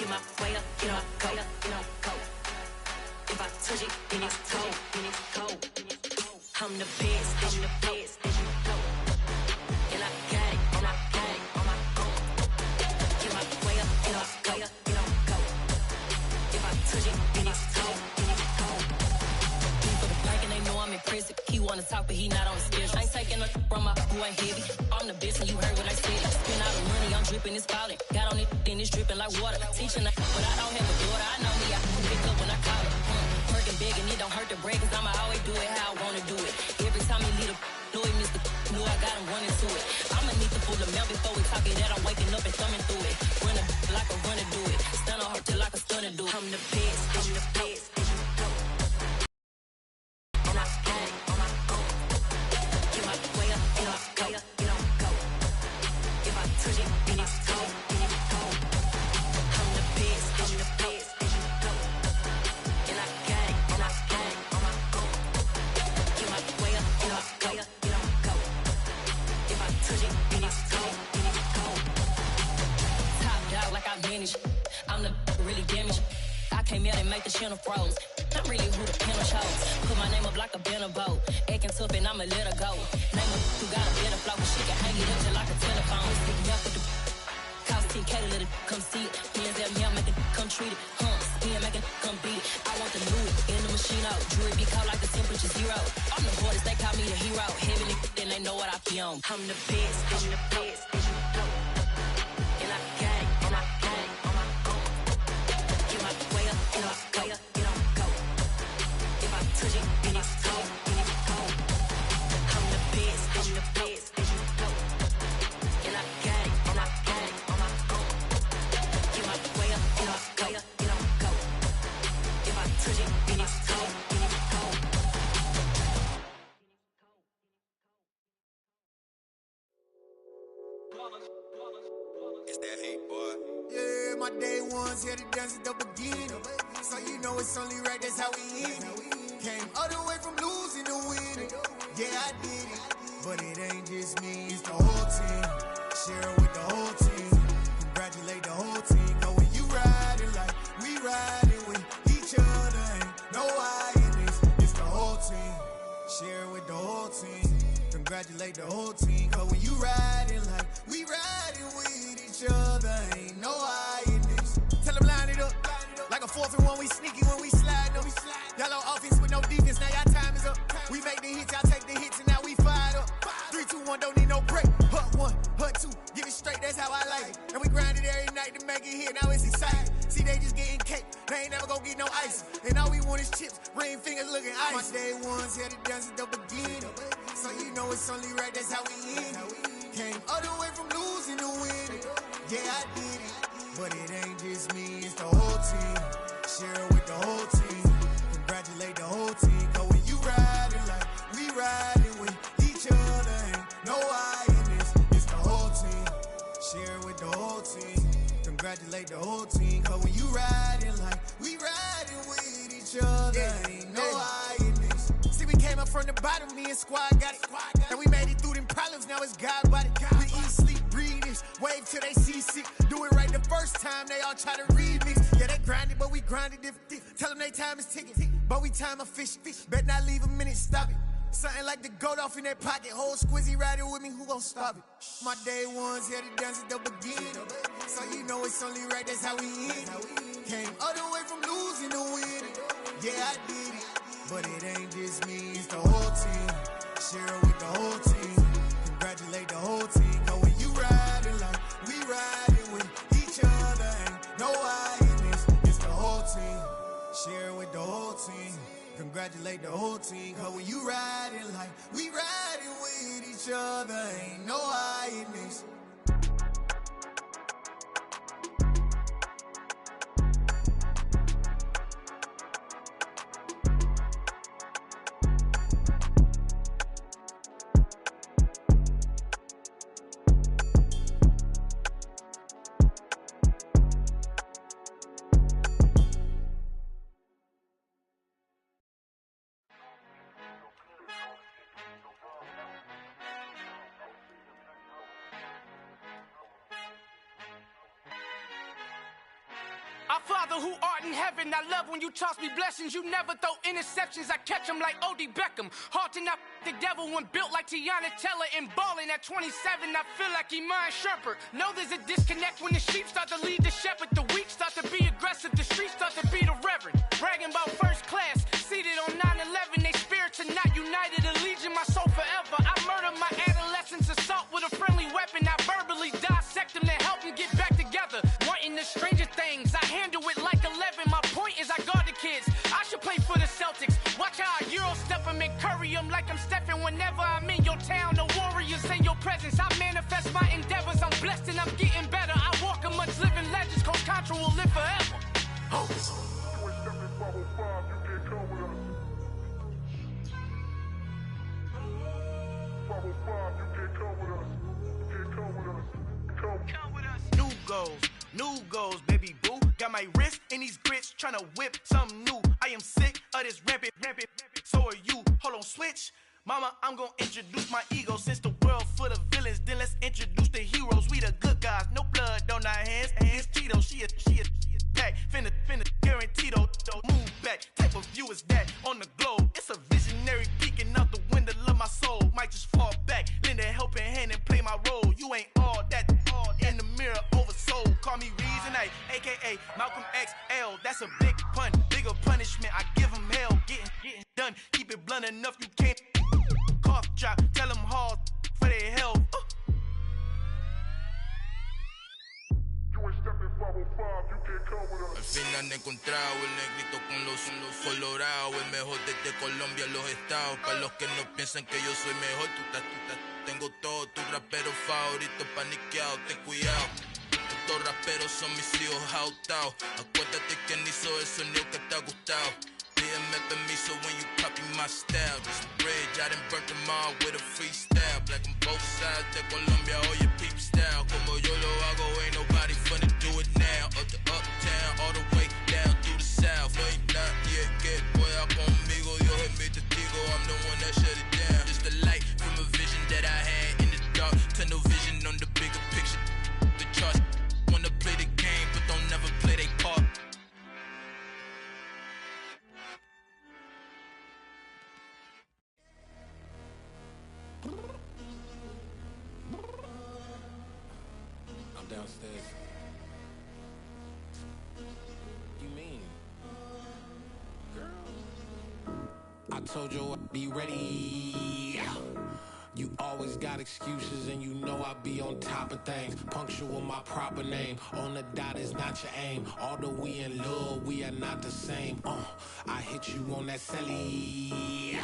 Get my way up, you know I go, you know I go. If I touch it, then it's cold, then it's cold. I'm the best, I'm the best, as you know. And I got it, and I got it on my own. Get my way up, you know I go, you know I go. If I touch it, then it's cold, then it's cold. For the bank and they know I'm impressive. He wanna talk, but he not on the schedule. I ain't taking no from my who ain't heavy. I'm the best, and you heard what I said. Spend all the money, I'm dripping, it's falling. Got on it, then it's dripping like water. Teaching her, but I don't have a daughter. I know me, I can pick up when I call her. Working big and it don't hurt the break, cause I'ma always do it how I wanna do it. Every time he lead a know he missed the know I got him running to it. I'ma need the full amount before we talk it that I'm waking up and thumbing through it. Run a like a runner do it. Stun on her till like a stunner do it. I'm the best, I'm the best. And I got it on my own. Get my way up, you know I go, you know I go. If I touch it, then it's cold, then it's cold. I'm the best, I'm the best. And I got it, and I got it on my own. Get my way up, you know I go, you know I go. If I touch it, then it's cold, then it's cold. Top dog like I vanished. I'm the really damaged. I came out and make the channel froze. I'm really who the panel shows. Put my name up like a banner boat. Acting tough and I'ma let her go. Name her who got a better flow. She can hang it up just like a telephone. Stick me up with the cost 10K to let it come see it. Hands at me, I'm making come treat it. Spin making come beat it. I want the new in the machine out. Jewelry be cold like the temperature zero. I'm the hardest, they call me the hero. Heavy nigga, then they know what I be on. I'm the best, I'm the best, as you know. And I got it, and I got it on my own. Get my way up, you know I go, you know I go. If I touch it, then it's cold, then it's cold. I'm the best, as you know. And I got it, and I got it on my own. Get my way up, you know I go, you know I go. If I touch it, then it's cold, then it's cold. It's that hate, boy. Yeah, my day ones here to dance at the beginning. So you know it's only right, that's how we end it. Came all the way from losing to winning. Yeah, I did it. But it ain't just me, it's the whole team. Share it with the whole team. Congratulate the whole team. Cause when you riding like we riding with each other, ain't no I in this. It's the whole team. Share it with the whole team. Congratulate the whole team. Cause when you riding like we riding with each other, ain't no I in this. Tell them line it up. Like a 4th and 1, we sneaky when we slide up. Y'all on offense with no defense, now y'all time is up. We make the hits, y'all take the hits, and now we fired up. 3, 2, 1, don't need no break. Hut 1, hut 2, get it straight, that's how I like it. And we grind it every night to make it hit, now it's exciting. See, they just getting cake, they ain't never gonna get no ice. And all we want is chips, ring fingers looking ice. My day ones here to dance at the beginning. So you know it's only right, that's how we end it. Came all the way from losing to winning. Yeah, I did it. But it ain't just me, it's the whole team. Share it with the whole team. Congratulate the whole team. Cause when you riding like we riding with each other, ain't no I in this. It's the whole team. Share it with the whole team. Congratulate the whole team. Cause when you riding like we riding with each other, ain't no I in this. See, we came up from the bottom, me and squad got it. And we made it through them problems, now it's God body. We eat, sleep, breathe this. Wave till they see sick. Do it right the first time, they all try to remix. Yeah, they grinded, but we grinded different. Tell them they time is ticking, but we time a fish. Bet not leave a minute, stop it. Something like the goat off in that pocket. Whole squizzy riding with me, who gon' stop it? My day ones here to dance at the beginning. So you know it's only right, that's how we end it. Came all the way from losing to winning. Yeah, I did it. But it ain't just me, it's the whole team. Share it with the whole team. Congratulate the whole team. Cause when you riding like we riding with each other, ain't no I in this. It's the whole team. Share it with the whole team. Congratulate the whole team. Cause when you riding like we riding with each other, ain't no I in this. Our Father who art in heaven, I love when you toss me blessings. You never throw interceptions, I catch them like O.D. Beckham. Hard to not the devil when built like Tiana Teller and balling at 27. I feel like Iman Shumpert. Know there's a disconnect when the sheep start to lead the shepherd. The weak start to be aggressive, the streets start to be the reverend. Bragging about first class, seated on 9/11. They spirits are not united, a legion, my soul forever. I murder my adolescence, assault with a friendly weapon. I verbally dissect them to help them get back together. Wanting the stranger things, I handle it like 11. My point is I guard the kids. I should play for the Celtics. Watch how I Euro step them and curry them like I'm Stephen. Whenever I'm in your town, the warriors in your presence. I manifest my endeavors. I'm blessed and I'm getting better. I walk amongst living legends. Coach Contra will live forever. Oh. New goals, baby boo. Got my wrist in these grits, tryna whip something new. I am sick of this rampant. So are you. Hold on, switch. Mama, I'm gonna introduce my ego. Since the world full of villains, then let's introduce the heroes. We the good guys, no blood on our hands. Hands Cheeto, she a pack. Finna, guaranteed, move back. Type of view is that on the globe? It's a visionary peeking out the window of my soul. Might just fall back, lend a helping hand and play my role. You ain't all that in the mirror oversold. Call me Reason A, aka Malcolm XL. That's a big pun, bigger punishment. I give him hell, getting done. Keep it blunt enough, you can't cough drop. Tell them hard for their health. Al fin han encontrado el negrito con los colorados, el mejor desde Colombia a los estados. Para los que no piensan que yo soy mejor, tengo todos tus raperos favoritos paniqueados, ten cuidado. Estos raperos son mis hijos adoptados. Acuérdate quién hizo el sonido que te ha gustado. Pídeme permiso when you copy my style. Just a bridge, I done burnt them all with a freestyle. Black on both sides de Colombia, oye peep style. Como yo lo hago, ain't nobody finna do it now. Up to uptown, all the way down through the south. No ain't not yet, que pueda conmigo. Dios es mi testigo, I'm the one that shut it down. Just a light from a vision that I had in the dark. Tunnel vision on the bigger picture. The charts wanna play the game, but don't never play their part. I'm downstairs. You mean? Girl, I told you I'd be ready. You always got excuses and you know I be on top of things. Punctual my proper name. On the dot is not your aim. Although we in love, we are not the same. I hit you on that celly.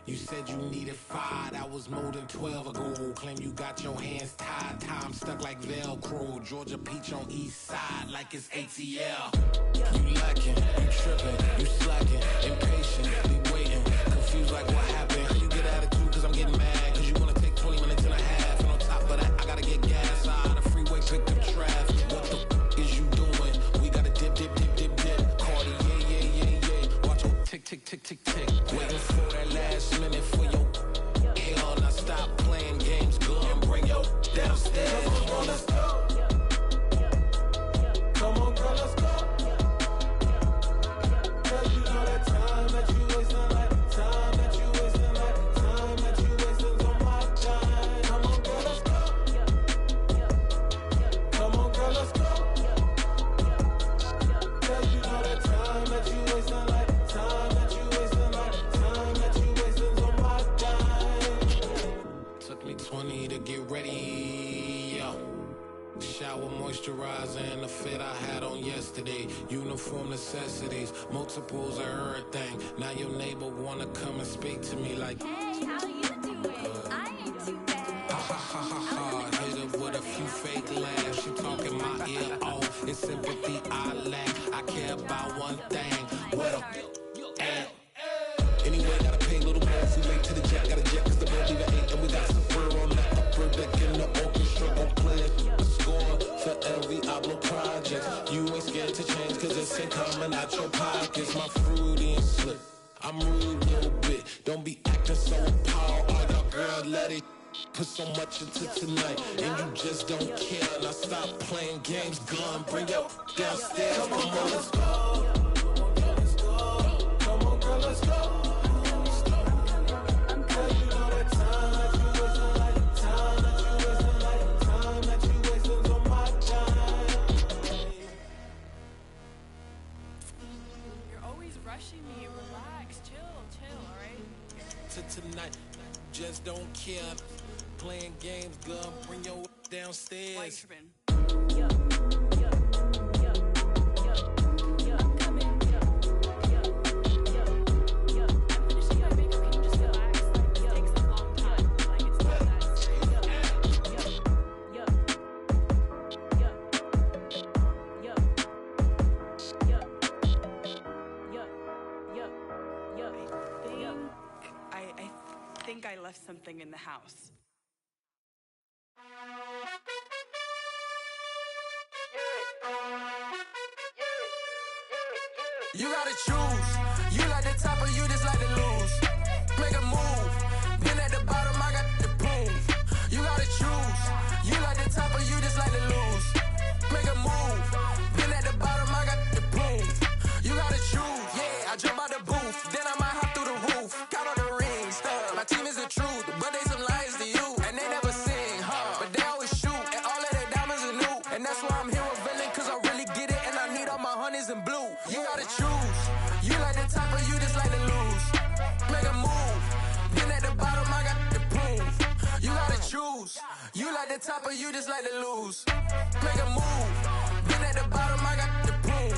You said you needed 5, that was more than 12 ago. Claim you got your hands tied, time stuck like Velcro. Georgia Peach on east side like it's ATL. You lacking, you tripping, you slacking, impatient, be waiting, confused like what happened. How you get attitude cause I'm getting mad, cause you wanna take 20 minutes and a half. And on top of that, I gotta get gas out of the freeway, pick up traffic. What the f is you doing? We gotta dip. Cardi, yeah. Watch your tick. Waiting for that last minute for your hell. Now stop playing games, go and bring your downstairs. Come on, let's go. Come on, girl, let's go. Cause you know that time that you wasting, like time that you wasting, like time that you wasting on my time. Come on, girl, let's go. Come on, girl, let's go. Cause you know that time that you wasting, like time that you wasting, like time that you wasting on my time. Took me 20 to get ready, yo. Shower, moisturizer, and the fit I had on yesterday. Uniform necessities, multiples of everything. Now your neighbor wanna come and speak to me like, hey, how you doing? I ain't too bad. ha. Hit her with a few fake laughs. She talking my ear off. It's sympathy I lack. I care about one thing. What up? Anyway, gotta pay a little more if we late to the jet. Got a jet cause the boat leave at 8. And we got some fur on the upper deck in the orchestra. Gon' play a score for every album project. You ain't scared to change cause it's ain't coming out your pockets. My fruity and slip, I'm rude a little bit. Don't be acting so appalled. All y'all girl, let it Put so much into tonight, and you just don't care. And I stop playing games, gun, bring your downstairs. Come on, girl, let's go. Come on, girl, let's go. Tonight, just don't care. Playing games, gun, bring your downstairs. I left something in the house. You gotta choose. You like the top or you just like to lose. Make a move. Been at the bottom, I got the proof. You gotta choose. You like the top or you just like to lose. Make a move. Been at the bottom, I got the proof. You gotta choose. Yeah, I jump out the booth. Then I might hop through the roof. Count on the rings. My team is the truth, but they some liars to you. And they never sing, but they always shoot. And all of their diamonds are new. And that's why I'm here revealing, cause I really get it. And I need all my honeys in blue. You gotta choose. You like the top or you just like to lose. Make a move. Been at the bottom, I got the proof. You gotta choose. You like the top or you just like to lose. Make a move. Been at the bottom, I got the proof.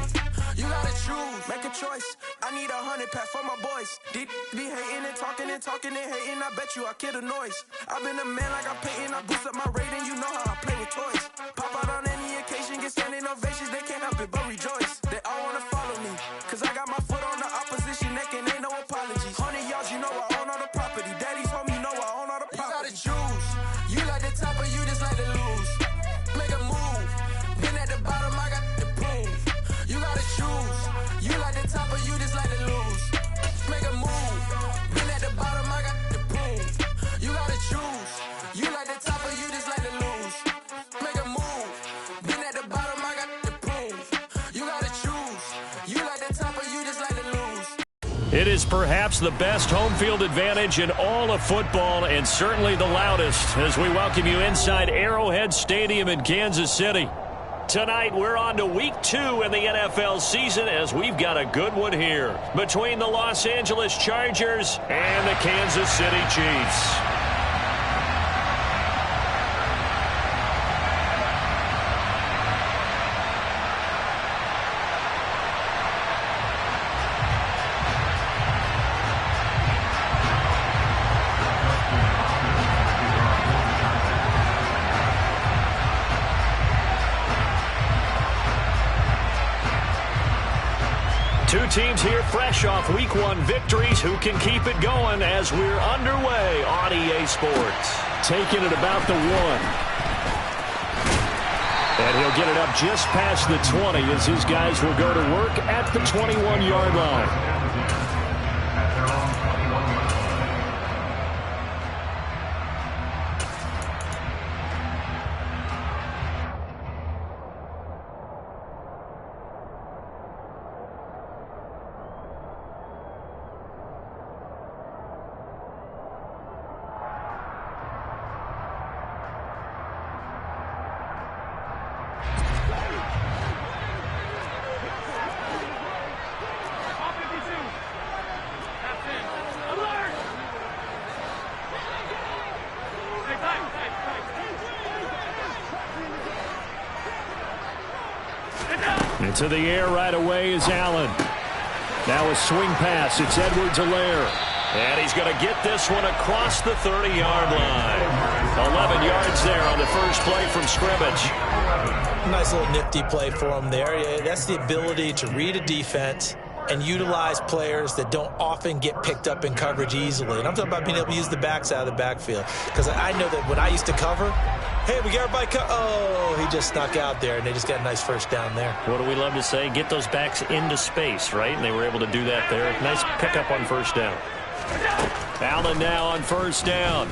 You gotta choose. Make a choice. I need 100 pack for my boys. Deep be hating and talking and hating. I bet you I kill the noise. I've been a man like I'm Peyton. I boost up my rating. You know how I play with toys. Pop out on any occasion, get standing ovations. They can't help it but rejoice. They all wanna follow me, cause I got my foot on the opposition neck and ain't no apologies. 100 yards, you know I own all the property. Daddy's home, you know I own all the property. You gotta choose. You like the top or you just like to lose. Make a move. Been at the bottom, I got the proof. You gotta choose. You like the top or you just like to lose. Make a move. Been at the bottom, I got the proof. You gotta choose. You like the top or you just like to lose. Make a move. Been at the bottom, I got the proof. You gotta choose. You like the top or you just like to lose. It is perhaps the best home field advantage in all of football, and certainly the loudest, as we welcome you inside Arrowhead Stadium in Kansas City. Tonight, we're on to week 2 in the NFL season, as we've got a good one here between the Los Angeles Chargers and the Kansas City Chiefs. Two teams here fresh off Week 1 victories who can keep it going as we're underway on EA Sports. Taking it about the 1. And he'll get it up just past the 20 as his guys will go to work at the 21-yard line. Into the air right away is Allen. Now a swing pass. It's Edwards-Helaire. And he's going to get this one across the 30-yard line. 11 yards there on the first play from scrimmage. Nice little nifty play for him there. Yeah, that's the ability to read a defense and utilize players that don't often get picked up in coverage easily. And I'm talking about being able to use the backs out of the backfield. Because I know that when I used to cover, hey, we got everybody oh, he just snuck out there, and they just got a nice first down there. What do we love to say? Get those backs into space, right? And they were able to do that there. Nice pickup on first down. Allen now on first down.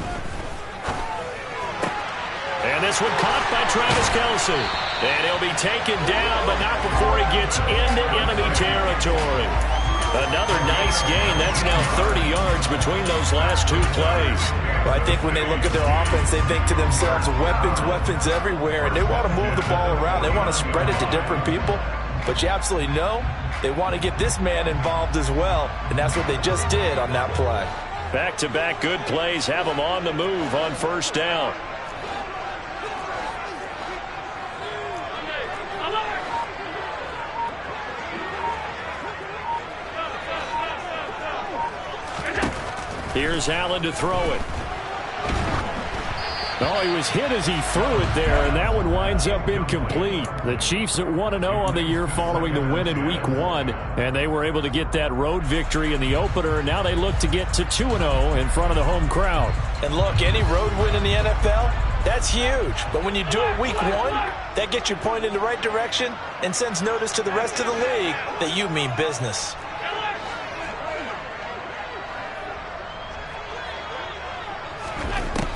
And this one caught by Travis Kelce. And he'll be taken down, but not before he gets into enemy territory. Another nice gain. That's now 30 yards between those last two plays. Well, I think when they look at their offense, they think to themselves, weapons everywhere, and they want to move the ball around. They want to spread it to different people. But you absolutely know they want to get this man involved as well, and that's what they just did on that play. Back-to-back good plays have them on the move on first down. Here's Allen to throw it. Oh, he was hit as he threw it there, and that one winds up incomplete. The Chiefs at 1-0 on the year following the win in Week 1, and they were able to get that road victory in the opener. Now they look to get to 2-0 in front of the home crowd. And look, any road win in the NFL, that's huge. But when you do it Week 1, that gets you pointed in the right direction and sends notice to the rest of the league that you mean business.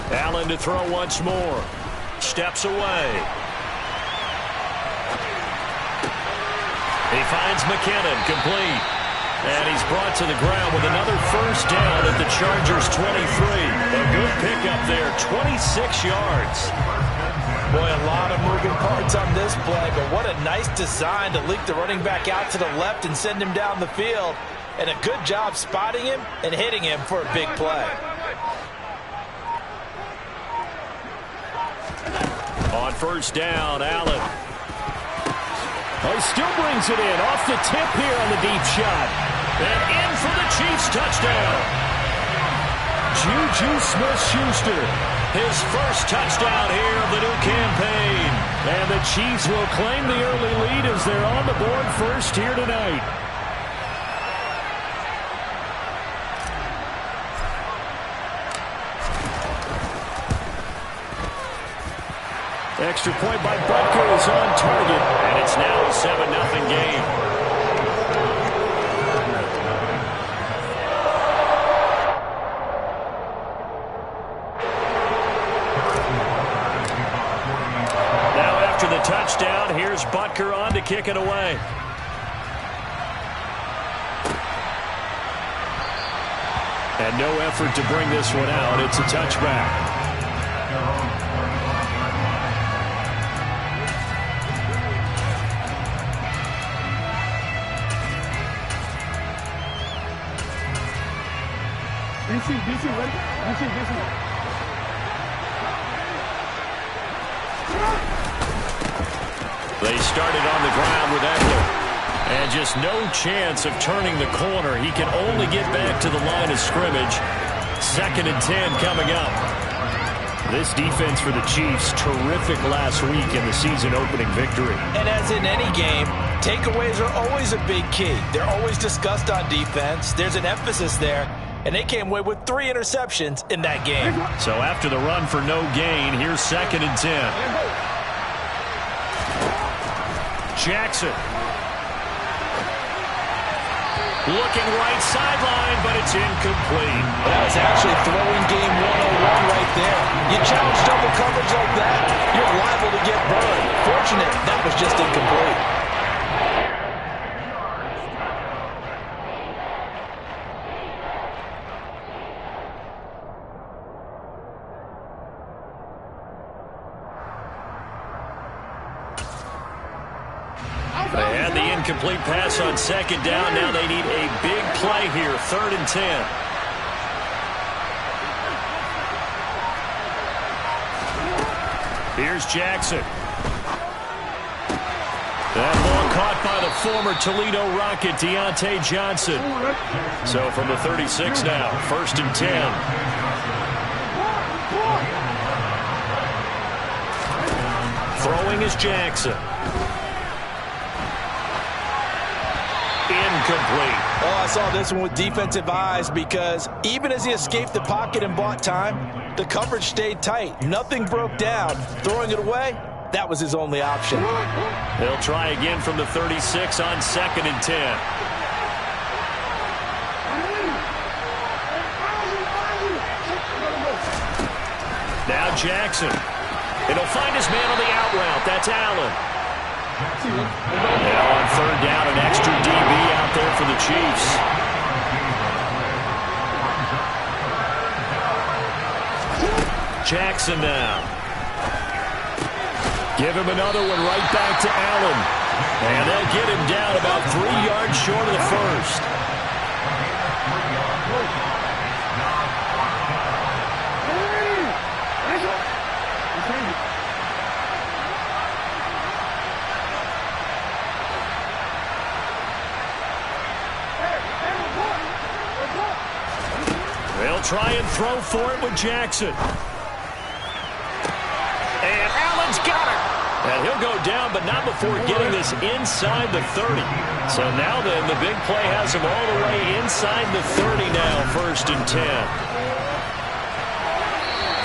Allen to throw once more. Steps away. He finds McKinnon, complete. And he's brought to the ground with another first down at the Chargers' 23. A good pickup there, 26 yards. Boy, a lot of moving parts on this play, but what a nice design to leak the running back out to the left and send him down the field. And a good job spotting him and hitting him for a big play. On first down, Allen. Oh, he still brings it in. Off the tip here on the deep shot. And in for the Chiefs touchdown. Juju Smith-Schuster. His first touchdown here of the new campaign. And the Chiefs will claim the early lead as they're on the board first here tonight. Extra point by Butker is on target, and it's now a 7-0 game. Now after the touchdown, here's Butker on to kick it away. And no effort to bring this one out. It's a touchback. They started on the ground with Eckler. And just no chance of turning the corner. He can only get back to the line of scrimmage. 2nd and 10 coming up. This defense for the Chiefs, terrific last week in the season-opening victory. And as in any game, takeaways are always a big key. They're always discussed on defense. There's an emphasis there. And they came away with 3 interceptions in that game. So after the run for no gain, here's 2nd and 10. Jackson. Looking right sideline, but it's incomplete. That was actually throwing game 101 right there. You challenge double coverage like that, you're liable to get burned. Fortunate, that was just incomplete. They had the incomplete pass on 2nd down. Now they need a big play here, 3rd and 10. Here's Jackson. That ball caught by the former Toledo Rocket, Deontay Johnson. So from the 36 now, 1st and 10. Throwing is Jackson. Incomplete. Oh, I saw this one with defensive eyes because even as he escaped the pocket and bought time, the coverage stayed tight. Nothing broke down. Throwing it away, that was his only option. They'll try again from the 36 on 2nd and 10. Now Jackson. And he'll find his man on the out route. That's Allen. Now on third down, an extra DB out there for the Chiefs. Jackson now. Give him another one right back to Allen. And they'll get him down about 3 yards short of the first. They'll try and throw for it with Jackson. And Allen's got it. And he'll go down, but not before getting this inside the 30. So now then, the big play has him all the way inside the 30 now, 1st and 10.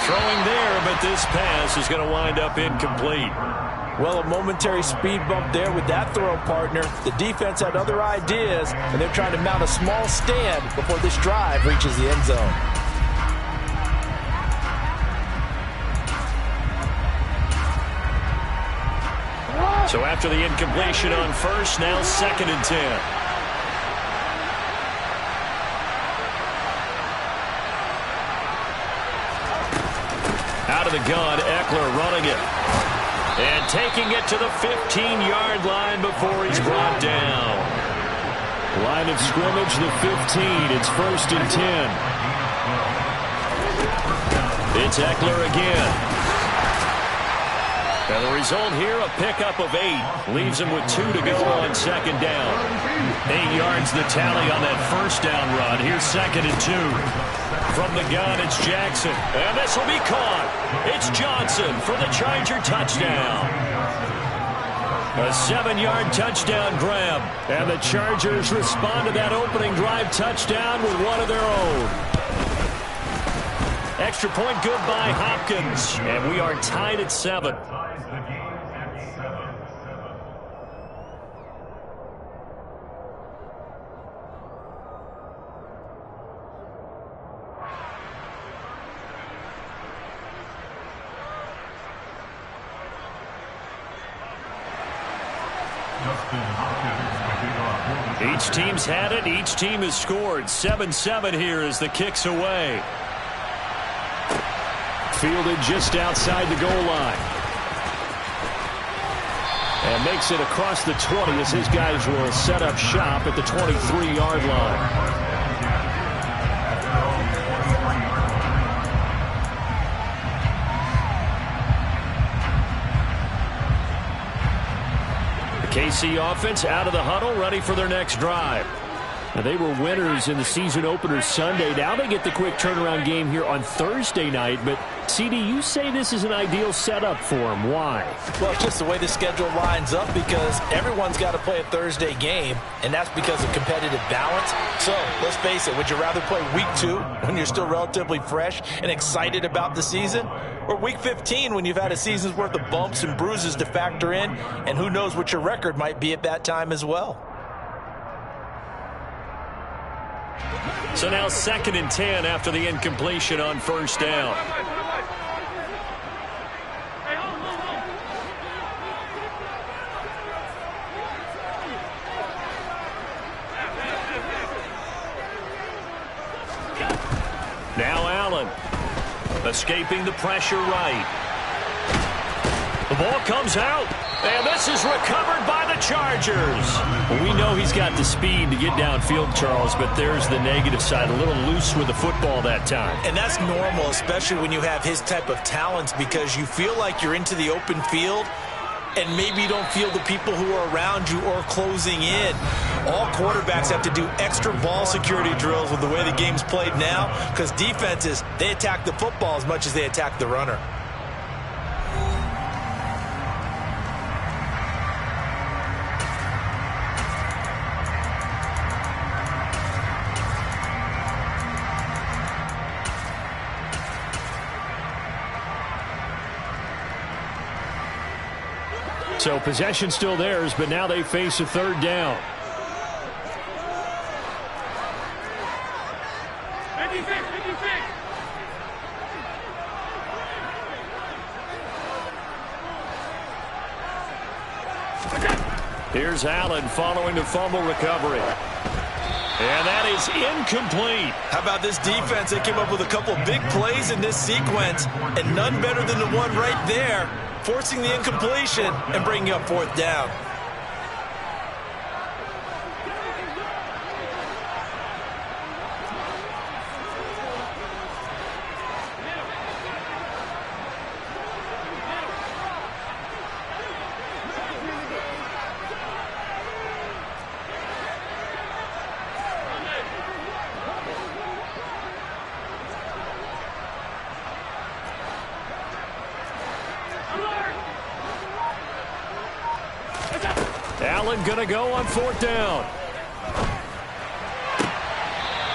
Throwing there, but this pass is going to wind up incomplete. Well, a momentary speed bump there with that throw, partner. The defense had other ideas, and they're trying to mount a small stand before this drive reaches the end zone. So after the incompletion on first, now 2nd and 10. Out of the gun, Eckler running it. And taking it to the 15-yard line before he's brought down. Line of scrimmage, the 15. It's 1st and 10. It's Eckler again. And the result here, a pickup of 8. Leaves him with 2 to go on 2nd down. 8 yards the tally on that 1st down run. Here's 2nd and 2. From the gun, it's Jackson. And this will be caught. It's Johnson for the Charger touchdown. A 7-yard touchdown grab. And the Chargers respond to that opening drive touchdown with one of their own. Extra point good by Hopkins. And we are tied at 7. Each team's had it. Each team has scored. 7-7 here as the kick's away. Fielded just outside the goal line. And makes it across the 20 as his guys will set up shop at the 23-yard line. KC offense out of the huddle, ready for their next drive. Now, they were winners in the season opener Sunday. Now they get the quick turnaround game here on Thursday night. But, CD, you say this is an ideal setup for them. Why? Well, it's just the way the schedule lines up because everyone's got to play a Thursday game, and that's because of competitive balance. So, let's face it, would you rather play week 2 when you're still relatively fresh and excited about the season? Or week 15 when you've had a season's worth of bumps and bruises to factor in, and who knows what your record might be at that time as well. So now 2nd and 10 after the incompletion on 1st down. Now Allen escaping the pressure right. The ball comes out. And this is recovered by the Chargers. Well, we know he's got the speed to get downfield, Charles, but there's the negative side. A little loose with the football that time. And that's normal, especially when you have his type of talents, because you feel like you're into the open field, and maybe you don't feel the people who are around you or closing in. All quarterbacks have to do extra ball security drills with the way the game's played now, because defenses, they attack the football as much as they attack the runner. So possession still theirs, but now they face a 3rd down. Here's Allen following the fumble recovery. And that is incomplete. How about this defense? They came up with a couple big plays in this sequence, and none better than the one right there, forcing the incompletion and bringing up 4th down. Allen going to go on 4th down.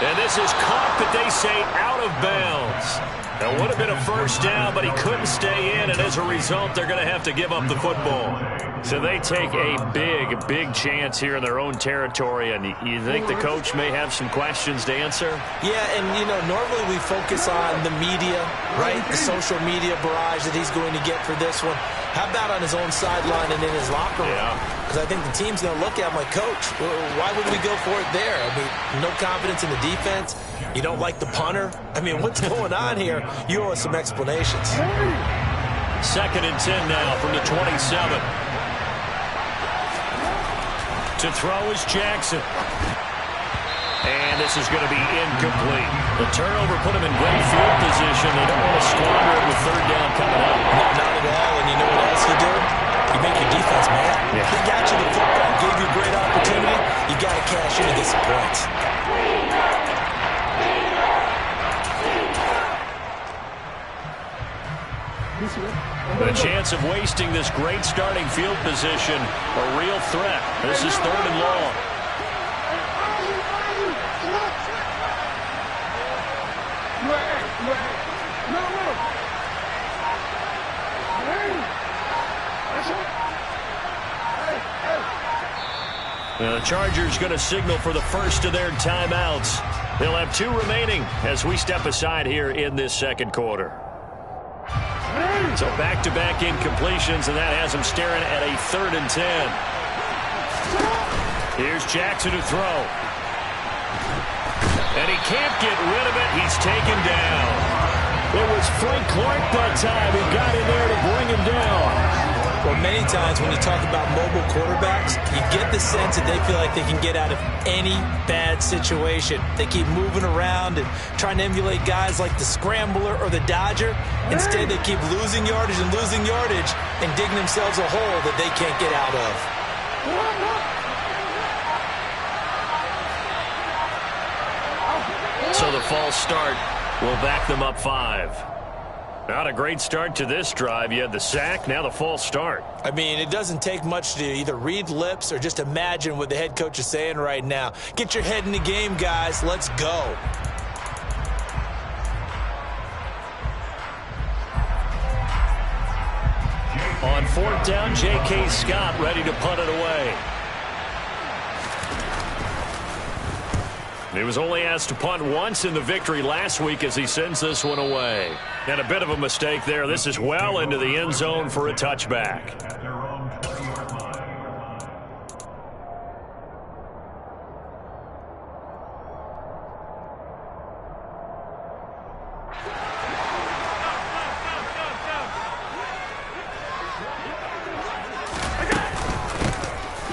And this is caught, but they say out of bounds. That would have been a 1st down, but he couldn't stay in, and as a result, they're going to have to give up the football. So they take a big chance here in their own territory, and you think the coach may have some questions to answer? Yeah, and, normally we focus on the media, right? The social media barrage that he's going to get for this one. How about on his own sideline and in his locker room? Because I think the team's going to look at him like, Coach, why would we go for it there? I mean, no confidence in the defense. You don't like the punter. I mean, what's going on here? You owe us some explanations. 2nd and 10 now from the 27. To throw is Jackson. And this is going to be incomplete. The turnover put him in great field position. They don't want to squander it with 3rd down coming up. No, not at all. And you know what else you do? You make your defense mad. Yeah. They got you the football, gave you a great opportunity. You got to cash in and get some points. The chance of wasting this great starting field position, a real threat. This is 3rd and long. The Chargers going to signal for the first of their timeouts. They'll have 2 remaining as we step aside here in this 2nd quarter. So back-to-back incompletions, and that has him staring at a 3rd and 10. Here's Jackson to throw. And he can't get rid of it. He's taken down. It was Frank Clark that time who got in there to bring him down. Well, many times when you talk about mobile quarterbacks, you get the sense that they feel like they can get out of any bad situation. They keep moving around and trying to emulate guys like the Scrambler or the Dodger. Instead, they keep losing yardage and digging themselves a hole that they can't get out of. So the false start will back them up 5. Not a great start to this drive. You had the sack, now the false start. I mean, it doesn't take much to either read lips or just imagine what the head coach is saying right now. Get your head in the game, guys. Let's go. On 4th down, J.K. Scott ready to punt it away. He was only asked to punt once in the victory last week as he sends this one away. And a bit of a mistake there. This is well into the end zone for a touchback.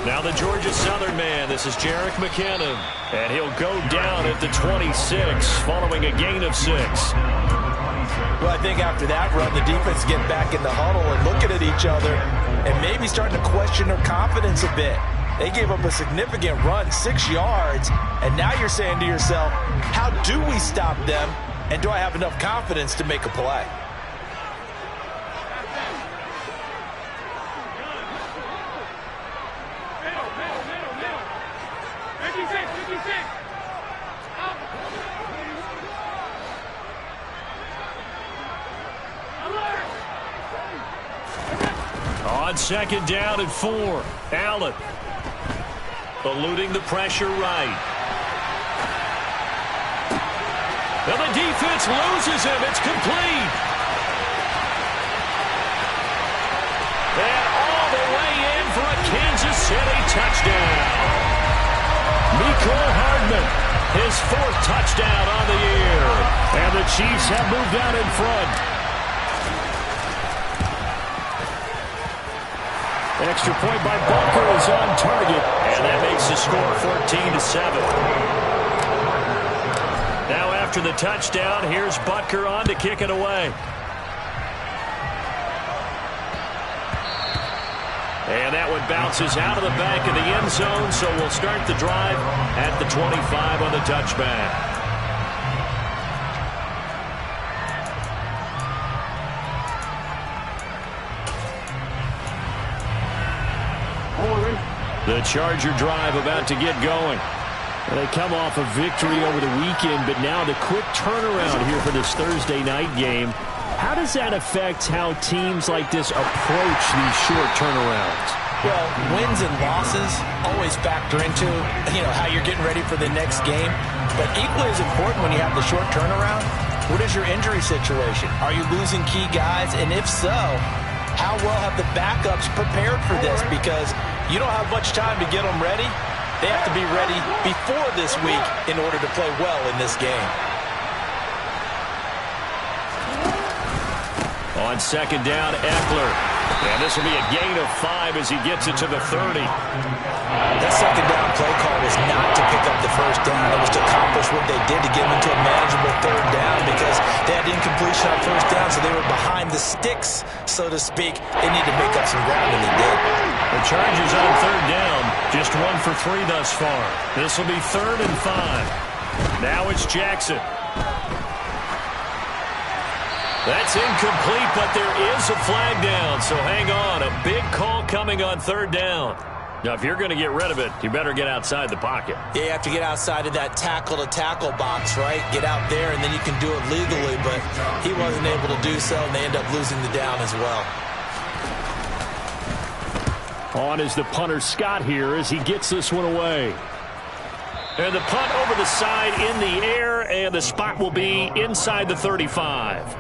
Now the Georgia Southern man. This is Jerick McKinnon. And he'll go down at the 26 following a gain of 6. Well, I think after that run, the defense get back in the huddle and looking at each other and maybe starting to question their confidence a bit. They gave up a significant run, 6 yards, and now you're saying to yourself, how do we stop them, and do I have enough confidence to make a play? On 2nd down and 4, Allen eluding the pressure right. Now the defense loses him. It's complete. And all the way in for a Kansas City touchdown. Mecole Hardman, his 4th touchdown on the year. And the Chiefs have moved out in front. Extra point by Butker is on target. And that makes the score 14-7. Now after the touchdown, here's Butker on to kick it away. And that one bounces out of the back of the end zone, so we'll start the drive at the 25 on the touchback. The Charger drive about to get going. They come off a victory over the weekend, but now the quick turnaround here for this Thursday night game. How does that affect how teams like this approach these short turnarounds? Well, wins and losses always factor into, how you're getting ready for the next game. But equally as important when you have the short turnaround, what is your injury situation? Are you losing key guys? And if so, how well have the backups prepared for this? Because you don't have much time to get them ready. They have to be ready before this week in order to play well in this game. On second down, Eckler. And this will be a gain of 5 as he gets it to the 30. That second down play call was not to pick up the first down. It was to accomplish what they did to get them into a manageable third down because they had incompletion on first down, so they were behind the sticks, so to speak. They needed to make up some ground, and they did. The Chargers on third down, just 1 for 3 thus far. This will be 3rd and 5. Now it's Jackson. That's incomplete, but there is a flag down, so hang on. A big call coming on third down. Now, if you're going to get rid of it, you better get outside the pocket. Yeah, you have to get outside of that tackle-to-tackle box, right? Get out there, and then you can do it legally, but he wasn't able to do so, and they end up losing the down as well. On is the punter, Scott, here as he gets this one away. And the punt over the side in the air, and the spot will be inside the 35.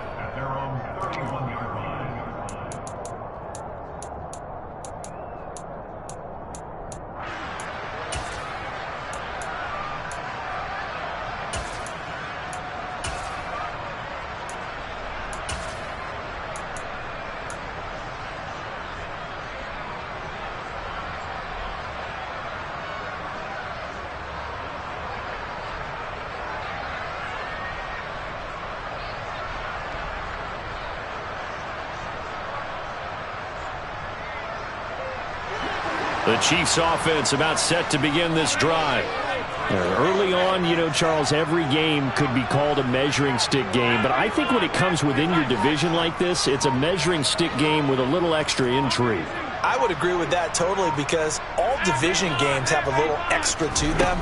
The Chiefs offense about set to begin this drive. Early on, Charles, every game could be called a measuring stick game, but I think when it comes within your division like this, it's a measuring stick game with a little extra intrigue. I would agree with that totally because all division games have a little extra to them.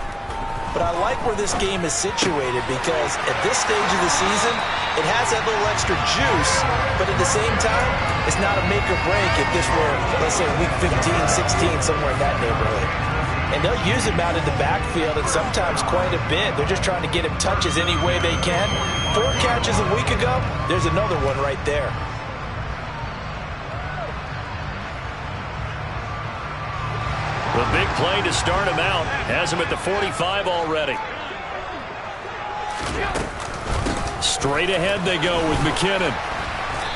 But I like where this game is situated because at this stage of the season, it has that little extra juice, but at the same time, it's not a make or break if this were, let's say, week 15, 16, somewhere in that neighborhood. And they'll use him out in the backfield and sometimes quite a bit. They're just trying to get him touches any way they can. 4 catches a week ago, there's another one right there. The big play to start him out has him at the 45 already. Straight ahead they go with McKinnon.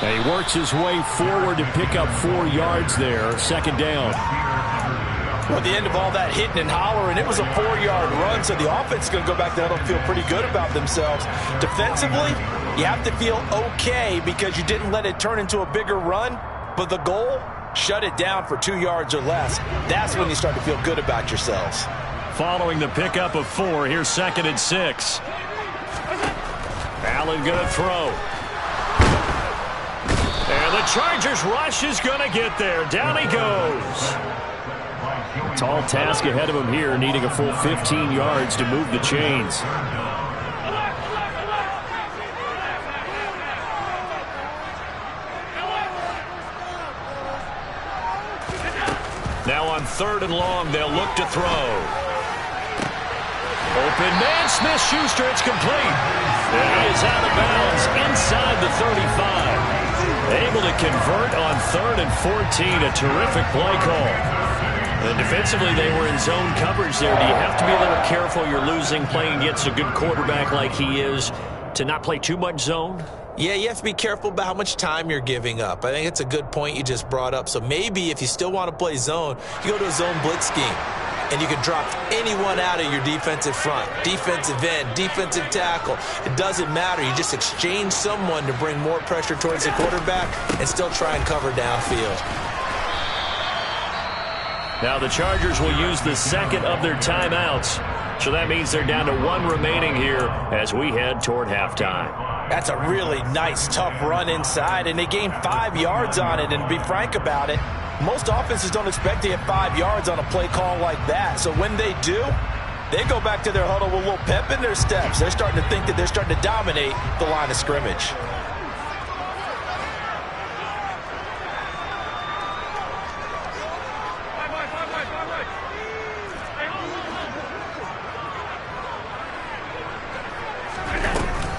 And he works his way forward to pick up 4 yards there. Second down. Well, at the end of all that hitting and hollering, it was a 4-yard run, so the offense is going to go back there and feel pretty good about themselves. Defensively, you have to feel okay because you didn't let it turn into a bigger run, but the goal, shut it down for 2 yards or less. That's when you start to feel good about yourselves. Following the pickup of 4, here's 2nd and 6. Allen going to throw. And the Chargers rush is going to get there. Down he goes. Tall task ahead of him here, needing a full 15 yards to move the chains. Now on 3rd and long, they'll look to throw. Open man, Smith-Schuster, it's complete. And he is out of bounds inside the 35. Able to convert on 3rd and 14, a terrific play call. And defensively, they were in zone coverage there. Do you have to be a little careful? You're losing, playing against a good quarterback like he is, to not play too much zone? Yeah, you have to be careful about how much time you're giving up. I think it's a good point you just brought up. So maybe if you still want to play zone, you go to a zone blitz scheme. And you can drop anyone out of your defensive front, defensive end, defensive tackle. It doesn't matter. You just exchange someone to bring more pressure towards the quarterback and still try and cover downfield. Now the Chargers will use the second of their timeouts. So that means they're down to 1 remaining here as we head toward halftime. That's a really nice, tough run inside, and they gained 5 yards on it. And to be frank about it, most offenses don't expect to get 5 yards on a play call like that. So when they do, they go back to their huddle with a little pep in their steps. They're starting to think that they're starting to dominate the line of scrimmage.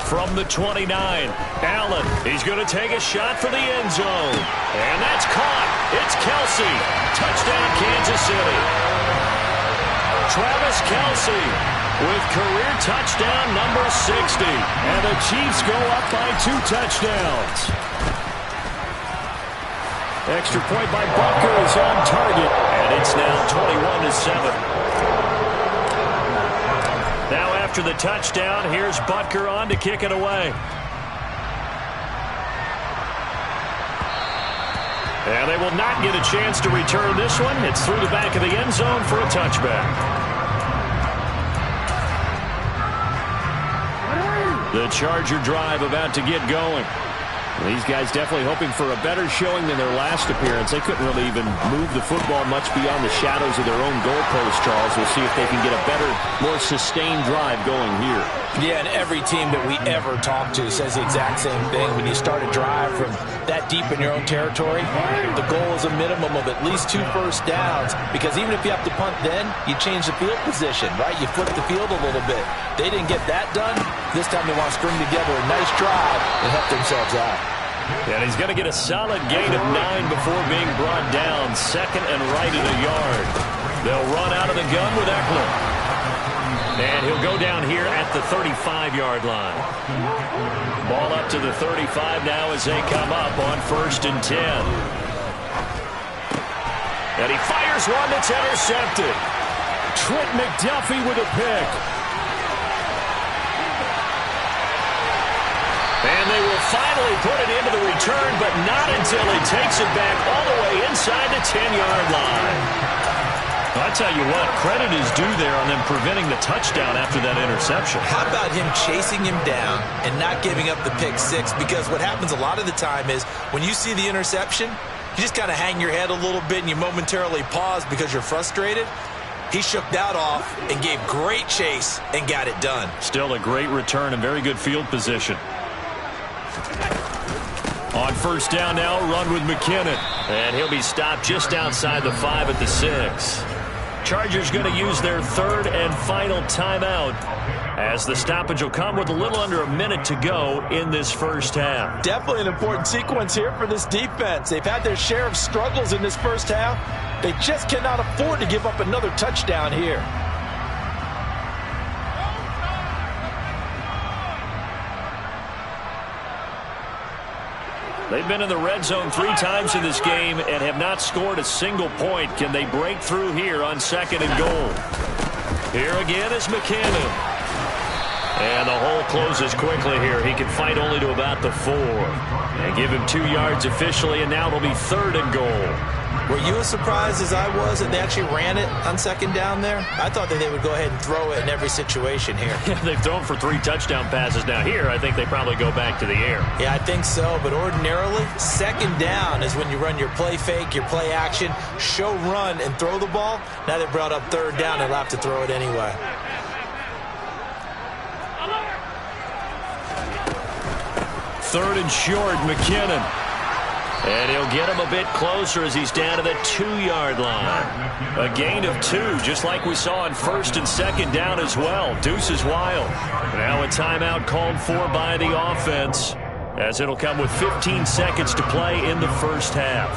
From the 29, Allen, he's going to take a shot for the end zone. And that's caught. It's Kelce. Touchdown, Kansas City. Travis Kelce with career touchdown number 60. And the Chiefs go up by 2 touchdowns. Extra point by Butker is on target. And it's now 21-7. Now after the touchdown, here's Butker on to kick it away. And they will not get a chance to return this one. It's through the back of the end zone for a touchback. The Charger drive about to get going. These guys definitely hoping for a better showing than their last appearance. They couldn't really even move the football much beyond the shadows of their own goalpost, Charles. We'll see if they can get a better, more sustained drive going here. Yeah, and every team that we ever talk to says the exact same thing. When you start a drive from that deep in your own territory, the goal is a minimum of at least 2 first downs, because even if you have to punt then, you change the field position, right? You flip the field a little bit. They didn't get that done. This time they want to string together a nice drive and help themselves out. And he's going to get a solid gain of 9 before being brought down. Second and right at a yard. They'll run out of the gun with Eckler. And he'll go down here at the 35-yard line. Ball up to the 35 now as they come up on 1st and 10. And he fires one that's intercepted. Trent McDuffie with a pick. And they will finally put it into the return, but not until he takes it back all the way inside the 10-yard line. I'll tell you what, credit is due there on them preventing the touchdown after that interception. How about him chasing him down and not giving up the pick 6? Because what happens a lot of the time is when you see the interception, you just kind of hang your head a little bit and you momentarily pause because you're frustrated. He shook that off and gave great chase and got it done. Still a great return and very good field position. On 1st down now, run with McKinnon. And he'll be stopped just outside the 5 at the 6. Chargers going to use their 3rd and final timeout as the stoppage will come with a little under a minute to go in this first half. Definitely an important sequence here for this defense. They've had their share of struggles in this first half. They just cannot afford to give up another touchdown here. They've been in the red zone 3 times in this game and have not scored a single point. Can they break through here on 2nd and goal? Here again is McKinnon. And the hole closes quickly here. He can fight only to about the 4. And give him 2 yards officially, and now it'll be 3rd and goal. Were you as surprised as I was that they actually ran it on 2nd down there? I thought that they would go ahead and throw it in every situation here. Yeah, they've thrown for 3 touchdown passes now. Here, I think they probably go back to the air. Yeah, I think so. But ordinarily, 2nd down is when you run your play fake, your play action, show run, and throw the ball. Now they brought up 3rd down and they'll have to throw it anyway. Third and short, McKinnon. And he'll get him a bit closer as he's down to the 2-yard line. A gain of 2, just like we saw on 1st and 2nd down as well. Deuce is wild. Now a timeout called for by the offense, as it'll come with 15 seconds to play in the first half.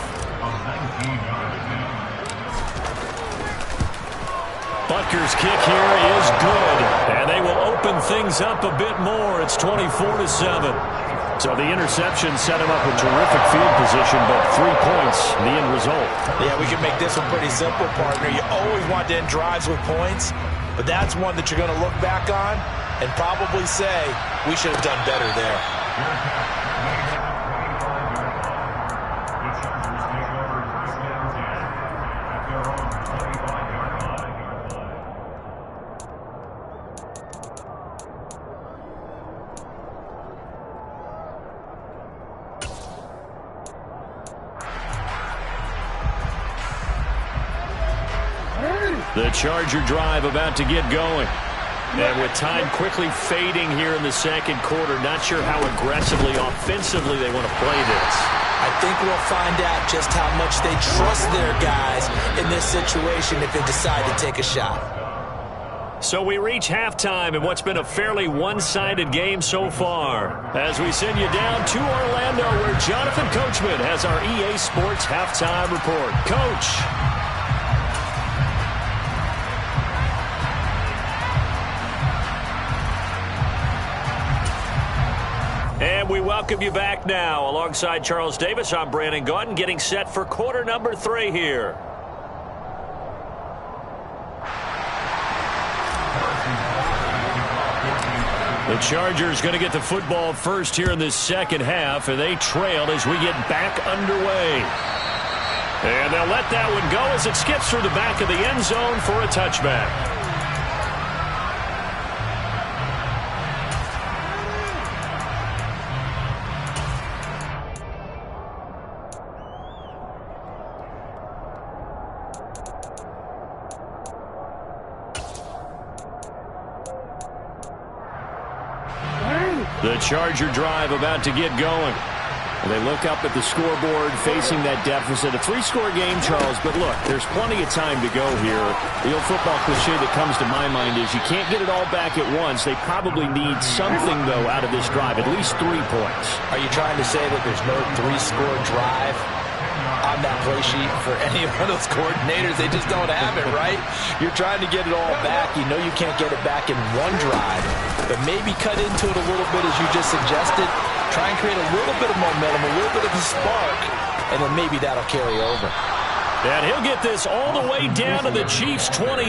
Butker's kick here is good, and they will open things up a bit more. It's 24-7. So the interception set him up with terrific field position, but 3 points, the end result. Yeah, we can make this one pretty simple, partner. You always want to end drives with points, but that's one that you're going to look back on and probably say, we should have done better there. The Charger drive about to get going. And with time quickly fading here in the second quarter, not sure how aggressively, offensively they want to play this. I think we'll find out just how much they trust their guys in this situation if they decide to take a shot. So we reach halftime in what's been a fairly one-sided game so far. As we send you down to Orlando, where Jonathan Coachman has our EA Sports halftime report. Coach. And we welcome you back now. Alongside Charles Davis, I'm Brandon Gaudin, getting set for quarter number 3 here. The Chargers going to get the football first here in this second half, and they trail as we get back underway. And they'll let that one go as it skips through the back of the end zone for a touchback. The Charger drive about to get going. And they look up at the scoreboard facing that deficit. A 3-score game, Charles, but look, there's plenty of time to go here. The old football cliche that comes to my mind is you can't get it all back at once. They probably need something, though, out of this drive, at least 3 points. Are you trying to say that there's no 3-score drive on that play sheet for any of those coordinators? They just don't have it, right? You're trying to get it all back. You know you can't get it back in one drive, but maybe cut into it a little bit as you just suggested. Try and create a little bit of momentum, a little bit of a spark, and then maybe that'll carry over. And he'll get this all the way down to the Chiefs' 28.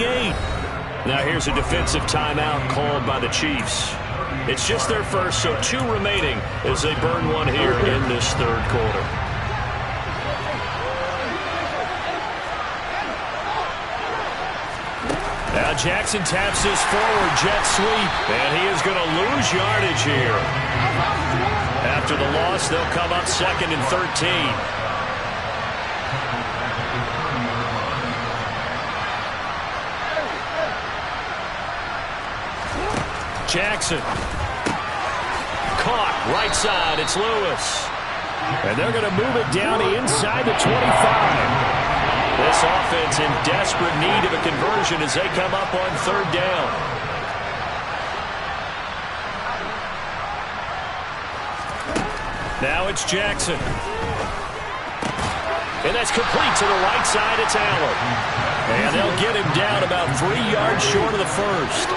Now here's a defensive timeout called by the Chiefs. It's just their first, so 2 remaining as they burn one here in this third quarter. Now Jackson taps this forward jet sweep, and he is going to lose yardage here. After the loss, they'll come up 2nd and 13. Jackson. Caught, right side, it's Lewis. And they're going to move it down to inside the 25. This offense in desperate need of a conversion as they come up on 3rd down. Now it's Jackson. And that's complete to the right side. It's Allen. And they'll get him down about 3 yards short of the first.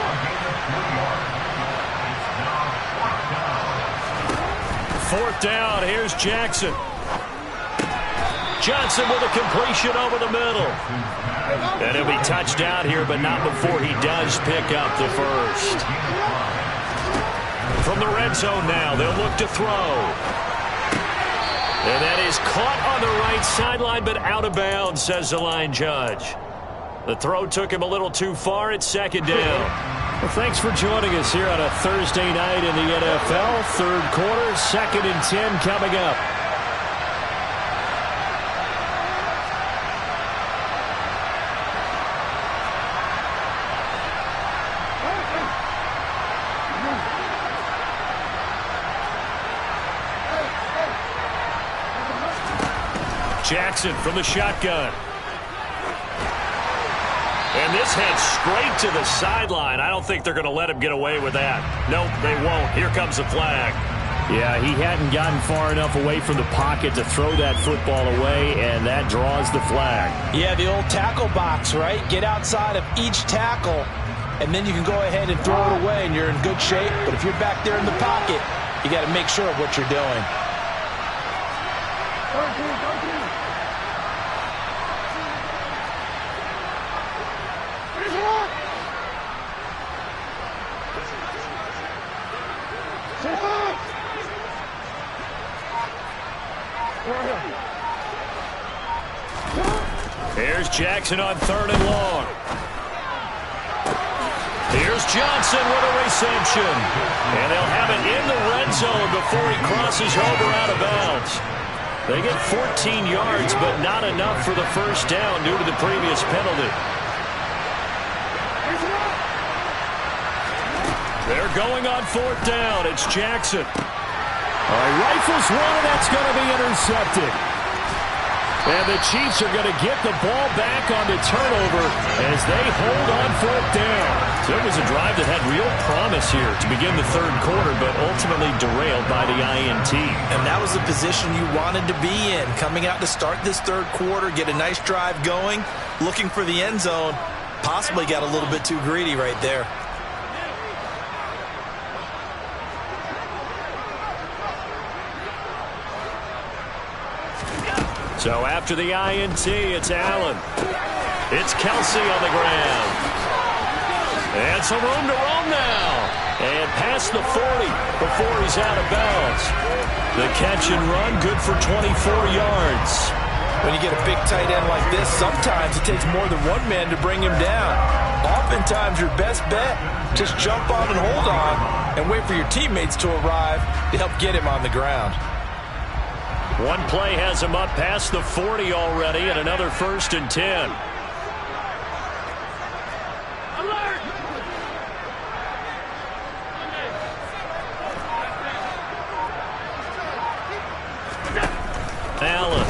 Fourth down. Here's Jackson. Johnson with a completion over the middle. And he'll be touchdown here, but not before he does pick up the first. From the red zone now, they'll look to throw. And that is caught on the right sideline, but out of bounds, says the line judge. The throw took him a little too far. It's 2nd down. Well, thanks for joining us here on a Thursday night in the NFL. 3rd quarter, 2nd and 10 coming up. Jackson from the shotgun. And this heads straight to the sideline. I don't think they're going to let him get away with that. Nope, they won't. Here comes the flag. Yeah, he hadn't gotten far enough away from the pocket to throw that football away, and that draws the flag. Yeah, the old tackle box, right? Get outside of each tackle, and then you can go ahead and throw it away, and you're in good shape. But if you're back there in the pocket, you got to make sure of what you're doing. Here's Jackson on 3rd and long. Here's Johnson with a reception. And they'll have it in the red zone before he crosses over out of bounds. They get 14 yards, but not enough for the first down due to the previous penalty. They're going on 4th down. It's Jackson. All right, rifles one, and that's going to be intercepted. And the Chiefs are going to get the ball back on the turnover as they hold on 4th down. So it was a drive that had real promise here to begin the 3rd quarter, but ultimately derailed by the INT. And that was the position you wanted to be in. Coming out to start this 3rd quarter, get a nice drive going, looking for the end zone. Possibly got a little bit too greedy right there. So after the INT, it's Allen. It's Kelsey on the ground. And some room to roam now. And past the 40 before he's out of bounds. The catch and run, good for 24 yards. When you get a big tight end like this, sometimes it takes more than one man to bring him down. Oftentimes, your best bet, just jump on and hold on and wait for your teammates to arrive to help get him on the ground. One play has him up past the 40 already, and another 1st and 10. Alert! Allen.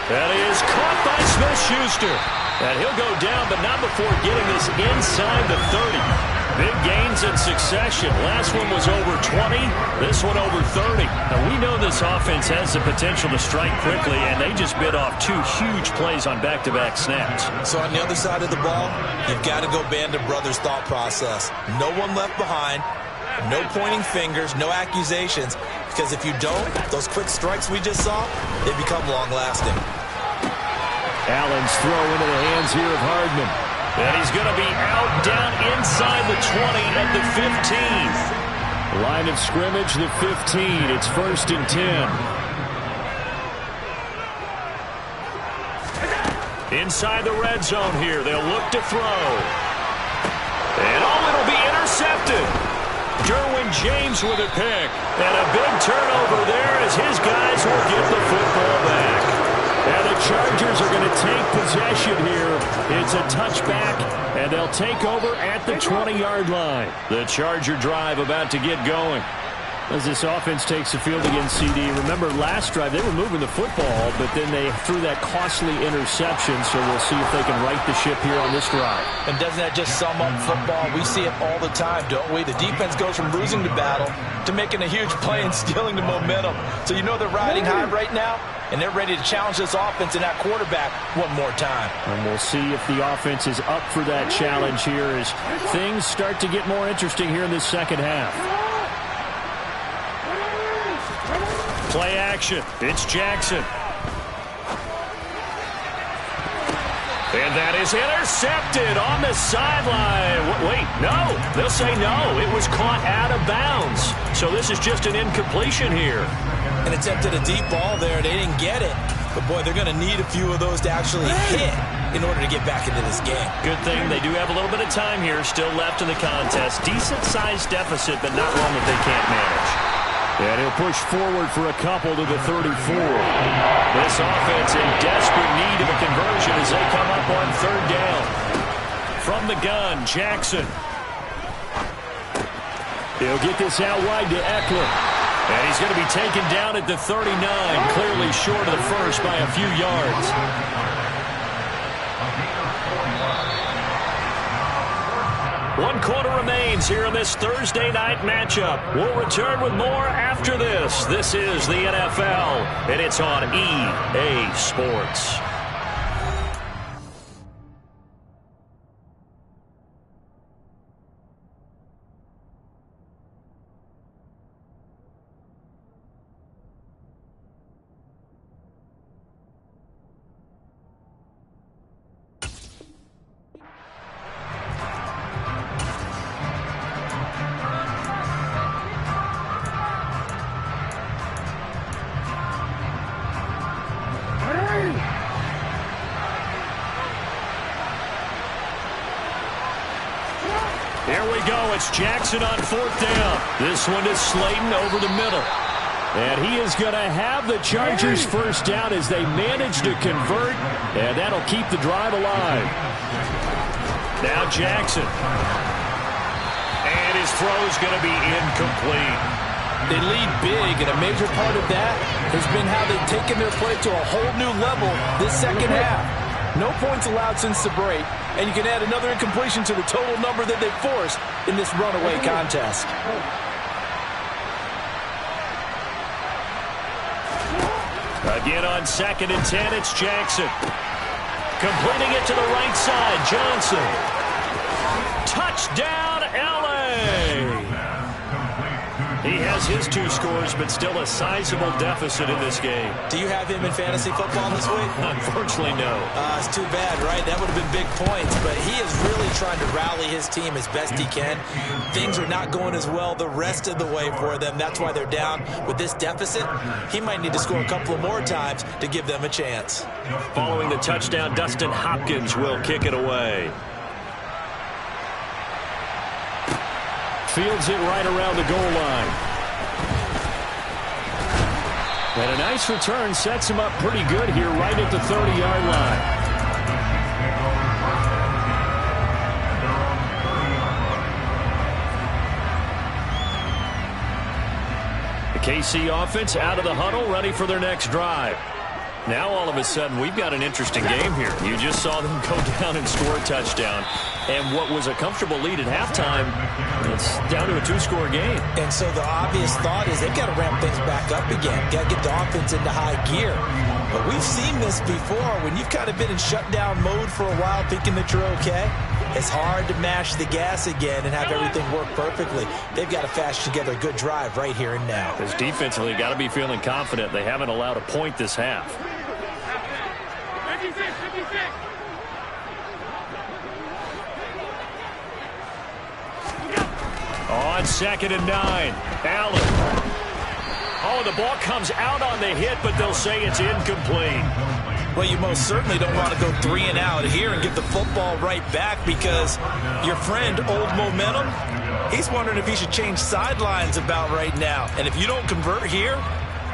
That is caught by Smith-Schuster. And he'll go down, but not before getting this inside the 30. Big gains in succession. Last one was over 20. This one over 30. Now, we know this offense has the potential to strike quickly, and they just bit off 2 huge plays on back-to-back snaps. So on the other side of the ball, you've got to go Band of Brothers thought process. No one left behind. No pointing fingers. No accusations. Because if you don't, those quick strikes we just saw, they become long-lasting. Allen's throw into the hands here of Hardman. And he's going to be out down inside the 20 at the 15. Line of scrimmage, the 15. It's 1st and 10. Inside the red zone here. They'll look to throw. And it'll be intercepted. Derwin James with a pick. And a big turnover there as his guys will get the football back. And the Chargers are going to take possession here. It's a touchback, and they'll take over at the 20-yard line. The Charger drive about to get going. As this offense takes the field against CD. Remember, last drive, they were moving the football, but then they threw that costly interception, so we'll see if they can right the ship here on this drive. And doesn't that just sum up football? We see it all the time, don't we? The defense goes from losing the battle to making a huge play and stealing the momentum. So you know they're riding high right now, and they're ready to challenge this offense and that quarterback one more time. And we'll see if the offense is up for that challenge here as things start to get more interesting here in this second half. Play action. It's Jackson. And that is intercepted on the sideline. Wait, no. They'll say no. It was caught out of bounds. So this is just an incompletion here. And attempted a deep ball there. They didn't get it. But, boy, they're going to need a few of those to actually hit in order to get back into this game. Good thing they do have a little bit of time here still left in the contest. Decent-sized deficit, but not one that they can't manage. And he'll push forward for a couple to the 34. This offense in desperate need of a conversion as they come up on 3rd down. From the gun, Jackson. He'll get this out wide to Eckler. And he's going to be taken down at the 39, clearly short of the first by a few yards. One quarter remains here in this Thursday night matchup. We'll return with more after this. This is the NFL, and it's on EA Sports. Here we go. It's Jackson on fourth down. This one is Slayton over the middle. And he is going to have the Chargers first down as they manage to convert. And that'll keep the drive alive. Now Jackson. And his throw is going to be incomplete. They lead big, and a major part of that has been how they've taken their play to a whole new level this second half. No points allowed since the break, and you can add another incompletion to the total number that they've forced in this runaway contest. Again on 2nd and 10, it's Jackson. Completing it to the right side, Johnson. Touchdown, LA! He has his 2 scores, but still a sizable deficit in this game. Do you have him in fantasy football this week? Unfortunately, no. It's too bad, right? That would have been big points, but he is really trying to rally his team as best he can. Things are not going as well the rest of the way for them. That's why they're down with this deficit. He might need to score a couple of more times to give them a chance. Following the touchdown, Dustin Hopkins will kick it away. Fields it right around the goal line. And a nice return sets him up pretty good here right at the 30-yard line. The KC offense out of the huddle, ready for their next drive. Now all of a sudden we've got an interesting game here. You just saw them go down and score a touchdown. And what was a comfortable lead at halftime, it's down to a 2-score game. And so the obvious thought is they've got to ramp things back up again. Got to get the offense into high gear. But we've seen this before. When you've kind of been in shutdown mode for a while thinking that you're okay, it's hard to mash the gas again and have everything work perfectly. They've got to fashion together a good drive right here and now. Because defensively, got to be feeling confident. They haven't allowed a point this half. On 2nd and 9, Allen. Oh, the ball comes out on the hit, but they'll say it's incomplete. Well, you most certainly don't want to go 3 and out here and give the football right back because your friend, Old Momentum, he's wondering if he should change sidelines about right now. And if you don't convert here,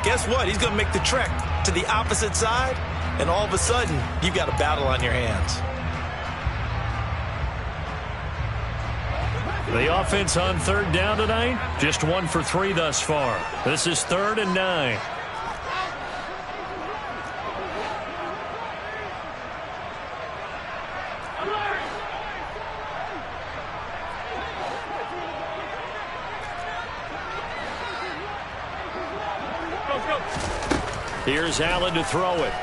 guess what? He's going to make the trek to the opposite side, and all of a sudden, you've got a battle on your hands. The offense on 3rd down tonight, just 1 for 3 thus far. This is 3rd and 9. Here's Allen to throw it.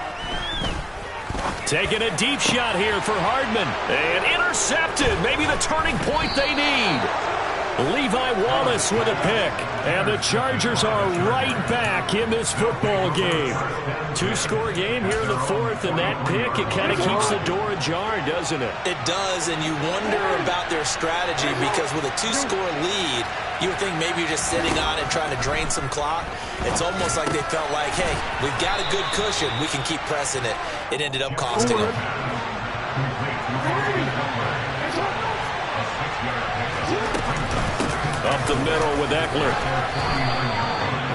Taking a deep shot here for Hardman. And intercepted. Maybe the turning point they need. Levi Wallace with a pick. And the Chargers are right back in this football game. 2-score game here in the 4th, and that pick, it kind of keeps the door ajar, doesn't it? It does, and you wonder about their strategy because with a 2-score lead, you would think maybe you're just sitting on it trying to drain some clock. It's almost like they felt like, hey, we've got a good cushion. We can keep pressing it. It ended up costing them. Up the middle with Eckler.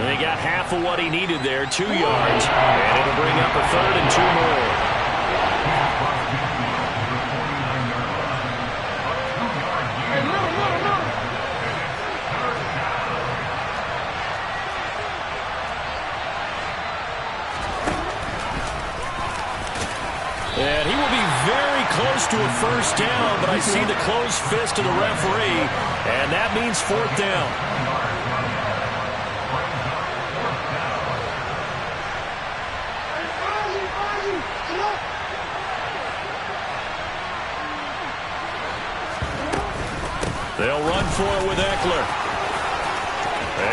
And he got half of what he needed there, 2 yards. And it'll bring up a 3rd and 2 more. And he will be very close to a first down, but I see the closed fist of the referee, and that means fourth down. They'll run for it with Eckler.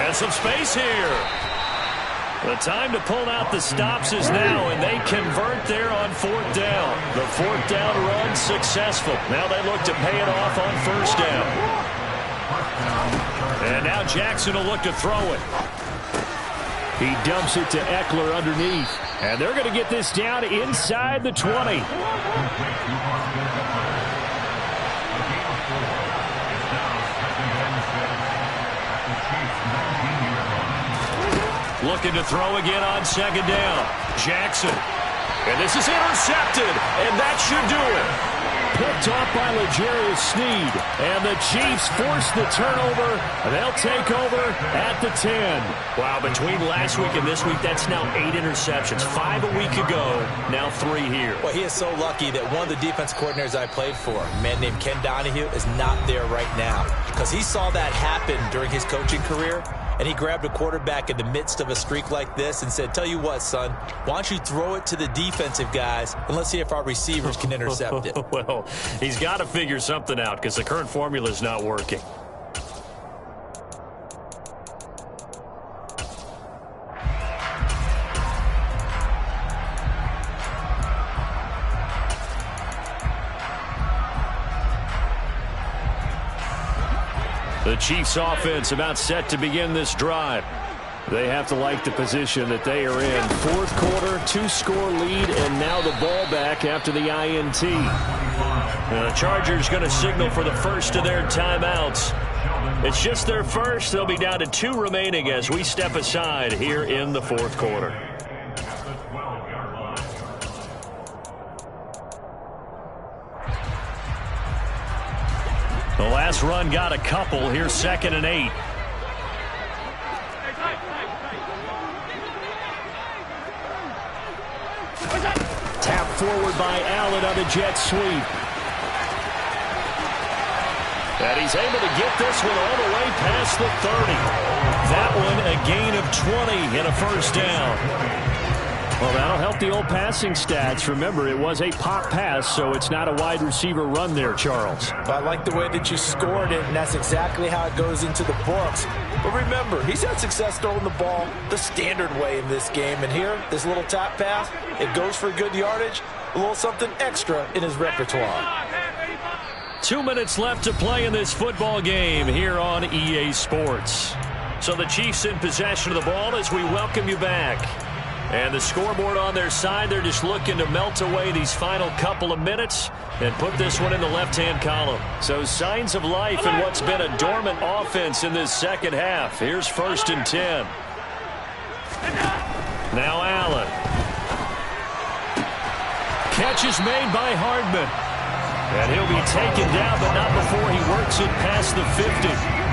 And some space here. The time to pull out the stops is now, and they convert there on fourth down. The fourth down run successful. Now they look to pay it off on first down. And now Jackson will look to throw it. He dumps it to Eckler underneath. And they're going to get this down inside the 20. Looking to throw again on second down. Jackson. And this is intercepted. And that should do it. Picked off by L'Jarius Sneed. And the Chiefs force the turnover. They'll take over at the 10. Wow, between last week and this week, that's now 8 interceptions. 5 a week ago, now 3 here. Well, he is so lucky that one of the defense coordinators I played for, a man named Ken Donahue, is not there right now. Because he saw that happen during his coaching career. And he grabbed a quarterback in the midst of a streak like this and said, tell you what, son, why don't you throw it to the defensive guys and let's see if our receivers can intercept it. Well, he's got to figure something out because the current formula is not working. The Chiefs offense about set to begin this drive. They have to like the position that they are in. Fourth quarter, 2-score lead, and now the ball back after the INT. The Chargers going to signal for the first of their timeouts. It's just their first. They'll be down to 2 remaining as we step aside here in the fourth quarter. The last run got a couple. Here's 2nd and 8. Tap forward by Allen on a jet sweep. And he's able to get this one all the way past the 30. That one a gain of 20 and a first down. Well, that'll help the old passing stats. Remember, it was a pop pass, so it's not a wide receiver run there, Charles. But I like the way that you scored it, and that's exactly how it goes into the books. But remember, he's had success throwing the ball the standard way in this game. And here, this little tap pass, it goes for good yardage, a little something extra in his repertoire. 2 minutes left to play in this football game here on EA Sports. So the Chiefs in possession of the ball as we welcome you back. And the scoreboard on their side, they're just looking to melt away these final couple of minutes and put this one in the left-hand column. So signs of life in what's been a dormant offense in this second half. Here's 1st and 10. Now Allen. Catch is made by Hardman. And he'll be taken down, but not before he works it past the 50.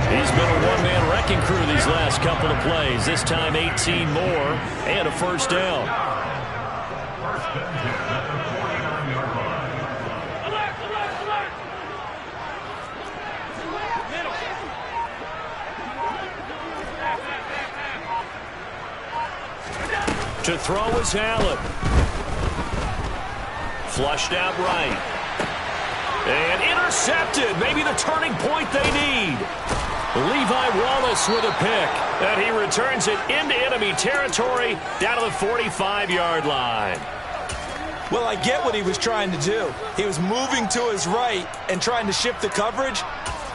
He's been a one-man wrecking crew these last couple of plays. This time 18 more and a first down. To throw is Allen. Flushed out right. And intercepted. Maybe the turning point they need. Levi Wallace with a pick. And he returns it into enemy territory down to the 45-yard line. Well, I get what he was trying to do. He was moving to his right and trying to shift the coverage.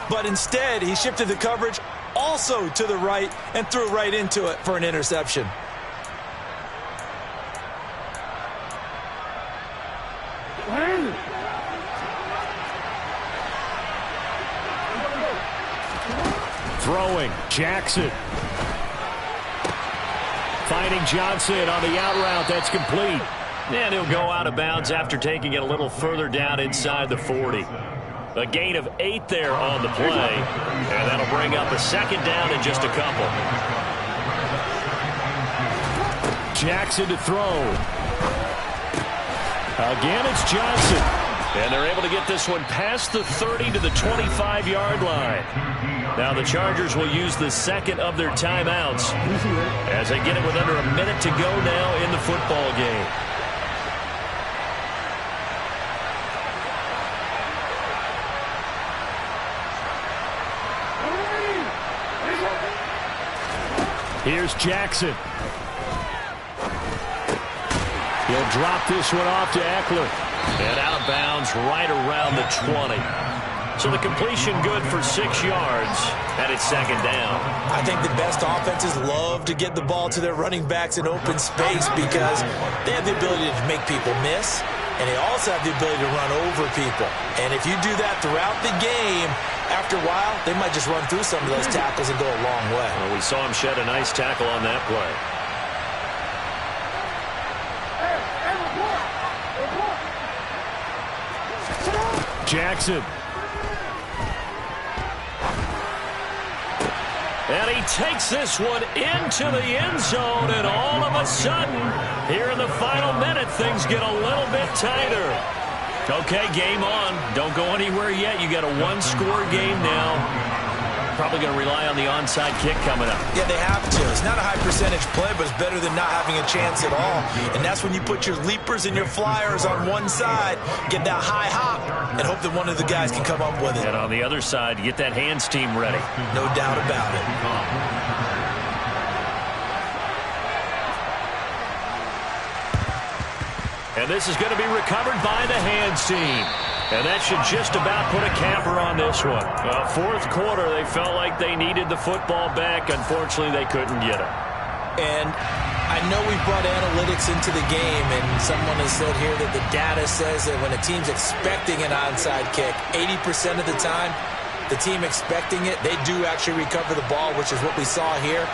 But instead, he shifted the coverage also to the right and threw right into it for an interception. Throwing, Jackson. Finding Johnson on the out route. That's complete. And he'll go out of bounds after taking it a little further down inside the 40. A gain of 8 there on the play. And that'll bring up a second down in just a couple. Jackson to throw. Again, it's Johnson. And they're able to get this one past the 30 to the 25-yard line. Now the Chargers will use the second of their timeouts as they get it with under a minute to go now in the football game. Here's Jackson. He'll drop this one off to Eckler. And out of bounds right around the 20. So the completion good for 6 yards, and it's second down. I think the best offenses love to get the ball to their running backs in open space because they have the ability to make people miss, and they also have the ability to run over people. And if you do that throughout the game, after a while, they might just run through some of those tackles and go a long way. Well, we saw him shed a nice tackle on that play. Jackson. And he takes this one into the end zone, and all of a sudden, here in the final minute, things get a little bit tighter. Okay, game on. Don't go anywhere yet. You got a one-score game now. Probably going to rely on the onside kick coming up. Yeah, they have to. It's not a high-percentage play, but it's better than not having a chance at all. And that's when you put your leapers and your flyers on one side, get that high hop, and hope that one of the guys can come up with it. And on the other side, get that hands team ready. No doubt about it. And this is going to be recovered by the hands team. And that should just about put a capper on this one. Fourth quarter, they felt like they needed the football back. Unfortunately, they couldn't get it. And I know we brought analytics into the game, and someone has said here that the data says that when a team's expecting an onside kick, 80% of the time, the team expecting it, they do actually recover the ball, which is what we saw here.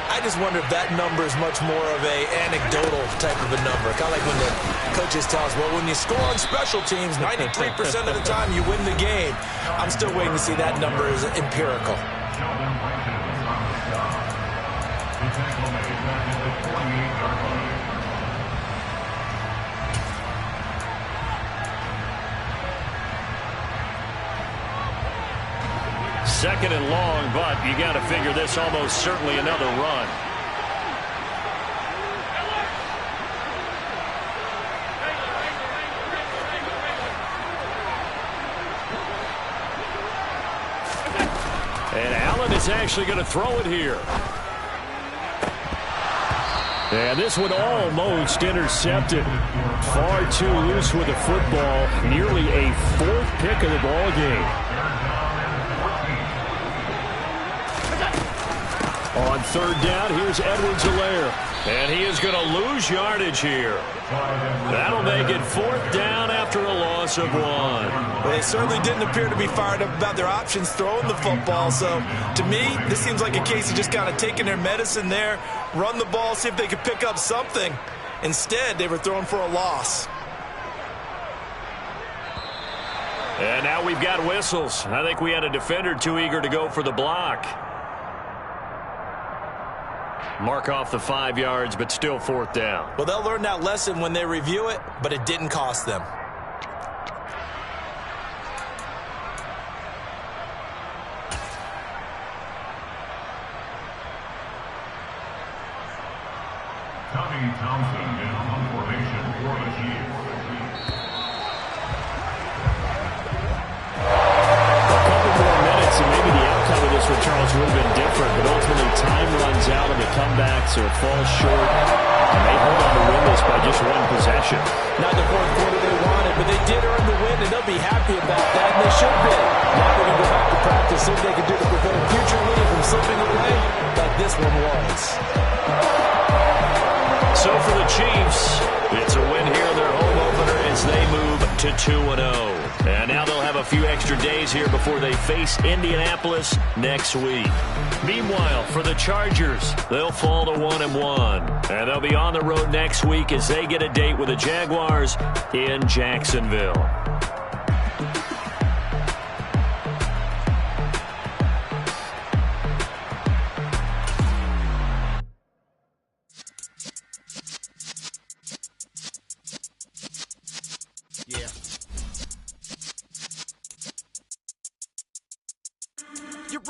I just wonder if that number is much more of a anecdotal type of a number. Kind of like when the coaches tell us, well, when you score on special teams, 93% of the time you win the game. I'm still waiting to see that number is empirical. Second and long, but you got to figure this almost certainly another run. And Allen is actually going to throw it here. And this one almost intercepted. Far too loose with the football. Nearly a fourth pick of the ball game. On third down, here's Edwards-Helaire. And he is going to lose yardage here. That'll make it fourth down after a loss of 1. Well, they certainly didn't appear to be fired up about their options throwing the football. So, to me, this seems like a case of just kind of taking their medicine there, run the ball, see if they could pick up something. Instead, they were throwing for a loss. And now we've got whistles. I think we had a defender too eager to go for the block. Mark off the 5 yards, but still fourth down. Well, they'll learn that lesson when they review it, but it didn't cost them. Tommy Townsend in on formation for the Chiefs. And maybe the outcome of this for Charles would have been different, but ultimately time runs out and the comebacks or falls short, and they hold on to win this by just one possession. Not the fourth quarter they wanted, but they did earn the win, and they'll be happy about that, and they should be. Now they're going to go back to practice, see if they can do to prevent a future lead from slipping away like this one was. So for the Chiefs, it's a win here in their home opener as they move to 2-0. And now they'll have a few extra days here before they face Indianapolis next week. Meanwhile, for the Chargers, they'll fall to 1-1. And they'll be on the road next week as they get a date with the Jaguars in Jacksonville.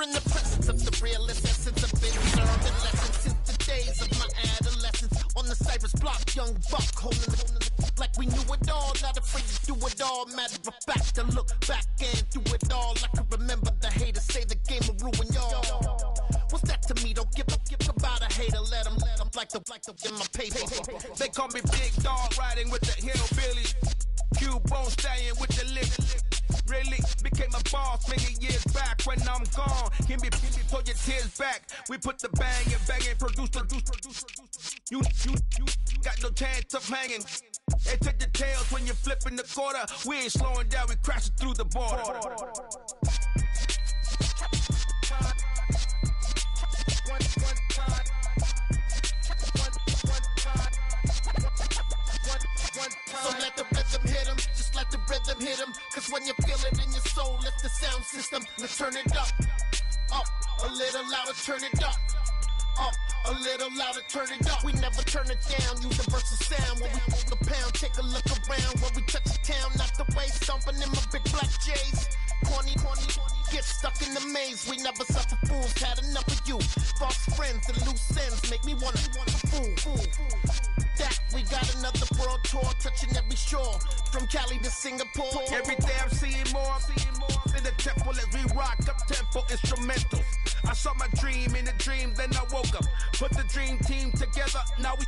in the presence of the realest essence of been learning lessons since the days of my adolescence. On the Cypress block, young buck holding the like we knew it all, not afraid to do it all. Matter of fact, to look back and do it all. I can remember the haters say the game will ruin y'all. What's that to me? Don't give about a hater. Let them like the in my paper. They call me Big Dog, riding with the hillbilly. Q-Bone stallion with the lip. Really became a boss many years back. When I'm gone, give me pull your tears back. We put the bang and produce. You got no chance of hanging. They take the tails when you're flipping the quarter. We ain't slowing down, we crashing through the border. So let the rhythm hit him, just let the rhythm hit him. Cause when you feel it in your soul, let the sound system, let's turn it up. Up, a little louder, turn it up. Up, a little louder, turn it up. We never turn it down, universal sound. When we hold the pound, take a look around. When we touch the town, not the way, stomping in my big black J's. Corny, get stuck in the maze. We never suffer fools, had enough of you. False friends and loose ends make me wanna fool. That we got another world tour, touching every shore, from Cali to Singapore. Every day I'm seeing more in the temple as we rock up tempo instrumentals. I saw my dream in a dream, then I woke up. Put the dream team together. Now we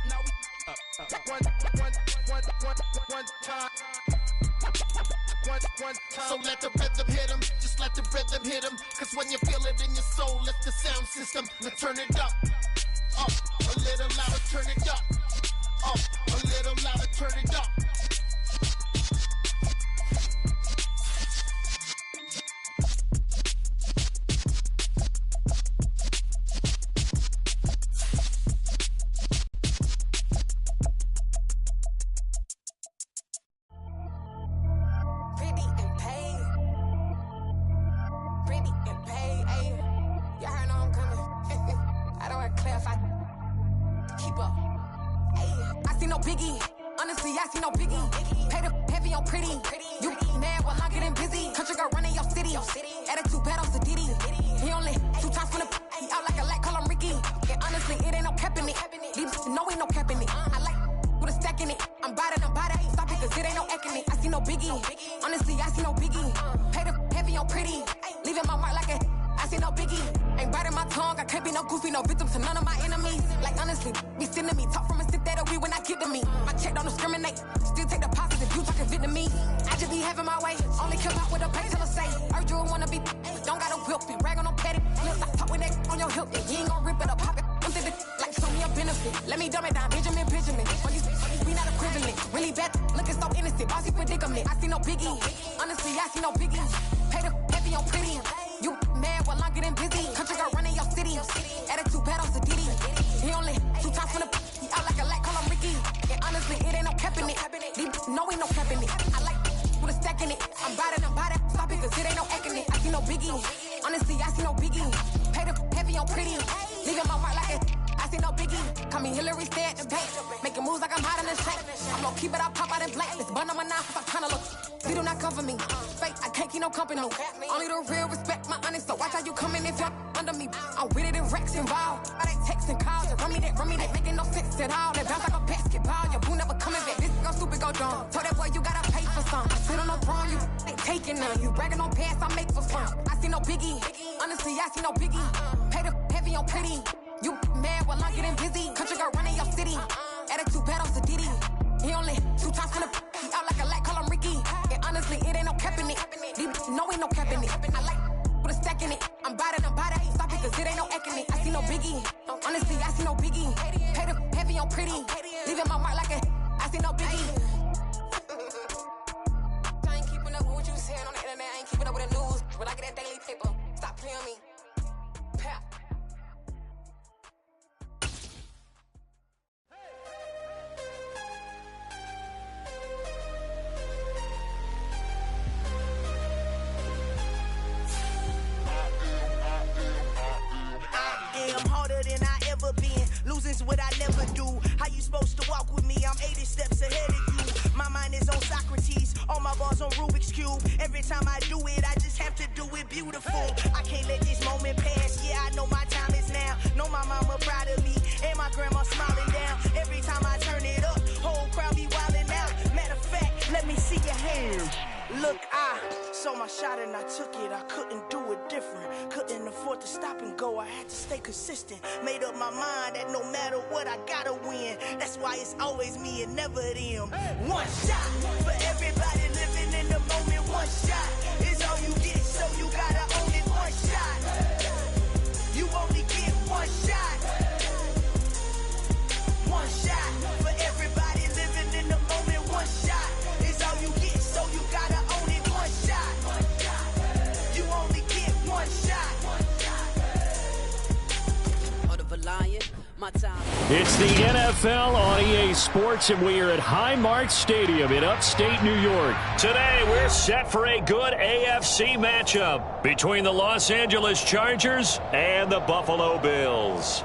one time. So let the rhythm hit him, just let the rhythm hit him. Cause when you feel it in your soul, let the sound system, let's turn it up. Up, a little louder, turn it up. Up, a little louder, turn it up. What I never do. How you supposed to walk with me? I'm 80 steps ahead of you. My mind is on Socrates. All my bars on Ruby. Rubik's Cube. Every time I do it, I just have to do it beautiful. I can't let this moment pass. Yeah, I know my time is now. Know my mama proud of me, and my grandma smiling down. Every time I turn it up, whole crowd be wildin' out. Matter of fact, let me see your hands. Look, I saw my shot and I took it. I couldn't do it different. Couldn't afford to stop and go. I had to stay consistent. Made up my mind that no matter what, I gotta win. That's why it's always me and never them. One shot for everybody living in the moment. One shot is all you get, so you gotta own it. One shot. You only get one shot. One shot for everybody living in the moment. One shot is all you get, so you gotta own it. One shot. You only get one shot. It's the NFL on EA Sports, and we are at Highmark Stadium in upstate New York. Today, we're set for a good AFC matchup between the Los Angeles Chargers and the Buffalo Bills.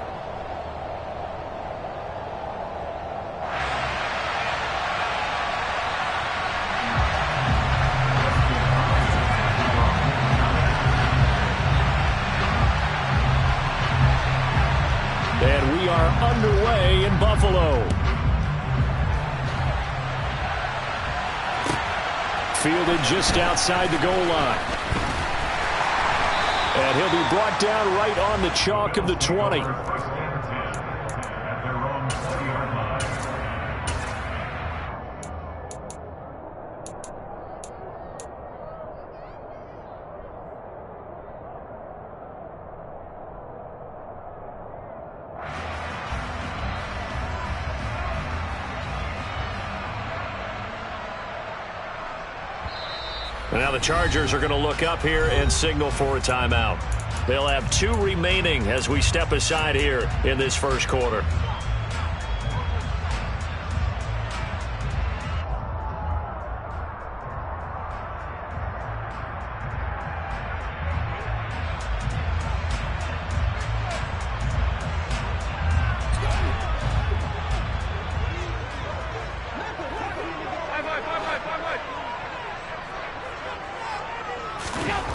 And we are underway in Buffalo. Fielded just outside the goal line. And he'll be brought down right on the chalk of the 20. Now the Chargers are going to look up here and signal for a timeout. They'll have 2 remaining as we step aside here in this first quarter.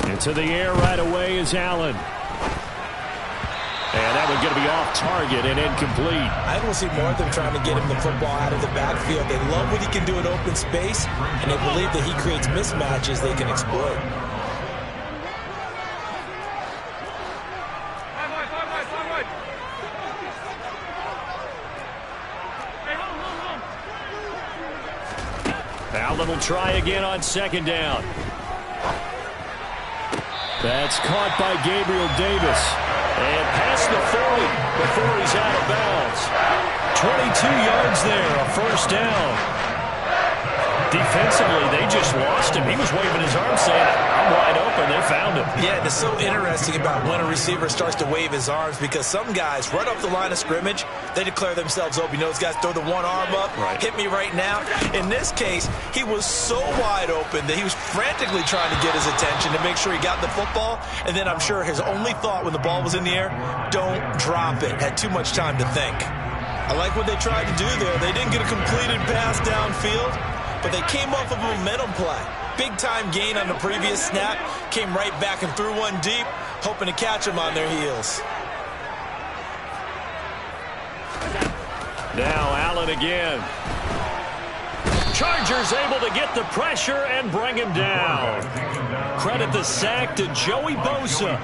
Into the air right away is Allen. And that one's going to be off target and incomplete. I don't see more of them trying to get him the football out of the backfield. They love what he can do in open space, and they believe that he creates mismatches they can exploit. Allen will try again on second down. That's caught by Gabriel Davis. And past the 40 before he's out of bounds. 22 yards there, a first down. Defensively, they just lost him. He was waving his arms saying, I'm wide open. They found him. Yeah, it's so interesting about when a receiver starts to wave his arms because some guys, right off the line of scrimmage, they declare themselves open. You know, those guys throw the one arm up, hit me right now. In this case, he was so wide open that he was frantically trying to get his attention to make sure he got the football. And then I'm sure his only thought when the ball was in the air, don't drop it. Had too much time to think. I like what they tried to do there. They didn't get a completed pass downfield, but they came off of a momentum play. Big-time gain on the previous snap. Came right back and threw one deep, hoping to catch them on their heels. Now Allen again. Chargers able to get the pressure and bring him down. Credit the sack to Joey Bosa.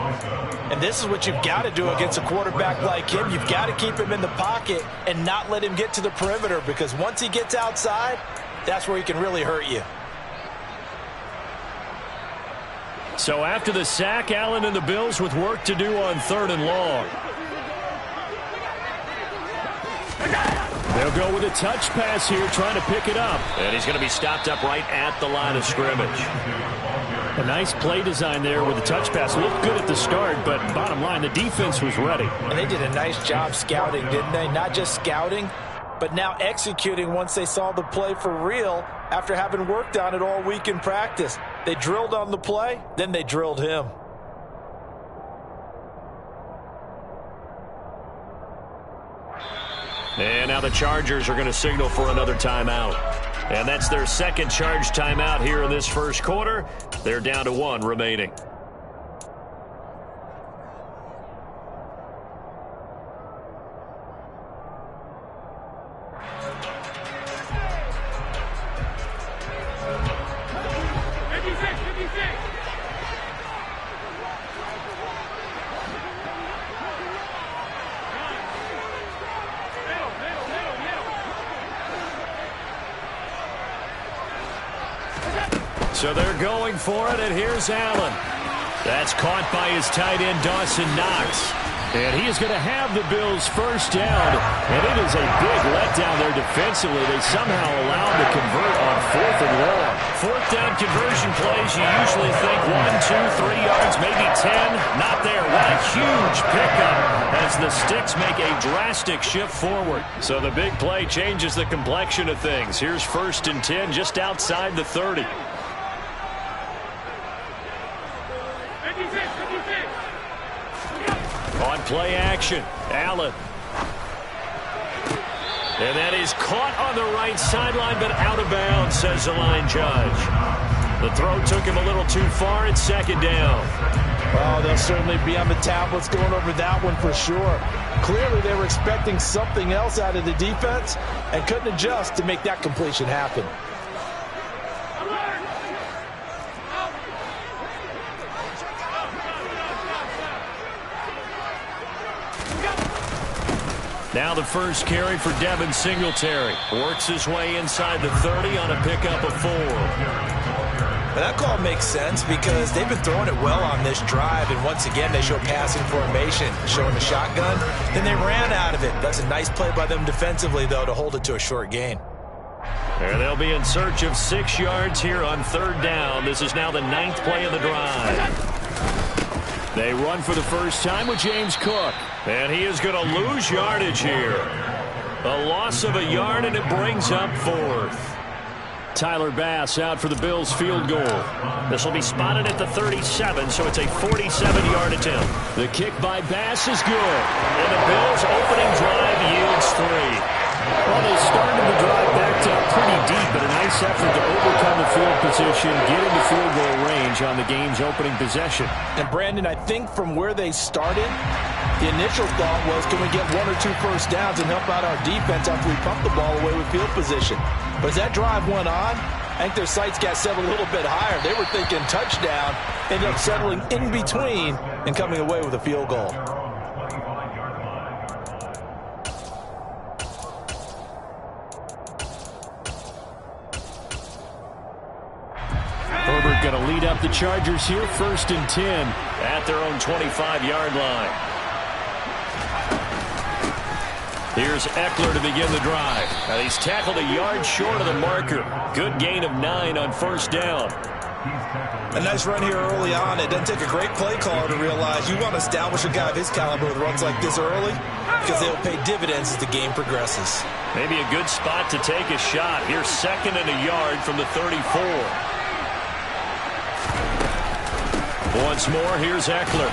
And this is what you've got to do against a quarterback like him. You've got to keep him in the pocket and not let him get to the perimeter, because once he gets outside, that's where he can really hurt you. So after the sack, Allen and the Bills with work to do on 3rd and long. They'll go with a touch pass here, trying to pick it up. And he's going to be stopped up right at the line of scrimmage. A nice play design there with the touch pass. Looked good at the start, but bottom line, the defense was ready. And they did a nice job scouting, didn't they? Not just scouting, but now executing once they saw the play for real after having worked on it all week in practice. They drilled on the play, then they drilled him. And now the Chargers are going to signal for another timeout. And that's their second charge timeout here in this first quarter. They're down to 1 remaining. So they're going for it, and here's Allen. That's caught by his tight end, Dawson Knox. And he is going to have the Bills first down. And it is a big letdown there defensively. They somehow allowed to convert on 4th and long. 4th down conversion plays, you usually think 1, 2, 3 yards, maybe 10. Not there. What a huge pickup as the Sticks make a drastic shift forward. So the big play changes the complexion of things. Here's 1st and 10 just outside the 30. On play action, Allen. And that is caught on the right sideline, but out of bounds, says the line judge. The throw took him a little too far. It's 2nd down. Well, they'll certainly be on the tablets going over that one for sure. Clearly, they were expecting something else out of the defense and couldn't adjust to make that completion happen. Now the first carry for Devin Singletary. Works his way inside the 30 on a pickup of 4. And that call makes sense because they've been throwing it well on this drive, and once again they show passing formation, showing the shotgun. Then they ran out of it. That's a nice play by them defensively, though, to hold it to a short gain. And they'll be in search of 6 yards here on 3rd down. This is now the 9th play of the drive. They run for the first time with James Cook. And he is going to lose yardage here. A loss of a yard, and it brings up 4th. Tyler Bass out for the Bills field goal. This will be spotted at the 37, so it's a 47-yard attempt. The kick by Bass is good. And the Bills' opening drive yields 3. Well, they started the drive backed up pretty deep, but a nice effort to overcome the field position, get into field goal range on the game's opening possession. And, Brandon, I think from where they started, the initial thought was, can we get 1 or 2 first downs and help out our defense after we pump the ball away with field position? But as that drive went on, I think their sights got set a little bit higher. They were thinking touchdown, ended up settling in between and coming away with a field goal. Herbert going to lead up the Chargers here, 1st and 10 at their own 25-yard line. Here's Eckler to begin the drive. Now he's tackled a yard short of the marker. Good gain of 9 on 1st down. A nice run here early on. It doesn't take a great play caller to realize you want to establish a guy of his caliber with runs like this early because they'll pay dividends as the game progresses. Maybe a good spot to take a shot. Here's 2nd and a yard from the 34. Once more, here's Eckler.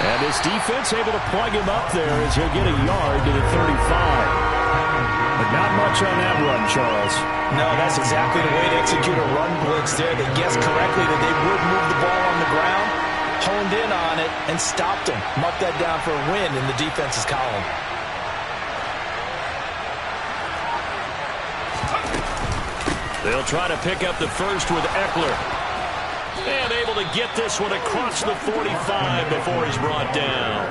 And this defense able to plug him up there as he'll get a yard to the 35. But not much on that run, Charles. No, that's exactly the way to execute a run blitz there. They guessed correctly that they would move the ball on the ground, honed in on it, and stopped them. Mark that down for a win in the defense's column. They'll try to pick up the first with Eckler. And able to get this one across the 45 before he's brought down.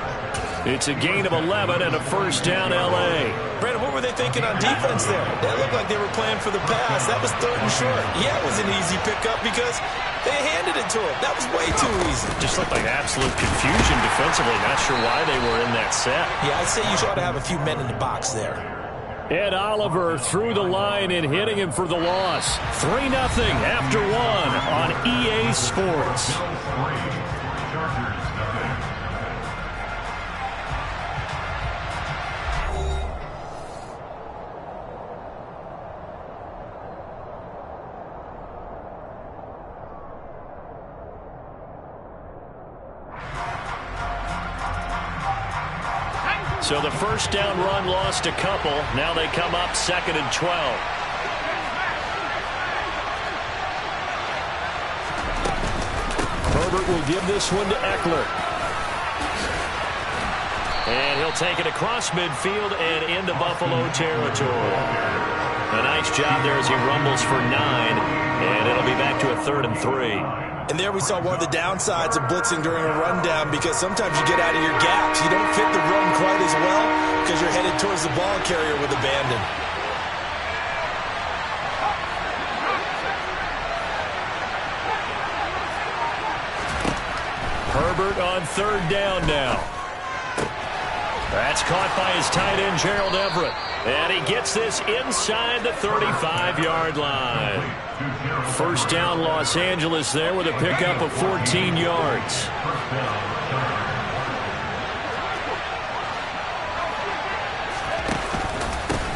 It's a gain of 11 and a first down, L.A. Brandon, what were they thinking on defense there? That looked like they were playing for the pass. That was 3rd and short. Yeah, it was an easy pickup because they handed it to him. That was way too easy. Just looked like absolute confusion defensively. Not sure why they were in that set. Yeah, I'd say you ought to have a few men in the box there. Ed Oliver through the line and hitting him for the loss. 3-0 after 1 on EA Sports. So the first down run lost a couple. Now they come up 2nd and 12. Herbert will give this one to Eckler. And he'll take it across midfield and into Buffalo territory. A nice job there as he rumbles for 9, and it'll be back to a 3rd and 3. And there we saw one of the downsides of blitzing during a rundown, because sometimes you get out of your gaps. You don't fit the run quite as well because you're headed towards the ball carrier with abandon. Herbert on 3rd down now. That's caught by his tight end, Gerald Everett. And he gets this inside the 35-yard line. 1st down, Los Angeles there with a pickup of 14 yards.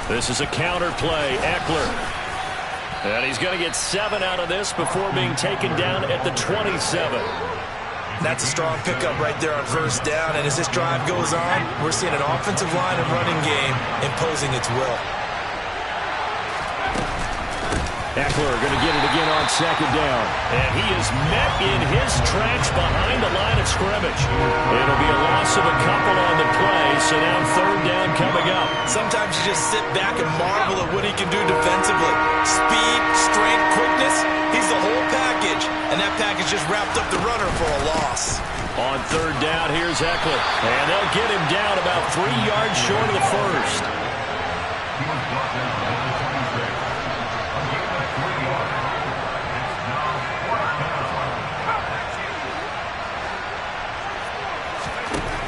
This is a counter play. Eckler. And he's going to get 7 out of this before being taken down at the 27. That's a strong pickup right there on 1st down. And as this drive goes on, we're seeing an offensive line and running game imposing its will. Eckler going to get it again on 2nd down. And he is met in his tracks behind the line of scrimmage. It'll be a loss of a couple on the play, so now 3rd down coming up. Sometimes you just sit back and marvel at what he can do defensively. Speed, strength, quickness, he's the whole package. And that package just wrapped up the runner for a loss. On 3rd down, here's Eckler. And they'll get him down about 3 yards short of the 1st.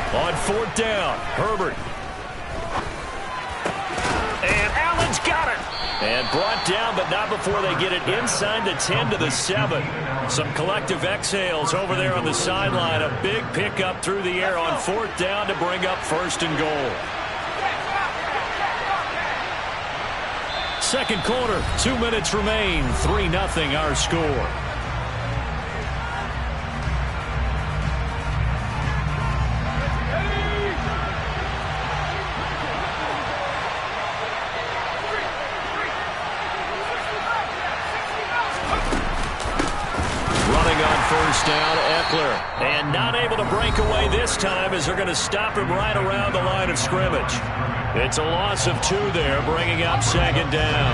On 4th down, Herbert. And Allen's got it. And brought down, but not before they get it inside the 10 to the 7. Some collective exhales over there on the sideline. A big pickup through the air on 4th down to bring up 1st and goal. 2nd quarter, 2 minutes remain. 3-0 our score. Down Eckler, and not able to break away this time as they're going to stop him right around the line of scrimmage. It's a loss of 2 there, bringing up 2nd down.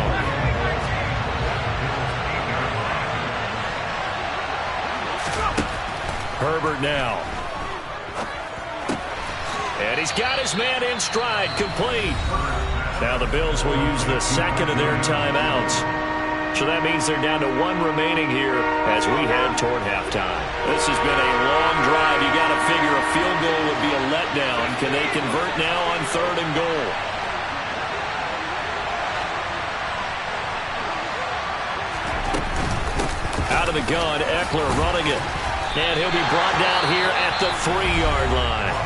Herbert now. And he's got his man in stride, complete. Now the Bills will use the 2nd of their timeouts. So that means they're down to 1 remaining here as we head toward halftime. This has been a long drive. You got to figure a field goal would be a letdown. Can they convert now on 3rd and goal? Out of the gun, Eckler running it. And he'll be brought down here at the 3-yard line.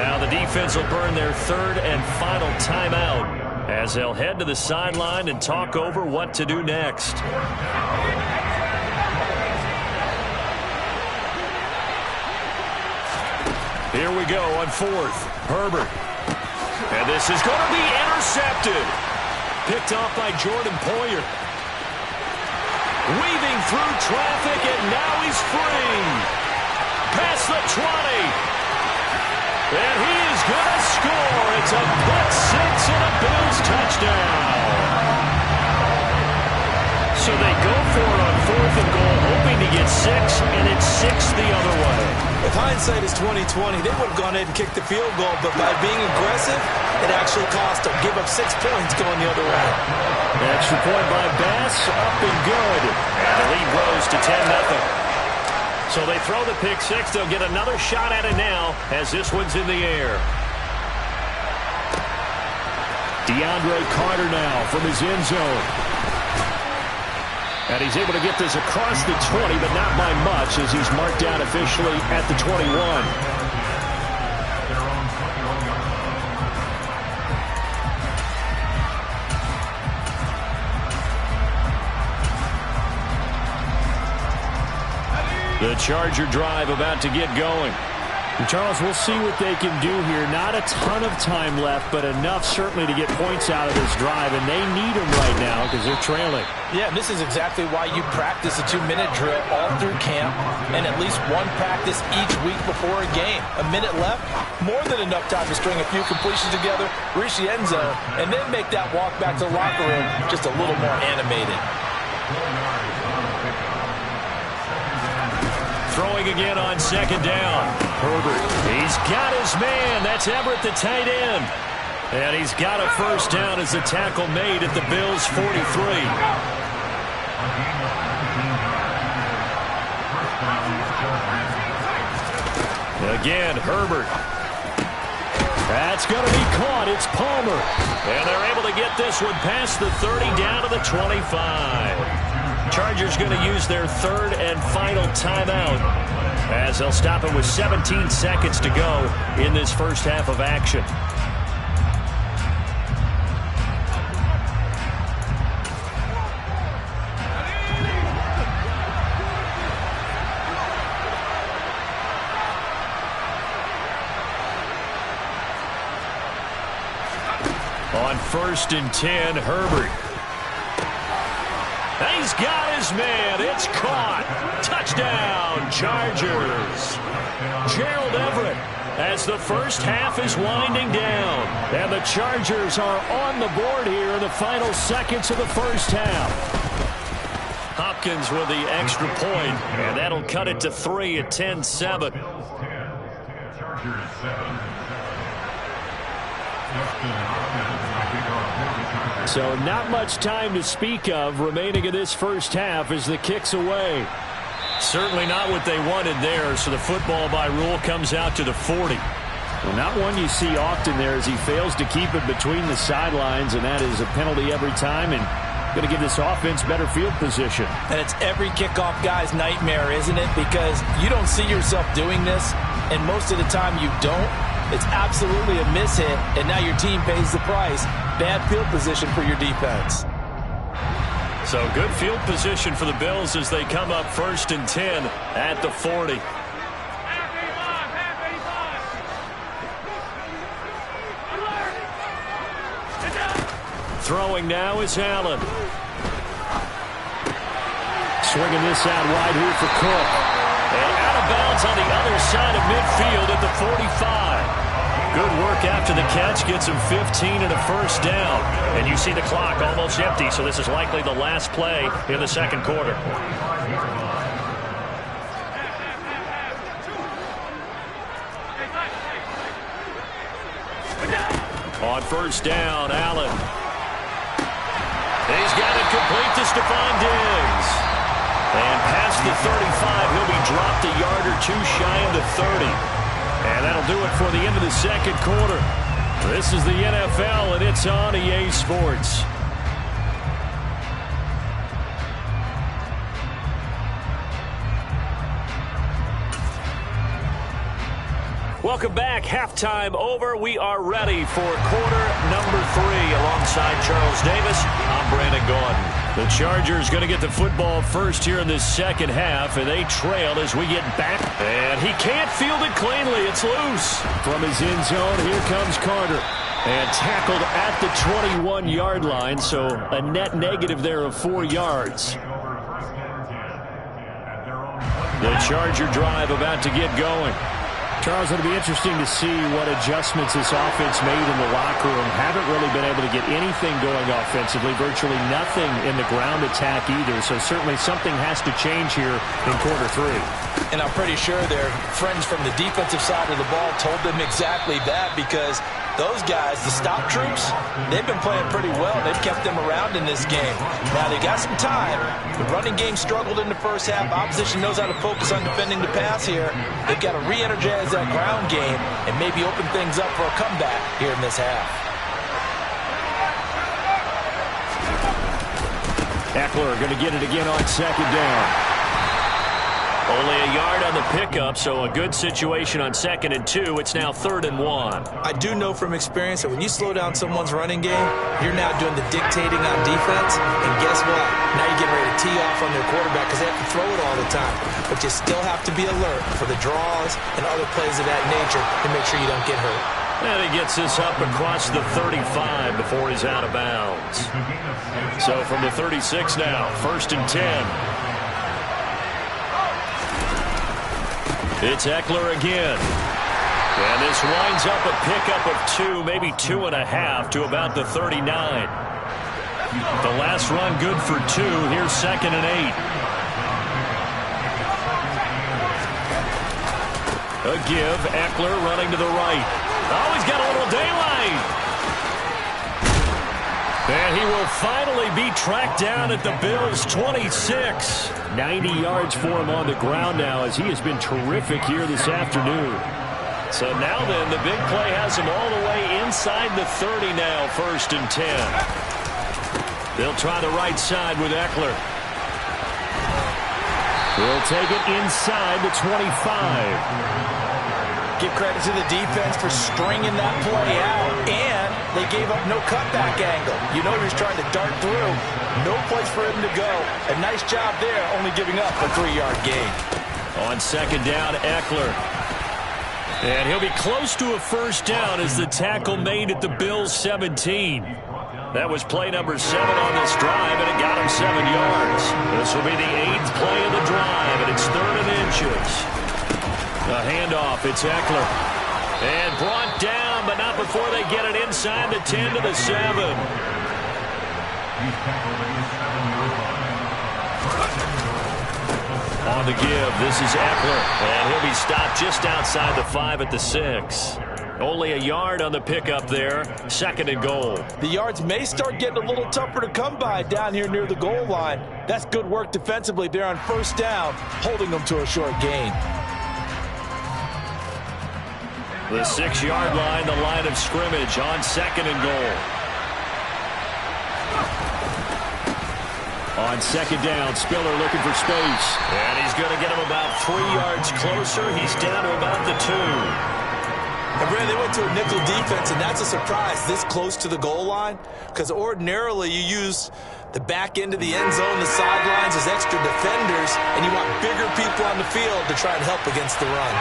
Now the defense will burn their 3rd and final timeout as they'll head to the sideline and talk over what to do next. Here we go on 4th. Herbert. And this is going to be intercepted. Picked off by Jordan Poyer. Weaving through traffic, and now he's free. Past the 20. And he is going to score. It's a pick 6 and a Bills touchdown. So they go for it on 4th and goal, hoping to get 6, and it's 6 the other way. If hindsight is 20/20, they would have gone ahead and kicked the field goal, but by being aggressive, it actually cost them. Give up 6 points going the other way. Extra point by Bass, up and good. And the lead grows to 10-0. So they throw the pick 6. They'll get another shot at it now as this one's in the air. DeAndre Carter now from his end zone. And he's able to get this across the 20, but not by much as he's marked down officially at the 21. The Charger drive about to get going. And Charles, we'll see what they can do here. Not a ton of time left, but enough certainly to get points out of this drive, and they need them right now because they're trailing. Yeah, and this is exactly why you practice a 2-minute drill all through camp and at least one practice each week before a game. A minute left, more than enough time to string a few completions together, reach the end zone, and then make that walk back to the locker room just a little more animated. Throwing again on second down. Herbert, he's got his man. That's Everett, the tight end. And he's got a first down as the tackle made at the Bills' 43. Again, Herbert. That's going to be caught. It's Palmer. And they're able to get this one past the 30 down to the 25. Chargers going to use their third and final timeout as they'll stop it with 17 seconds to go in this first half of action. On 1st and 10, Herbert. He's got his man. It's caught. Touchdown, Chargers. Gerald Everett as the first half is winding down. And the Chargers are on the board here in the final seconds of the first half. Hopkins with the extra point, and that'll cut it to 3 at 10-7. So not much time to speak of remaining in this first half as the kick's away. Certainly not what they wanted there, so the football by rule comes out to the 40. Well, not one you see often there as he fails to keep it between the sidelines, and that is a penalty every time and going to give this offense better field position. And it's every kickoff guy's nightmare, isn't it? Because you don't see yourself doing this, and most of the time you don't. It's absolutely a mishit, and now your team pays the price. Bad field position for your defense. So good field position for the Bills as they come up 1st and 10 at the 40. Throwing now is Allen. Swinging this out wide here for Cook. And out of bounds on the other side of midfield at the 45. Good work after the catch. Gets him 15 and a first down. And you see the clock almost empty, so this is likely the last play in the second quarter. On first down, Allen. He's got it complete to Stephon Diggs. And past the 35, he'll be dropped a yard or two shy of the 30. And that'll do it for the end of the second quarter. This is the NFL, and it's on EA Sports. Welcome back. Halftime over. We are ready for quarter number 3. Alongside Charles Davis, I'm Brandon Gaudin. The Chargers going to get the football first here in this second half, and they trail as we get back. And he can't field it cleanly. It's loose. From his end zone, here comes Carter. And tackled at the 21-yard line, so a net negative there of 4 yards. The Charger drive about to get going. Charles, it'll be interesting to see what adjustments this offense made in the locker room. Haven't really been able to get anything going offensively, virtually nothing in the ground attack either. So certainly something has to change here in quarter 3. And I'm pretty sure their friends from the defensive side of the ball told them exactly that, because those guys, the stop troops, they've been playing pretty well. They've kept them around in this game. Now they got some time. The running game struggled in the first half. Opposition knows how to focus on defending the pass here. They've got to re-energize that ground game and maybe open things up for a comeback here in this half. Eckler going to get it again on second down. Only a yard on the pickup, so a good situation on 2nd and 2. It's now 3rd and 1. I do know from experience that when you slow down someone's running game, you're now doing the dictating on defense. And guess what? Now you're getting ready to tee off on their quarterback because they have to throw it all the time. But you still have to be alert for the draws and other plays of that nature to make sure you don't get hurt. And he gets this up across the 35 before he's out of bounds. So from the 36 now, 1st and 10. It's Eckler again. And this winds up a pickup of 2, maybe 2.5 to about the 39. The last run good for 2. Here's 2nd and 8. A give. Eckler running to the right. Oh, he's got a little daylight. And he will finally be tracked down at the Bills' 26. 90 yards for him on the ground now as he has been terrific here this afternoon. So now then, the big play has him all the way inside the 30 now, 1st and 10. They'll try the right side with Eckler. He'll take it inside the 25. Give credit to the defense for stringing that play out, and they gave up no cutback angle. You know he was trying to dart through. No place for him to go. A nice job there, only giving up a 3-yard gain. On 2nd down, Eckler. And he'll be close to a 1st down as the tackle made at the Bills' 17. That was play number 7 on this drive, and it got him 7 yards. This will be the 8th play of the drive, and it's 3rd and inches. A handoff, it's Eckler. And brought down, but not before they get it inside the 10 to the 7. On the give, this is Eckler. And he'll be stopped just outside the 5 at the 6. Only a yard on the pickup there. 2nd and goal. The yards may start getting a little tougher to come by down here near the goal line. That's good work defensively there on 1st down, holding them to a short gain. The 6-yard line, the line of scrimmage on 2nd and goal. On 2nd down, Spiller looking for space. And he's going to get him about 3 yards closer. He's down to about the 2. And Brad, they went to a nickel defense, and that's a surprise this close to the goal line, because ordinarily you use the back end of the end zone, the sidelines as extra defenders, and you want bigger people on the field to try and help against the run.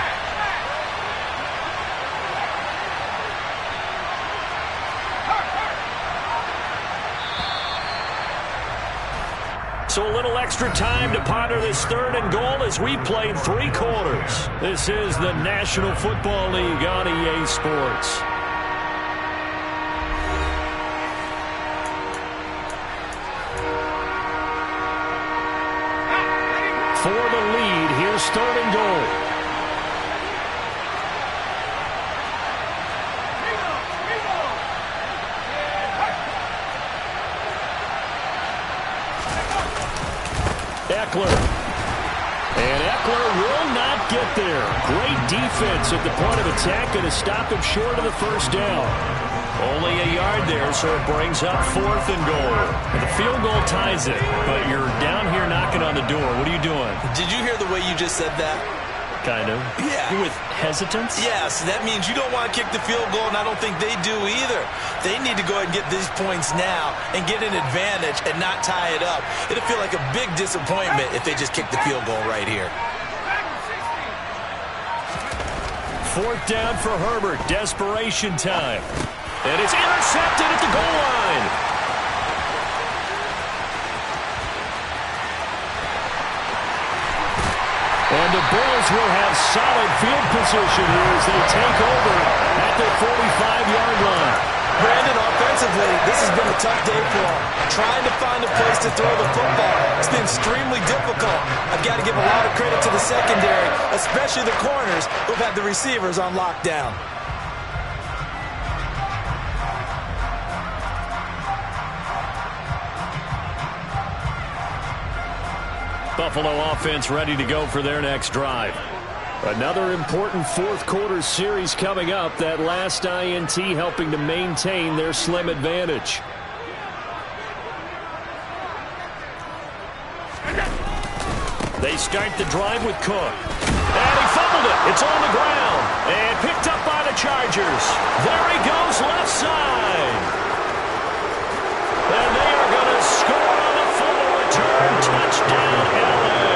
So a little extra time to ponder this 3rd and goal as we played 3 quarters. This is the National Football League on EA Sports. For the lead, here's 3rd and goal. Eckler. And Eckler will not get there. Great defense at the point of attack, going to stop him short of the 1st down. Only a yard there, so it brings up 4th and goal. And the field goal ties it, but you're down here knocking on the door. What are you doing? Did you hear the way you just said that? Kind of. Yeah. With hesitance? Yes, that means you don't want to kick the field goal, and I don't think they do either. They need to go ahead and get these points now and get an advantage and not tie it up. It'll feel like a big disappointment if they just kick the field goal right here. 4th down for Herbert. Desperation time. And it's intercepted at the goal line. And the Bills will have solid field position here as they take over at the 45-yard line. Brandon, offensively, this has been a tough day for them. Trying to find a place to throw the football. It's been extremely difficult. I've got to give a lot of credit to the secondary, especially the corners who've had the receivers on lockdown. Buffalo offense ready to go for their next drive. Another important 4th quarter series coming up. That last INT helping to maintain their slim advantage. They They start the drive with Cook. And he fumbled it. It's on the ground. And picked up by the Chargers. There he goes, left side. And they are going to score on the fumble return. Touchdown, LA.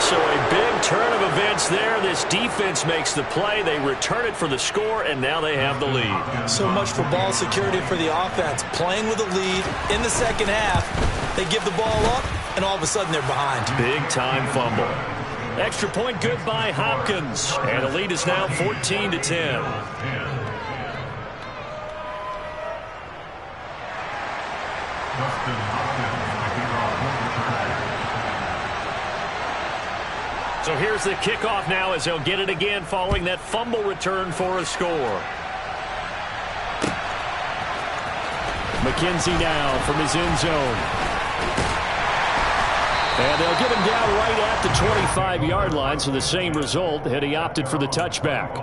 So a big turn of events there. This defense makes the play. They return it for the score, and now they have the lead. So much for ball security for the offense. Playing with a lead in the second half. They give the ball up, and all of a sudden they're behind. Big-time fumble. Extra point good by Hopkins. And the lead is now 14-10. So here's the kickoff now as they'll get it again following that fumble return for a score. McKenzie now from his end zone. And they'll get him down right at the 25-yard line, so the same result had he opted for the touchback.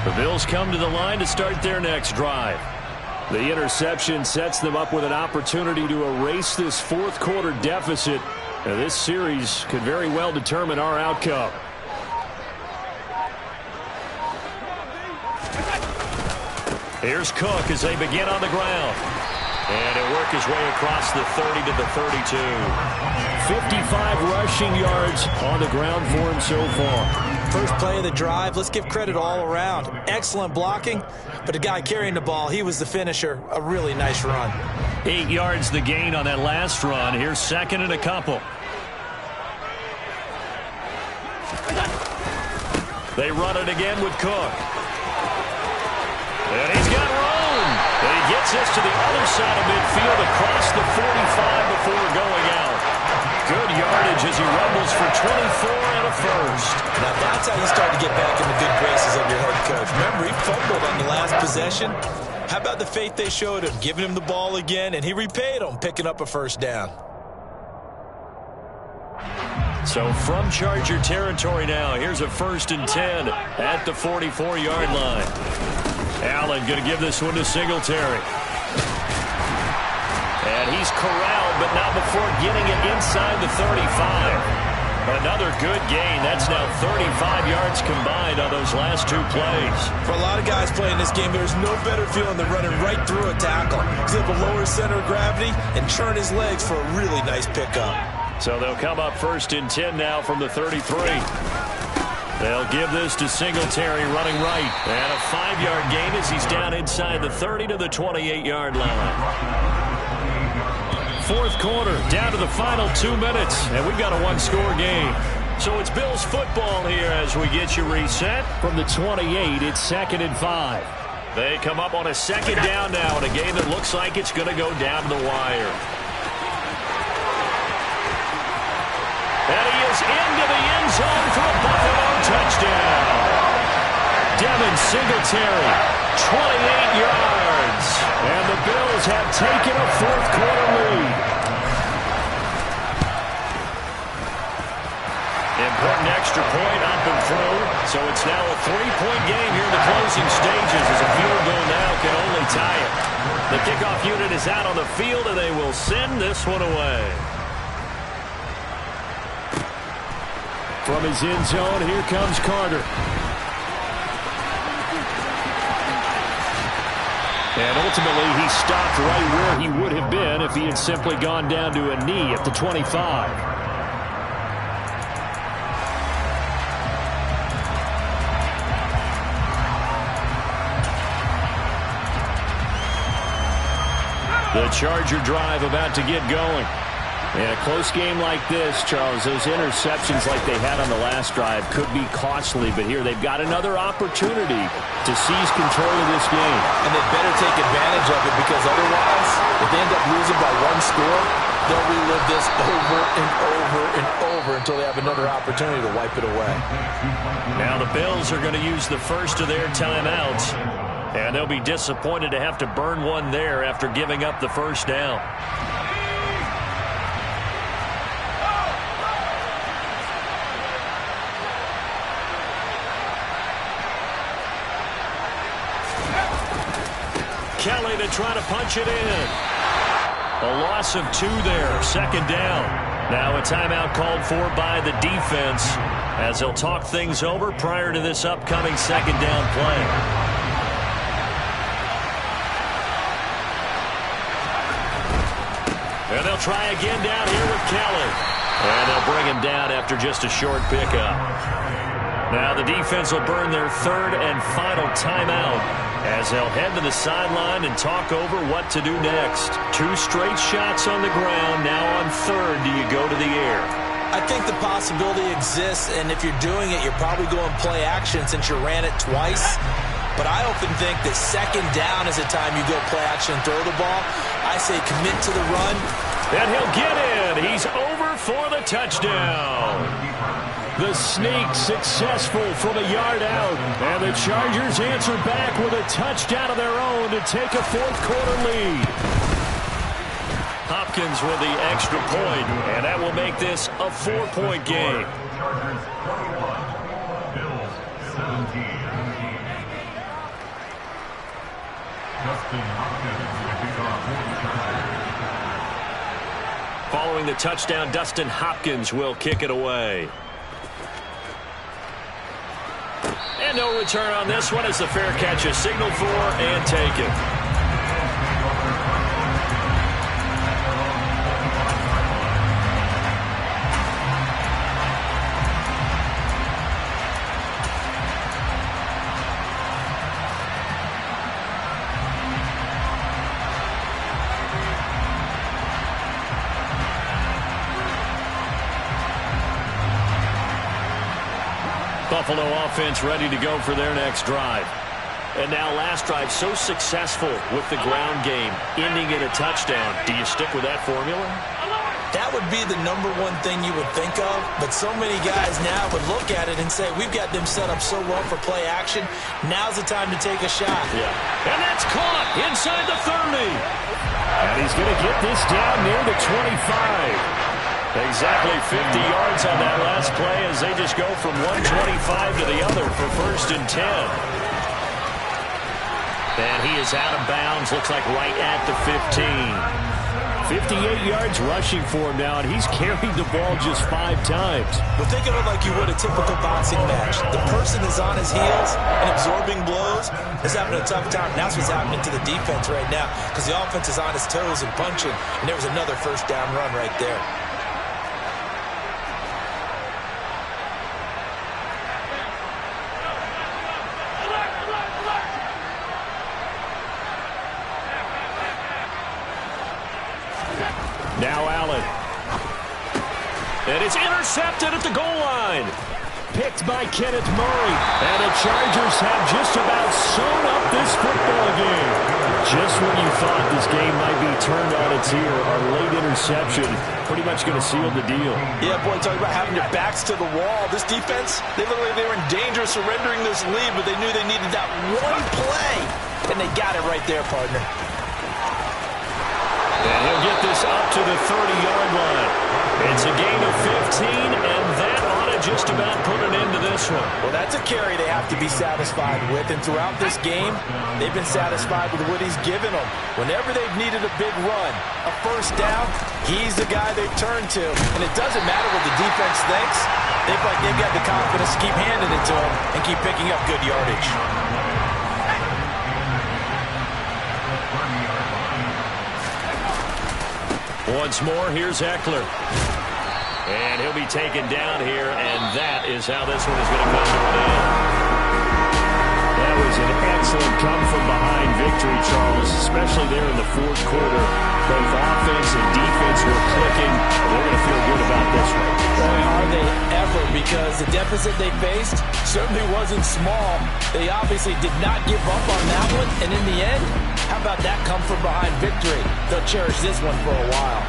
The Bills come to the line to start their next drive. The interception sets them up with an opportunity to erase this fourth quarter deficit. Now, this series could very well determine our outcome. Here's Cook as they begin on the ground. And he'll work his way across the 30 to the 32. 55 rushing yards on the ground for him so far. First play of the drive, let's give credit all around. Excellent blocking, but the guy carrying the ball, he was the finisher. A really nice run. 8 yards the gain on that last run. Here's second and a couple. They run it again with Cook. And he's got room. And he gets this to the other side of midfield across the 45 before going out. Good yardage as he rumbles for 24 and a first. Now that's how you start to get back in the good graces of your head coach. Remember, he fumbled on the last possession. How about the faith they showed him, giving him the ball again, and he repaid them, picking up a first down. So from Charger territory now, here's a 1st and 10 at the 44-yard line. Allen going to give this one to Singletary. And he's corralled, but not before getting it inside the 35. Another good gain. That's now 35 yards combined on those last two plays. For a lot of guys playing this game, there's no better feeling than running right through a tackle. He's able to lower his center of gravity and turn his legs for a really nice pickup. So they'll come up 1st and 10 now from the 33. They'll give this to Singletary running right. And a 5-yard gain as he's down inside the 30 to the 28-yard line. Fourth quarter, down to the final 2 minutes, and we've got a one-score game. So it's Bills football here as we get you reset. From the 28, it's 2nd and 5. They come up on a second down now in a game that looks like it's going to go down to the wire. And he is into the end zone for a Buffalo touchdown. Devin Singletary, 28 yards. And the Bills have taken a fourth quarter lead. Important extra point up and through. So it's now a 3-point game here in the closing stages as a field goal now can only tie it. The kickoff unit is out on the field and they will send this one away. From his end zone, here comes Carter. And ultimately, he stopped right where he would have been if he had simply gone down to a knee at the 25. The Charger drive about to get going. In a close game like this, Charles, those interceptions like they had on the last drive could be costly, but here they've got another opportunity to seize control of this game. And they better take advantage of it because otherwise, if they end up losing by one score, they'll relive this over and over and over until they have another opportunity to wipe it away. Now the Bills are going to use the first of their timeouts, and they'll be disappointed to have to burn one there after giving up the first down. Kelly to try to punch it in. A loss of 2 there, second down. Now a timeout called for by the defense as they'll talk things over prior to this upcoming second down play. And they'll try again down here with Kelly. And they'll bring him down after just a short pickup. Now the defense will burn their third and final timeout as they'll head to the sideline and talk over what to do next. 2 straight shots on the ground. Now on third, do you go to the air? I think the possibility exists, and if you're doing it, you're probably going play action since you ran it twice. But I often think that second down is the time you go play action and throw the ball. I say commit to the run. And he'll get in. He's over for the touchdown. The sneak successful from a yard out. And the Chargers answer back with a touchdown of their own to take a fourth-quarter lead. Hopkins with the extra point, and that will make this a 4-point game. Chargers 21, Bills 17. Dustin Hopkins will kick off for the Chargers. Following the touchdown, Dustin Hopkins will kick it away. And no return on this one as the fair catch is signaled for and taken. Buffalo offense ready to go for their next drive. And now last drive so successful with the ground game, ending in a touchdown. Do you stick with that formula? That would be the number one thing you would think of, but so many guys now would look at it and say, we've got them set up so well for play action. Now's the time to take a shot. Yeah. And that's caught inside the 30. And he's going to get this down near the 25. Exactly 50 yards on that last play as they just go from 125 to the other for first and 10. And he is out of bounds, looks like right at the 15. 58 yards rushing for him now, and he's carried the ball just 5 times. Well, think of it like you would a typical boxing match. The person is on his heels and absorbing blows is having a tough time. That's what's happening to the defense right now because the offense is on his toes and punching, and there was another first down run right there. Now Allen. And it's intercepted at the goal line. Picked by Kenneth Murray. And the Chargers have just about sewn up this football game. Just when you thought this game might be turned on its ear, our late interception pretty much going to seal the deal. Yeah, boy, talking about having your backs to the wall. This defense, they were in danger of surrendering this lead, but they knew they needed that one play. And they got it right there, partner. And he'll get this up to the 30-yard line. It's a gain of 15, and that ought to just about put an end to this one. Well, that's a carry they have to be satisfied with, and throughout this game, they've been satisfied with what he's given them. Whenever they've needed a big run, a first down, he's the guy they've turned to. And it doesn't matter what the defense thinks. They feel like they've got the confidence to keep handing it to him and keep picking up good yardage. Once more, here's Eckler. And he'll be taken down here, and that is how this one is going to come to an end. That was an excellent come-from-behind victory, Charles, especially there in the fourth quarter. Both offense and defense were clicking. They're going to feel good about this one. Boy, are they ever, because the deficit they faced certainly wasn't small. They obviously did not give up on that one, and in the end, how about that come-from-behind victory? They'll cherish this one for a while.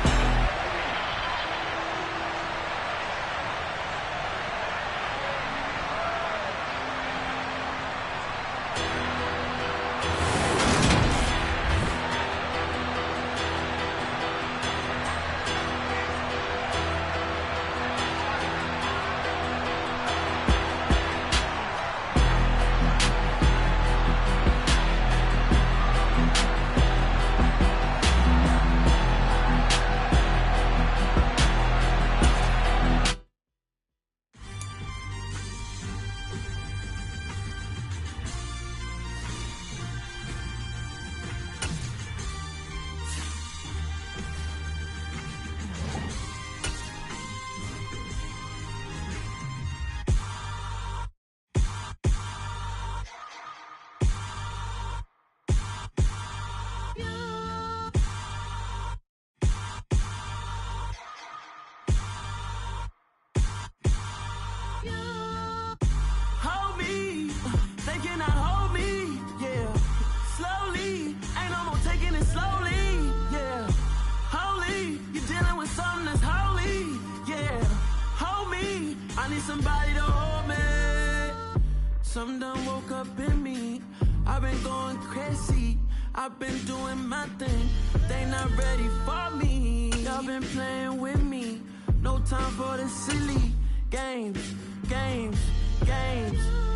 Something done woke up in me. I've been going crazy. I've been doing my thing. They not ready for me. Y'all been playing with me. No time for the silly games.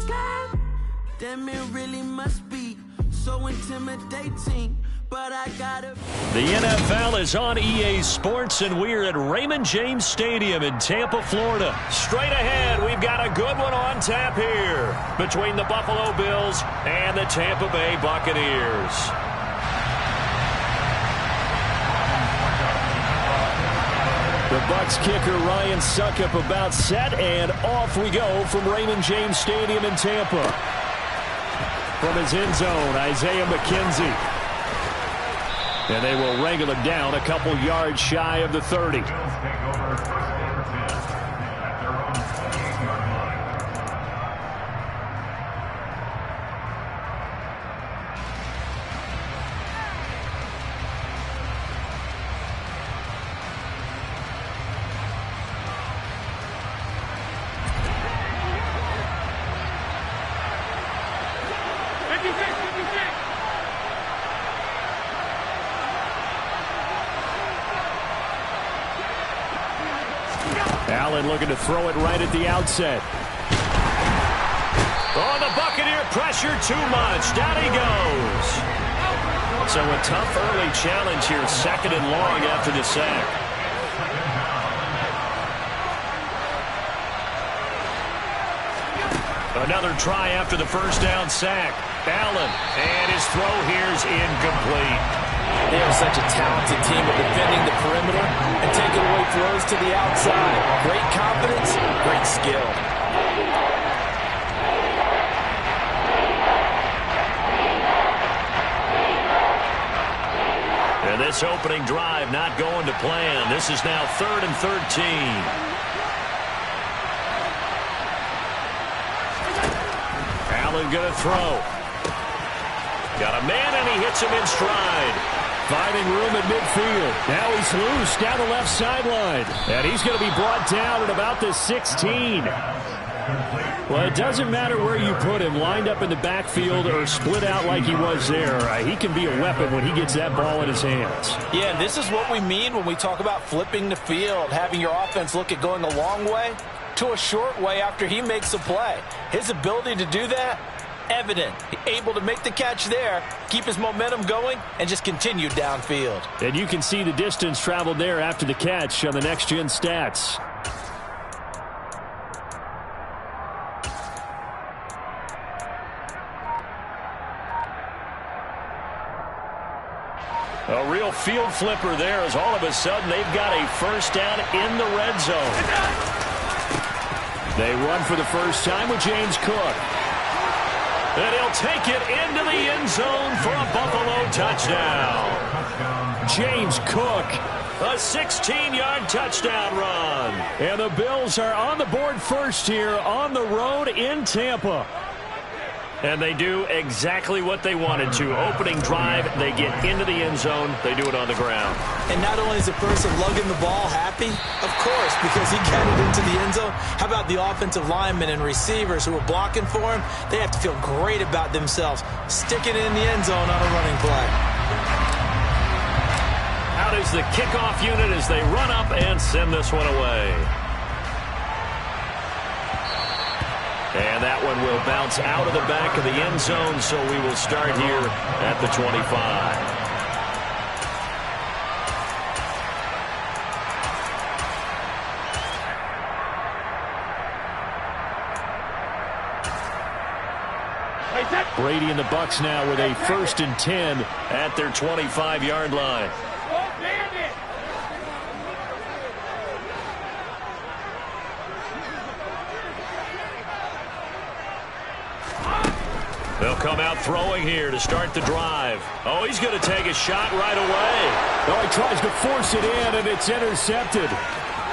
God damn, it really must be so intimidating. But I gotta. The NFL is on EA Sports, and we're at Raymond James Stadium in Tampa, Florida. Straight ahead, we've got a good one on tap here between the Buffalo Bills and the Tampa Bay Buccaneers. The Bucs kicker Ryan Succop about set, and off we go from Raymond James Stadium in Tampa. From his end zone, Isaiah McKenzie. And they will wrangle him down a couple yards shy of the 30. Allen looking to throw it right at the outset. Oh, the Buccaneer pressure too much. Down he goes. So a tough early challenge here, 2nd and long after the sack. Another try after the first down sack. Allen, and his throw here's incomplete. They are such a talented team at defending the perimeter and taking away throws to the outside. Great confidence, great skill. And this opening drive not going to plan. This is now 3rd and 13. Allen going to throw. Got a man, and he hits him in stride. Finding room at midfield. Now he's loose down the left sideline. And he's going to be brought down at about the 16. Well, it doesn't matter where you put him, lined up in the backfield or split out like he was there. He can be a weapon when he gets that ball in his hands. Yeah, and this is what we mean when we talk about flipping the field, having your offense look at going a long way to a short way after he makes a play. His ability to do that, evident. Able to make the catch there, keep his momentum going, and just continue downfield. And you can see the distance traveled there after the catch on the next-gen stats. A real field flipper there as all of a sudden they've got a first down in the red zone. They run for the first time with James Cook. And he'll take it into the end zone for a Buffalo touchdown. James Cook, a 16-yard touchdown run. And the Bills are on the board first here on the road in Tampa. And they do exactly what they wanted to. Opening drive, they get into the end zone. They do it on the ground. And not only is the person lugging the ball happy, of course, because he got it into the end zone. How about the offensive linemen and receivers who are blocking for him? They have to feel great about themselves, sticking it in the end zone on a running play. Out is the kickoff unit as they run up and send this one away. And that one will bounce out of the back of the end zone, so we will start here at the 25. Brady and the Bucs now with a 1st and 10 at their 25-yard line. They'll come out throwing here to start the drive. Oh, he's going to take a shot right away. Oh, he tries to force it in, and it's intercepted.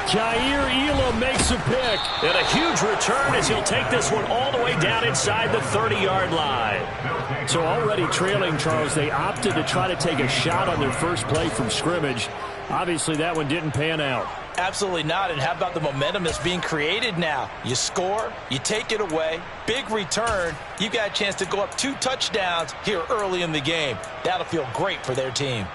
Jair Elam makes a pick. And a huge return as he'll take this one all the way down inside the 30-yard line. So already trailing, Charles, they opted to try to take a shot on their first play from scrimmage. Obviously, that one didn't pan out. Absolutely not. And how about the momentum that's being created now? You score, you take it away, big return. You've got a chance to go up 2 touchdowns here early in the game. That'll feel great for their team.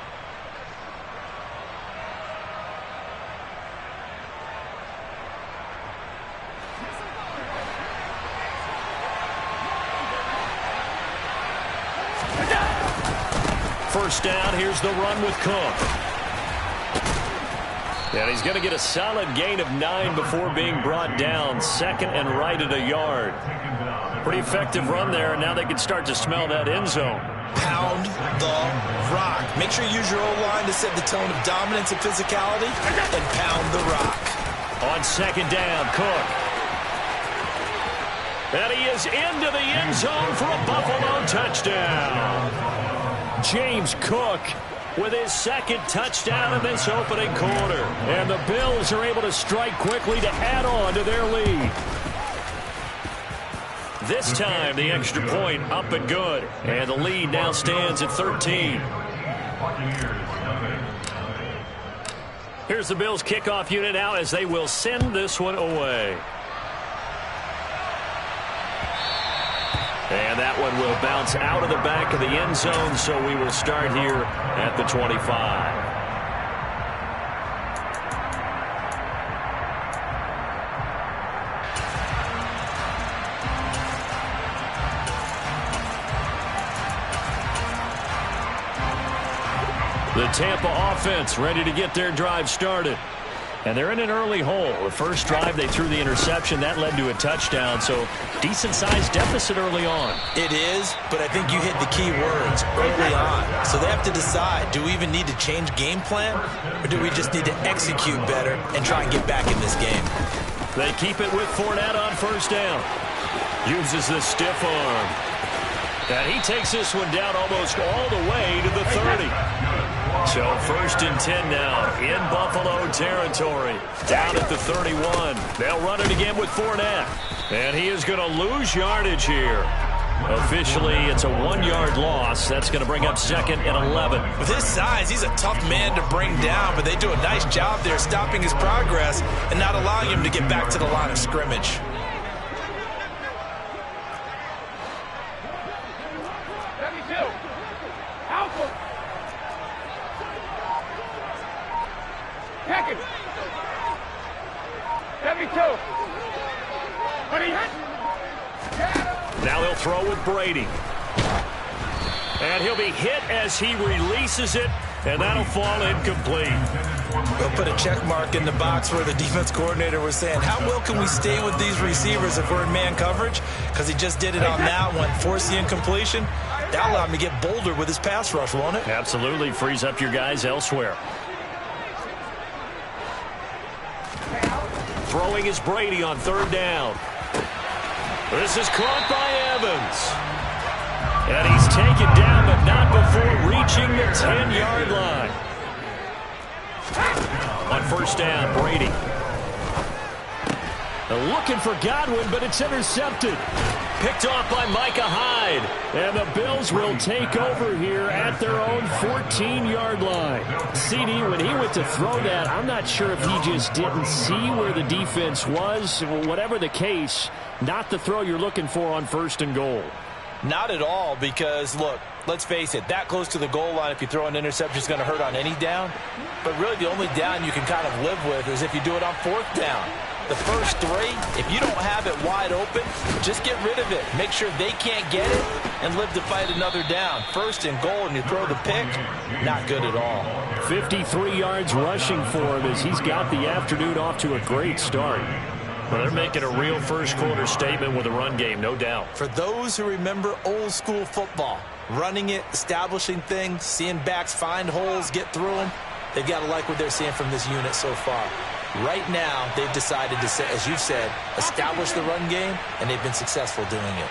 First down, here's the run with Cook. And he's going to get a solid gain of 9 before being brought down. 2nd and right at a yard. Pretty effective run there, and now they can start to smell that end zone. Pound the rock. Make sure you use your O-line to set the tone of dominance and physicality, and pound the rock. On 2nd down, Cook. And he is into the end zone for a Buffalo touchdown. James Cook with his 2nd touchdown in this opening quarter. And the Bills are able to strike quickly to add on to their lead. This time, the extra point up and good. And the lead now stands at 13. Here's the Bills kickoff unit now as they will send this one away. And that one will bounce out of the back of the end zone, so we will start here at the 25. The Tampa offense ready to get their drive started. And they're in an early hole. The first drive, they threw the interception. That led to a touchdown, so decent-sized deficit early on. It is, but I think you hit the key words early on. So they have to decide, do we even need to change game plan, or do we just need to execute better and try and get back in this game? They keep it with Fournette on first down. Uses the stiff arm. And he takes this one down almost all the way to the 30. So 1st and 10 now in Buffalo territory. Down at the 31. They'll run it again with Fournette. And he is going to lose yardage here. Officially, it's a 1-yard loss. That's going to bring up 2nd and 11. With his size, he's a tough man to bring down, but they do a nice job there stopping his progress and not allowing him to get back to the line of scrimmage. Now he'll throw with Brady. And he'll be hit as he releases it, and that'll fall incomplete. We'll put a check mark in the box where the defense coordinator was saying, how well can we stay with these receivers if we're in man coverage? Because he just did it on that one, forced the incompletion. That'll allow him to get bolder with his pass rush, won't it? Absolutely. Frees up your guys elsewhere. Throwing is Brady on 3rd down. This is caught by Evans. And he's taken down, but not before reaching the 10-yard line. On 1st down, Brady. They're looking for Godwin, but it's intercepted. Picked off by Micah Hyde. And the Bills will take over here at their own 14-yard line. CD, when he went to throw that, I'm not sure if he just didn't see where the defense was. Whatever the case, not the throw you're looking for on 1st and goal. Not at all, because, look, let's face it, that close to the goal line, if you throw an interception, is going to hurt on any down. But really the only down you can kind of live with is if you do it on 4th down. The first 3, if you don't have it wide open, just get rid of it. Make sure they can't get it and live to fight another down. 1st and goal, and you throw the pick, not good at all. 53 yards rushing for him as he's got the afternoon off to a great start. Well, they're making a real first-quarter statement with a run game, no doubt. For those who remember old-school football, running it, establishing things, seeing backs find holes, get through them, they've got to like what they're seeing from this unit so far. Right now, they've decided to, as you've said, establish the run game, and they've been successful doing it.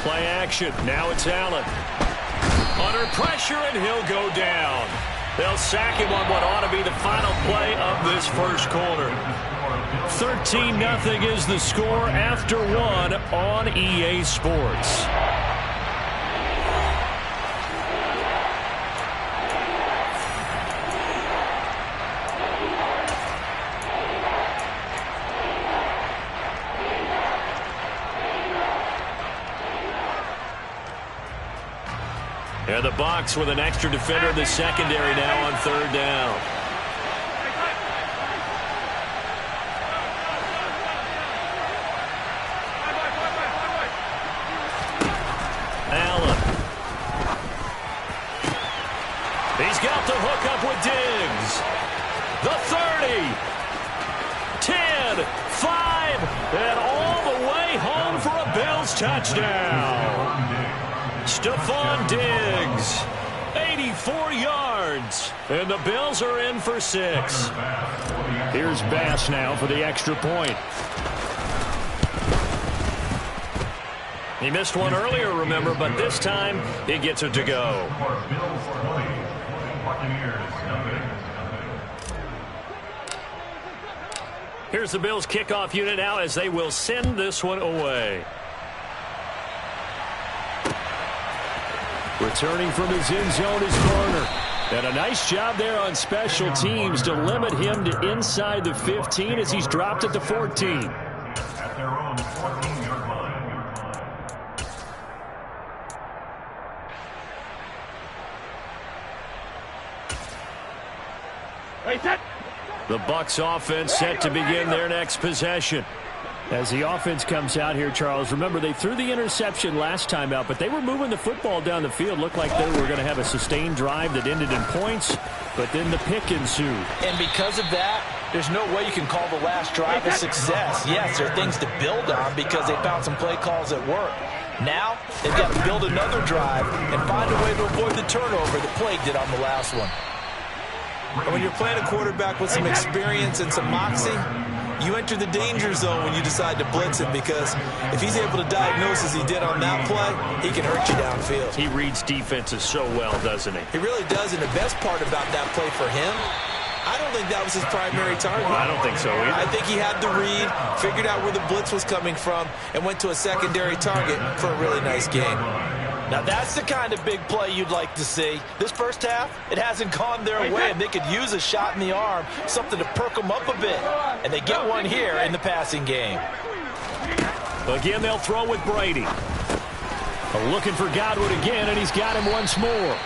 Play action. Now it's Allen. Under pressure, and he'll go down. They'll sack him on what ought to be the final play of this first quarter. 13-0 is the score after one on EA Sports. And the Bucs with an extra defender in the secondary now on third down. Allen. He's got the hook up with Diggs. The 30. 10, 5, and all the way home for a Bills touchdown. Stephon Diggs, 84 yards, and the Bills are in for 6. Here's Bass now for the extra point. He missed one earlier, remember, but this time he gets it to go. Here's the Bills kickoff unit now as they will send this one away. Returning from his end zone is Garner. And a nice job there on special teams to limit him to inside the 15 as he's dropped at the 14. At their own 14-yard line. The Bucs offense set to begin their next possession. As the offense comes out here, Charles, remember they threw the interception last time out, but they were moving the football down the field. Looked like they were going to have a sustained drive that ended in points, but then the pick ensued. And because of that, there's no way you can call the last drive a success. Yes, there are things to build on because they found some play calls that work. Now, they've got to build another drive and find a way to avoid the turnover that plagued it on the last one. And when you're playing a quarterback with some experience and some moxie, you enter the danger zone when you decide to blitz him, because if he's able to diagnose as he did on that play, he can hurt you downfield. He reads defenses so well, doesn't he? He really does, and the best part about that play for him, I don't think that was his primary target. I don't think so either. I think he had the read, figured out where the blitz was coming from, and went to a secondary target for a really nice game. Now that's the kind of big play you'd like to see. This first half, it hasn't gone their way, and they could use a shot in the arm, something to perk them up a bit. And they get one here in the passing game. Again, they'll throw with Brady. Looking for Godwin again, and he's got him once more.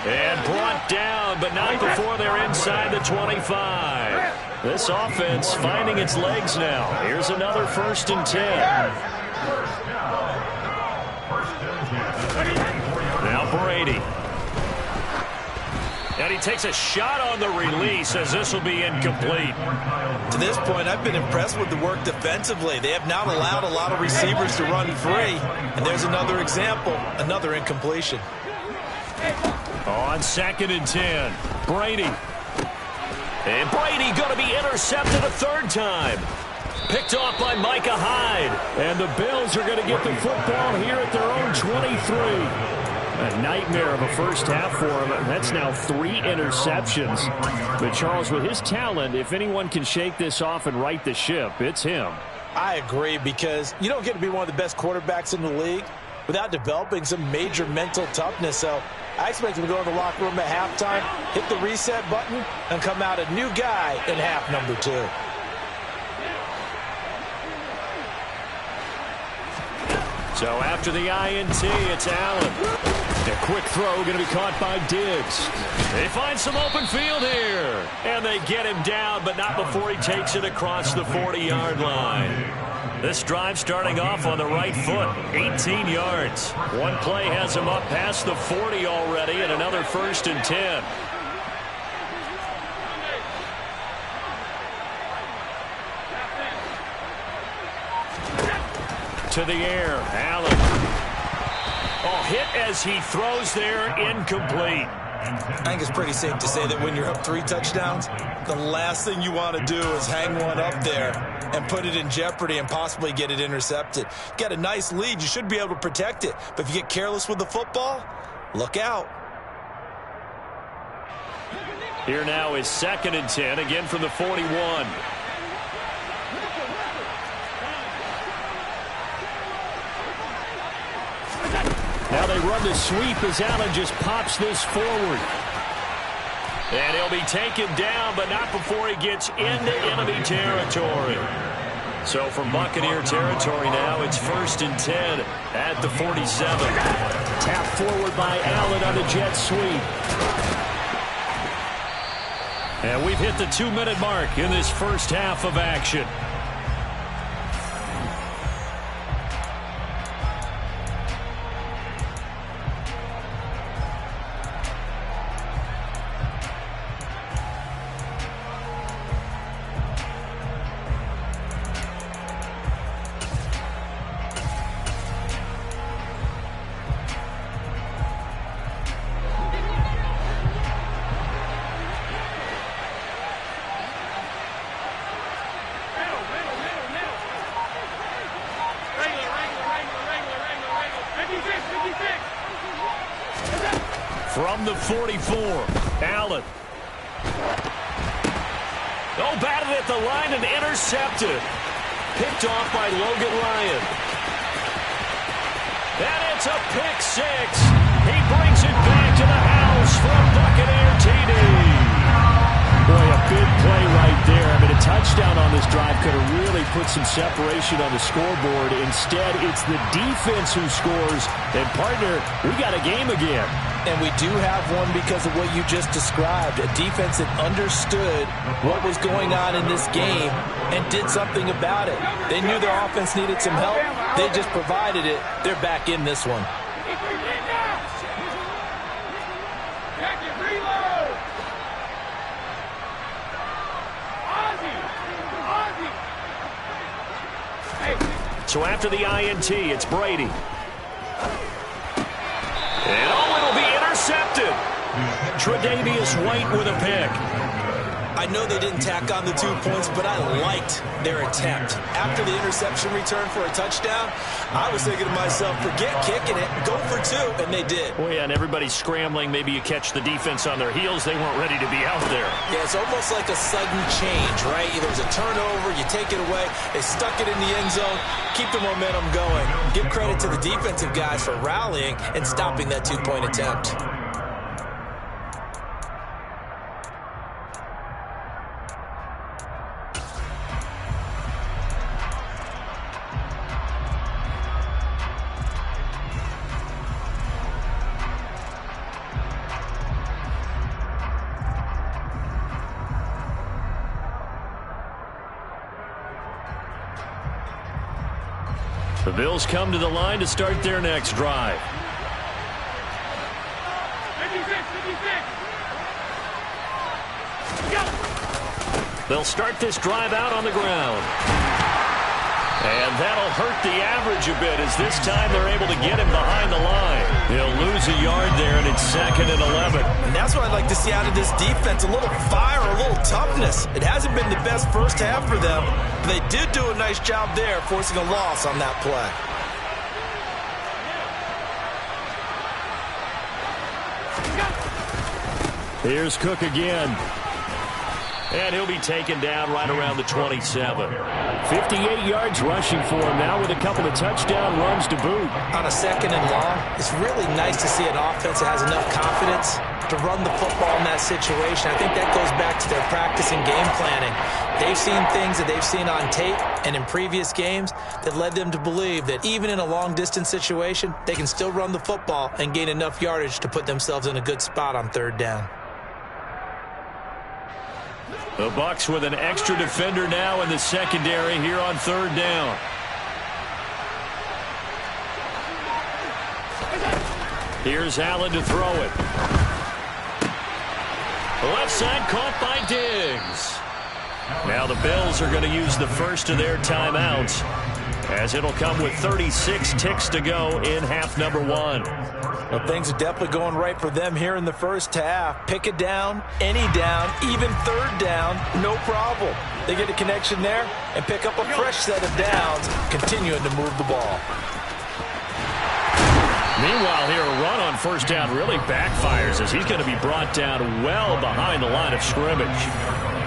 And brought down, but not before they're inside the 25. This offense finding its legs now. Here's another 1st and 10. Now Brady. And he takes a shot on the release as this will be incomplete. To this point, I've been impressed with the work defensively. They have not allowed a lot of receivers to run free. And there's another example, another incompletion. On 2nd and 10, Brady. And Brady going to be intercepted a 3rd time. Picked off by Micah Hyde. And the Bills are going to get the football here at their own 23. A nightmare of a first half for him. That's now 3 interceptions. But Charles, with his talent, if anyone can shake this off and right the ship, it's him. I agree, because you don't get to be one of the best quarterbacks in the league without developing some major mental toughness. So I expect him to go in the locker room at halftime, hit the reset button, and come out a new guy in half number 2. So after the INT, it's Allen. A quick throw going to be caught by Diggs. They find some open field here. And they get him down, but not before he takes it across the 40-yard line. This drive starting off on the right foot, 18 yards. One play has him up past the 40 already, and another 1st and 10. To the air, Allen. Oh, hit as he throws there, incomplete. I think it's pretty safe to say that when you're up 3 touchdowns, the last thing you want to do is hang one up there and put it in jeopardy and possibly get it intercepted. You got a nice lead, you should be able to protect it. But if you get careless with the football, look out. Here now is 2nd and 10, again from the 41. Now they run the sweep as Allen just pops this forward. And he'll be taken down, but not before he gets into enemy territory. So from Buccaneer territory now, it's 1st and 10 at the 47. Tap forward by Allen on the jet sweep. And we've hit the 2-minute mark in this first half of action. From the 44, Allen. Oh, batted at the line and intercepted. Picked off by Logan Ryan. And it's a pick six. He brings it back to the house from Buccaneer TD. Boy, a big play right there. I mean, a touchdown on this drive could have really put some separation on the scoreboard. Instead, it's the defense who scores. And, partner, we got a game again. And we do have one because of what you just described. A defense that understood what was going on in this game and did something about it. They knew their offense needed some help. They just provided it. They're back in this one. So after the INT, it's Brady. And it'll be intercepted. Tre'Davious White with a pick. I know they didn't tack on the 2 points, but I liked their attempt. After the interception return for a touchdown, I was thinking to myself, forget kicking it, go for 2, and they did. Oh, yeah, and everybody's scrambling. Maybe you catch the defense on their heels. They weren't ready to be out there. Yeah, it's almost like a sudden change, right? There was a turnover, you take it away, they stuck it in the end zone, keep the momentum going. Give credit to the defensive guys for rallying and stopping that 2-point attempt. The Bills come to the line to start their next drive. They'll start this drive out on the ground. And that'll hurt the average a bit as this time they're able to get him behind the line. He'll lose a yard there, and it's 2nd and 11. And that's what I'd like to see out of this defense, a little fire, a little toughness. It hasn't been the best first half for them, but they did do a nice job there, forcing a loss on that play. Here's Cook again. And he'll be taken down right around the 27. 58 yards rushing for him now with a couple of touchdown runs to boot. On a 2nd and long, it's really nice to see an offense that has enough confidence to run the football in that situation. I think that goes back to their practice and game planning. They've seen things that they've seen on tape and in previous games that led them to believe that even in a long-distance situation, they can still run the football and gain enough yardage to put themselves in a good spot on 3rd down. The Bucs with an extra defender now in the secondary here on 3rd down. Here's Allen to throw it. Left side caught by Diggs. Now the Bills are going to use the first of their timeouts, as it'll come with 36 ticks to go in half number 1. Well, things are definitely going right for them here in the first half. Pick a down, any down, even 3rd down, no problem. They get a connection there and pick up a fresh set of downs, continuing to move the ball. Meanwhile here, a run on first down really backfires as he's going to be brought down well behind the line of scrimmage.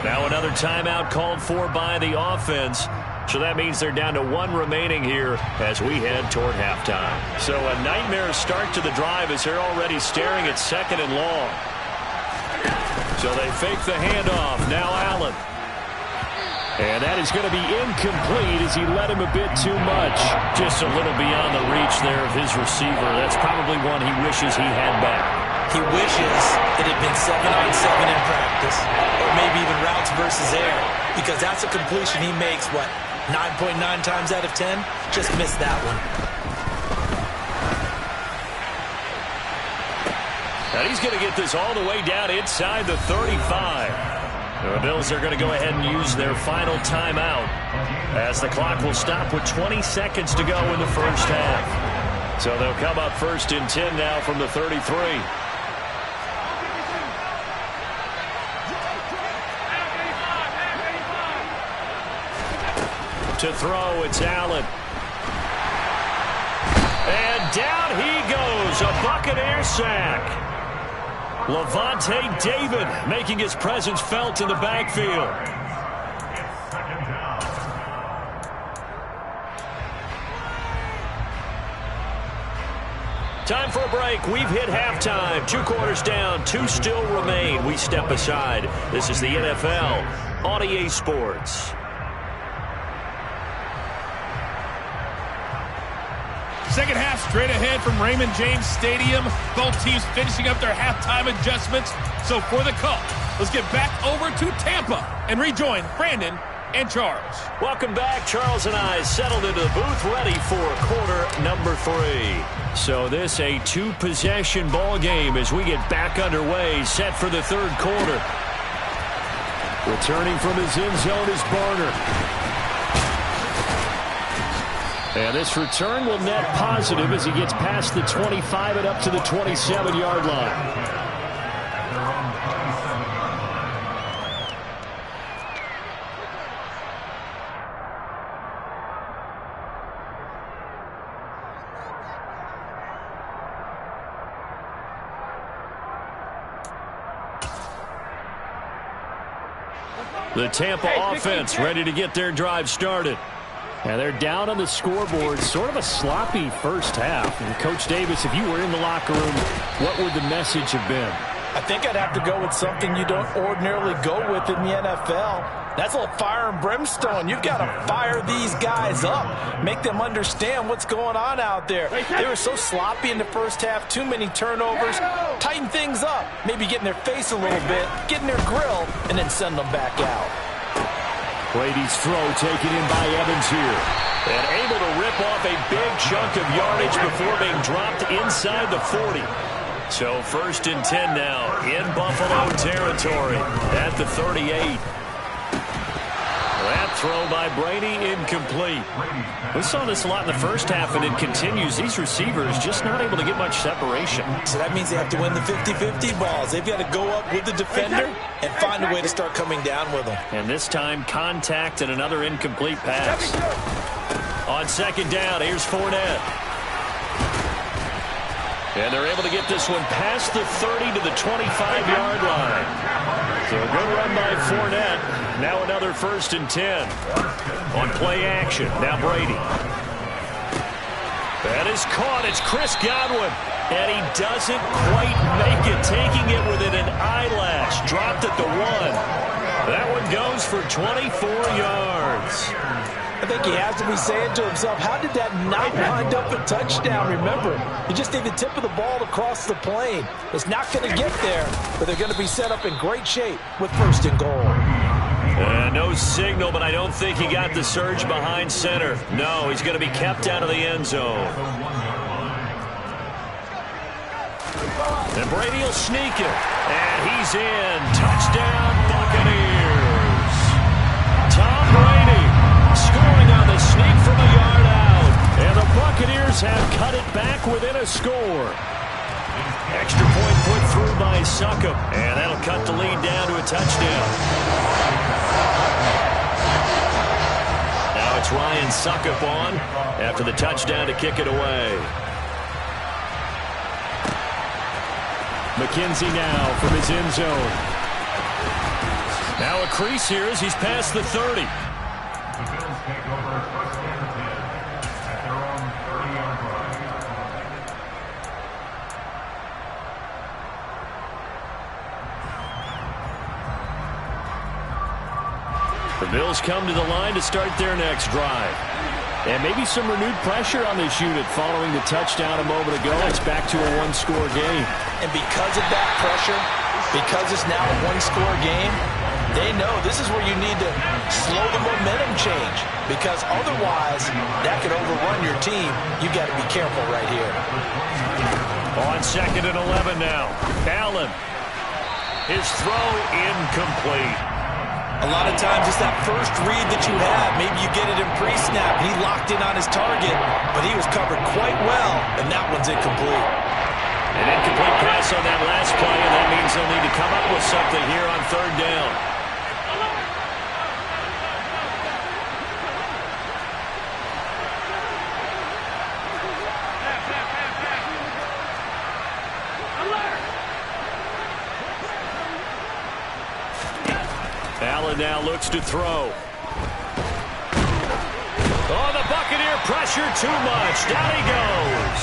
Now another timeout called for by the offense. So that means they're down to 1 remaining here as we head toward halftime. So a nightmare start to the drive as they're already staring at 2nd and long. So they fake the handoff. Now Allen. And that is going to be incomplete as he led him a bit too much. Just a little beyond the reach there of his receiver. That's probably one he wishes he had back. He wishes it had been 7-on-7 in practice, or maybe even routes versus air, because that's a completion he makes, 9.9 times out of 10? Just missed that one. And he's going to get this all the way down inside the 35. The Bills are going to go ahead and use their final timeout as the clock will stop with 20 seconds to go in the first half. So they'll come up 1st and 10 now from the 33. To throw, it's Allen. And down he goes, a Buccaneer sack. Lavonte David making his presence felt in the backfield. Time for a break. We've hit halftime. 2 quarters down, 2 still remain. We step aside. This is the NFL on EA Sports. Second half straight ahead from Raymond James Stadium. Both teams finishing up their halftime adjustments. So for the call, let's get back over to Tampa and rejoin Brandon and Charles. Welcome back. Charles and I settled into the booth, ready for quarter number 3. So this a 2-possession ball game as we get back underway, set for the 3rd quarter. Returning from his end zone is Barner. And this return will net positive as he gets past the 25 and up to the 27-yard line. The Tampa offense ready to get their drive started. And they're down on the scoreboard. Sort of a sloppy first half. And Coach Davis, if you were in the locker room, what would the message have been? I think I'd have to go with something you don't ordinarily go with in the NFL. That's a little fire and brimstone. You've got to fire these guys up. Make them understand what's going on out there. They were so sloppy in the first half. Too many turnovers. Tighten things up. Maybe get in their face a little bit. Get in their grill. And then send them back out. Brady's throw taken in by Evans here. And able to rip off a big chunk of yardage before being dropped inside the 40. So 1st and 10 now in Buffalo territory at the 38. That throw by Brady incomplete. We saw this a lot in the first half, and it continues. These receivers just not able to get much separation. So that means they have to win the 50-50 balls. They've got to go up with the defender and find a way to start coming down with them. And this time, contact and another incomplete pass. On 2nd down, here's Fournette. And they're able to get this one past the 30 to the 25-yard line. So a good run by Fournette. Now another 1st and 10. On play action, now Brady. That is caught. It's Chris Godwin. And he doesn't quite make it, taking it within an eyelash. Dropped at the 1. That one goes for 24 yards. I think he has to be saying to himself, how did that not wind up a touchdown? Remember, you just need the tip of the ball across the plane. It's not going to get there, but they're going to be set up in great shape with 1st and goal. No signal, but I don't think he got the surge behind center. No, he's going to be kept out of the end zone. And Brady will sneak it. And he's in. Touchdown, Buccaneers. Tom Brady scoring on the sneak from a yard out. And the Buccaneers have cut it back within a score. Extra point put through by Succop. And that'll cut the lead down to a touchdown. Now it's Ryan Succop on after the touchdown to kick it away. McKenzie now from his end zone. Now a crease here as he's past the 30. The Bills take over first and 10 at their own 30-yard line. The Bills come to the line to start their next drive. And maybe some renewed pressure on this unit following the touchdown a moment ago. It's back to a one-score game. And because of that pressure, because it's now a one-score game, they know this is where you need to slow the momentum change, because otherwise that could overrun your team. You got to be careful right here. On 2nd and 11 now. Allen. His throw incomplete. A lot of times it's that first read that you have. Maybe you get it in pre-snap. He locked in on his target, but he was covered quite well, and that one's incomplete. An incomplete pass on that last play, and that means they'll need to come up with something here on 3rd down. Allen now looks to throw. Oh, the Buccaneer pressure too much. Down he goes.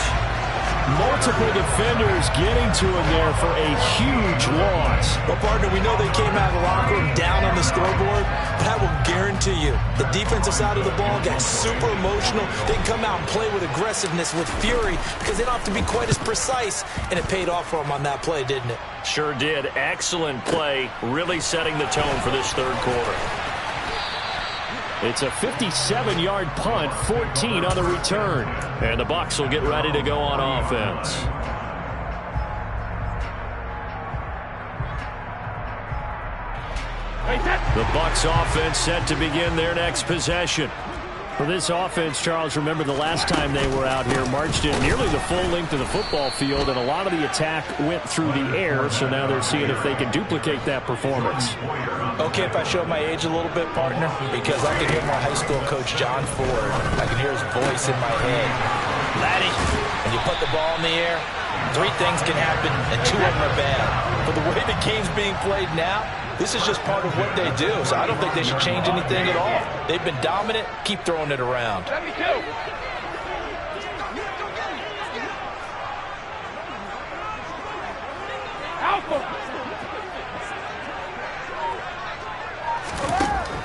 Multiple defenders getting to him there for a huge loss. Well, partner, we know they came out of the locker room down on the scoreboard, but I will guarantee you the defensive side of the ball got super emotional. They can come out and play with aggressiveness, with fury, because they don't have to be quite as precise, and it paid off for them on that play, didn't it? Sure did. Excellent play, really setting the tone for this 3rd quarter. It's a 57-yard punt, 14 on the return. And the Bucs will get ready to go on offense. The Bucs offense set to begin their next possession. For this offense, Charles, remember the last time they were out here, marched in nearly the full length of the football field, and a lot of the attack went through the air, so now they're seeing if they can duplicate that performance. Okay, if I show my age a little bit, partner, because I can hear my high school coach, John Ford. I can hear his voice in my head. Laddie, when you put the ball in the air, 3 things can happen, and 2 of them are bad. But the way the game's being played now, this is just part of what they do, so I don't think they should change anything at all. They've been dominant. Keep throwing it around.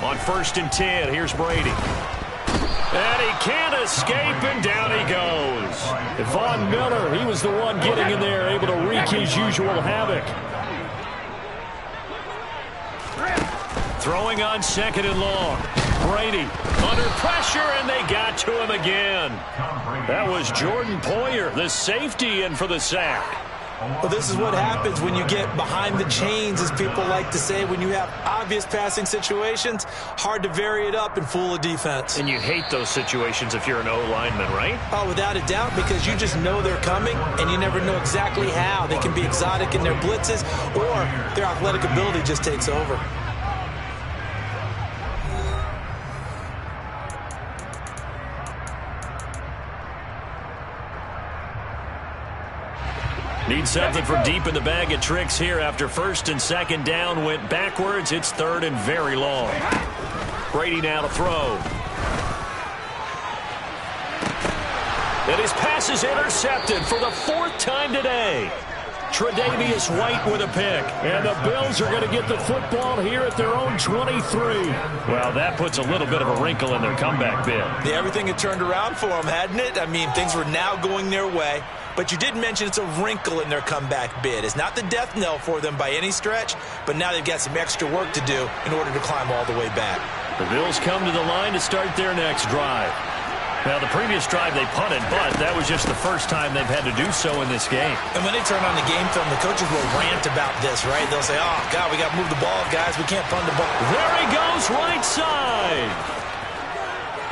On 1st and 10, here's Brady. And he can't escape, and down he goes. Von Miller, he was the one getting in there, able to wreak his usual havoc. Throwing on 2nd and long. Brady under pressure, and they got to him again. That was Jordan Poyer, the safety, in for the sack. Well, this is what happens when you get behind the chains, as people like to say. When you have obvious passing situations, hard to vary it up and fool a defense. And you hate those situations if you're an O-lineman, right? Oh, without a doubt, because you just know they're coming, and you never know exactly how. They can be exotic in their blitzes, or their athletic ability just takes over. Need something from deep in the bag of tricks here after 1st and 2nd down went backwards. It's 3rd and very long. Brady now to throw. And his pass is intercepted for the 4th time today. Tre'Davious White with a pick. And the Bills are going to get the football here at their own 23. Well, that puts a little bit of a wrinkle in their comeback bid. Yeah, everything had turned around for them, hadn't it? I mean, things were now going their way. But you did mention it's a wrinkle in their comeback bid. It's not the death knell for them by any stretch, but now they've got some extra work to do in order to climb all the way back. The Bills come to the line to start their next drive. Now, the previous drive they punted, but that was just the first time they've had to do so in this game. And when they turn on the game film, the coaches will rant about this, right? They'll say, oh, God, we got to move the ball, guys. We can't punt the ball. There he goes, right side.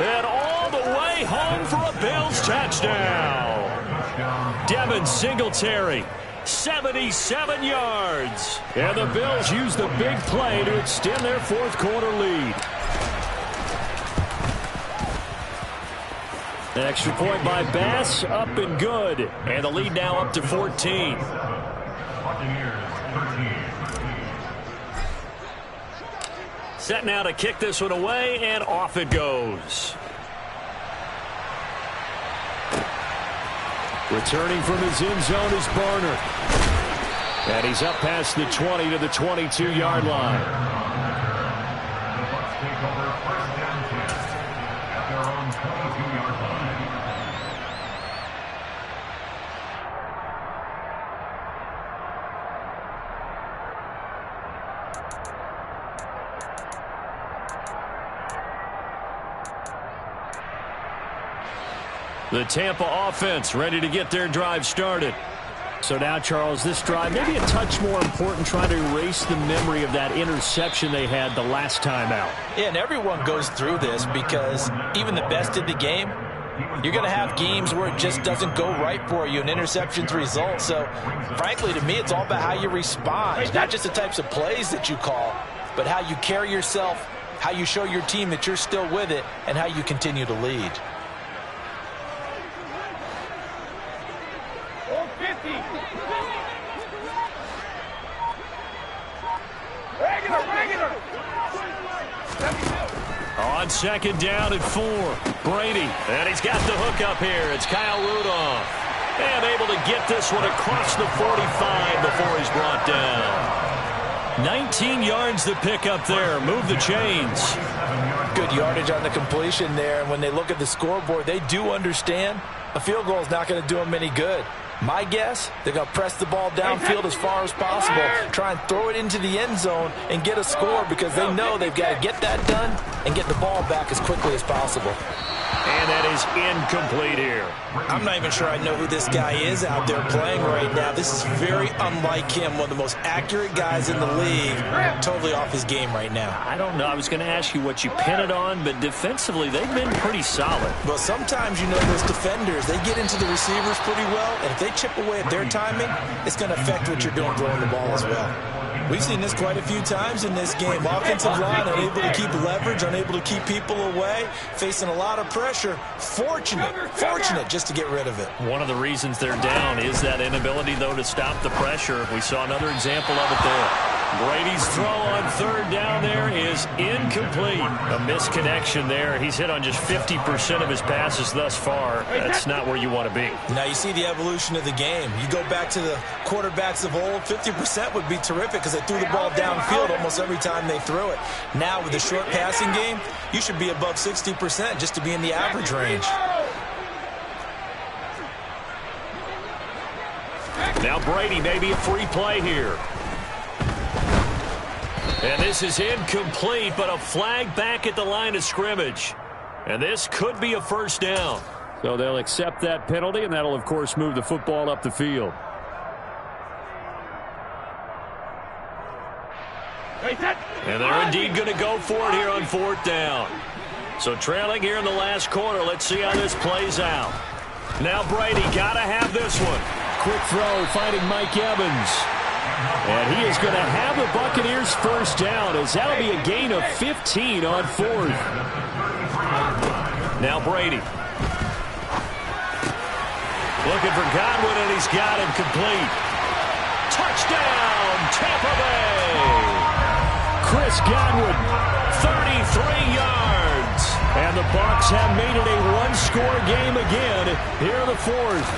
And all the way home for a Bills touchdown. Devin Singletary, 77 yards. And the Bills use the big play to extend their 4th quarter lead. Extra point by Bass, up and good. And the lead now up to 14. Set now to kick this one away, and off it goes. Returning from his end zone is Barner. And he's up past the 20 to the 22-yard line. The Bucs take over first down 10 at their own 22-yard line. The Tampa offense ready to get their drive started. So now, Charles, this drive maybe a touch more important, trying to erase the memory of that interception they had the last time out. Yeah, and everyone goes through this because even the best in the game, you're going to have games where it just doesn't go right for you, and interceptions result. So, frankly, to me, it's all about how you respond, not just the types of plays that you call, but how you carry yourself, how you show your team that you're still with it, and how you continue to lead. On second down at 4, Brady. And he's got the hook up here. It's Kyle Rudolph. And able to get this one across the 45 before he's brought down. 19 yards to pick up there. Move the chains. Good yardage on the completion there. And when they look at the scoreboard, they do understand a field goal is not going to do them any good. My guess, they're going to press the ball downfield as far as possible, try and throw it into the end zone and get a score because they know they've got to get that done and get the ball back as quickly as possible. And that is incomplete here. I'm not even sure I know who this guy is out there playing right now. This is very unlike him, one of the most accurate guys in the league, totally off his game right now. I don't know. I was going to ask you what you pin it on, but defensively, they've been pretty solid. Well, sometimes, you know, those defenders, they get into the receivers pretty well, and if they chip away at their timing, it's going to affect what you're doing throwing the ball as well. We've seen this quite a few times in this game. Offensive line unable to keep leverage, unable to keep people away, facing a lot of pressure. Fortunate just to get rid of it. One of the reasons they're down is that inability, though, to stop the pressure. We saw another example of it there. Brady's throw on third down there is incomplete. A misconnection there. He's hit on just 50% of his passes thus far. That's not where you want to be. Now you see the evolution of the game. You go back to the quarterbacks of old, 50% would be terrific because they threw the ball downfield almost every time they threw it. Now with the short passing game, you should be above 60% just to be in the average range. Now Brady, maybe a free play here. And this is incomplete, but a flag back at the line of scrimmage. And this could be a first down. So they'll accept that penalty, and that'll, of course, move the football up the field. And they're indeed going to go for it here on fourth down. So trailing here in the last quarter. Let's see how this plays out. Now Brady got to have this one. Quick throw, finding Mike Evans. And he is going to have the Buccaneers first down, as that'll be a gain of 15 on fourth. Now Brady. Looking for Godwin, and he's got him complete. Touchdown, Tampa Bay. Chris Godwin, 33 yards. And the Bucs have made it a one-score game again here in the fourth.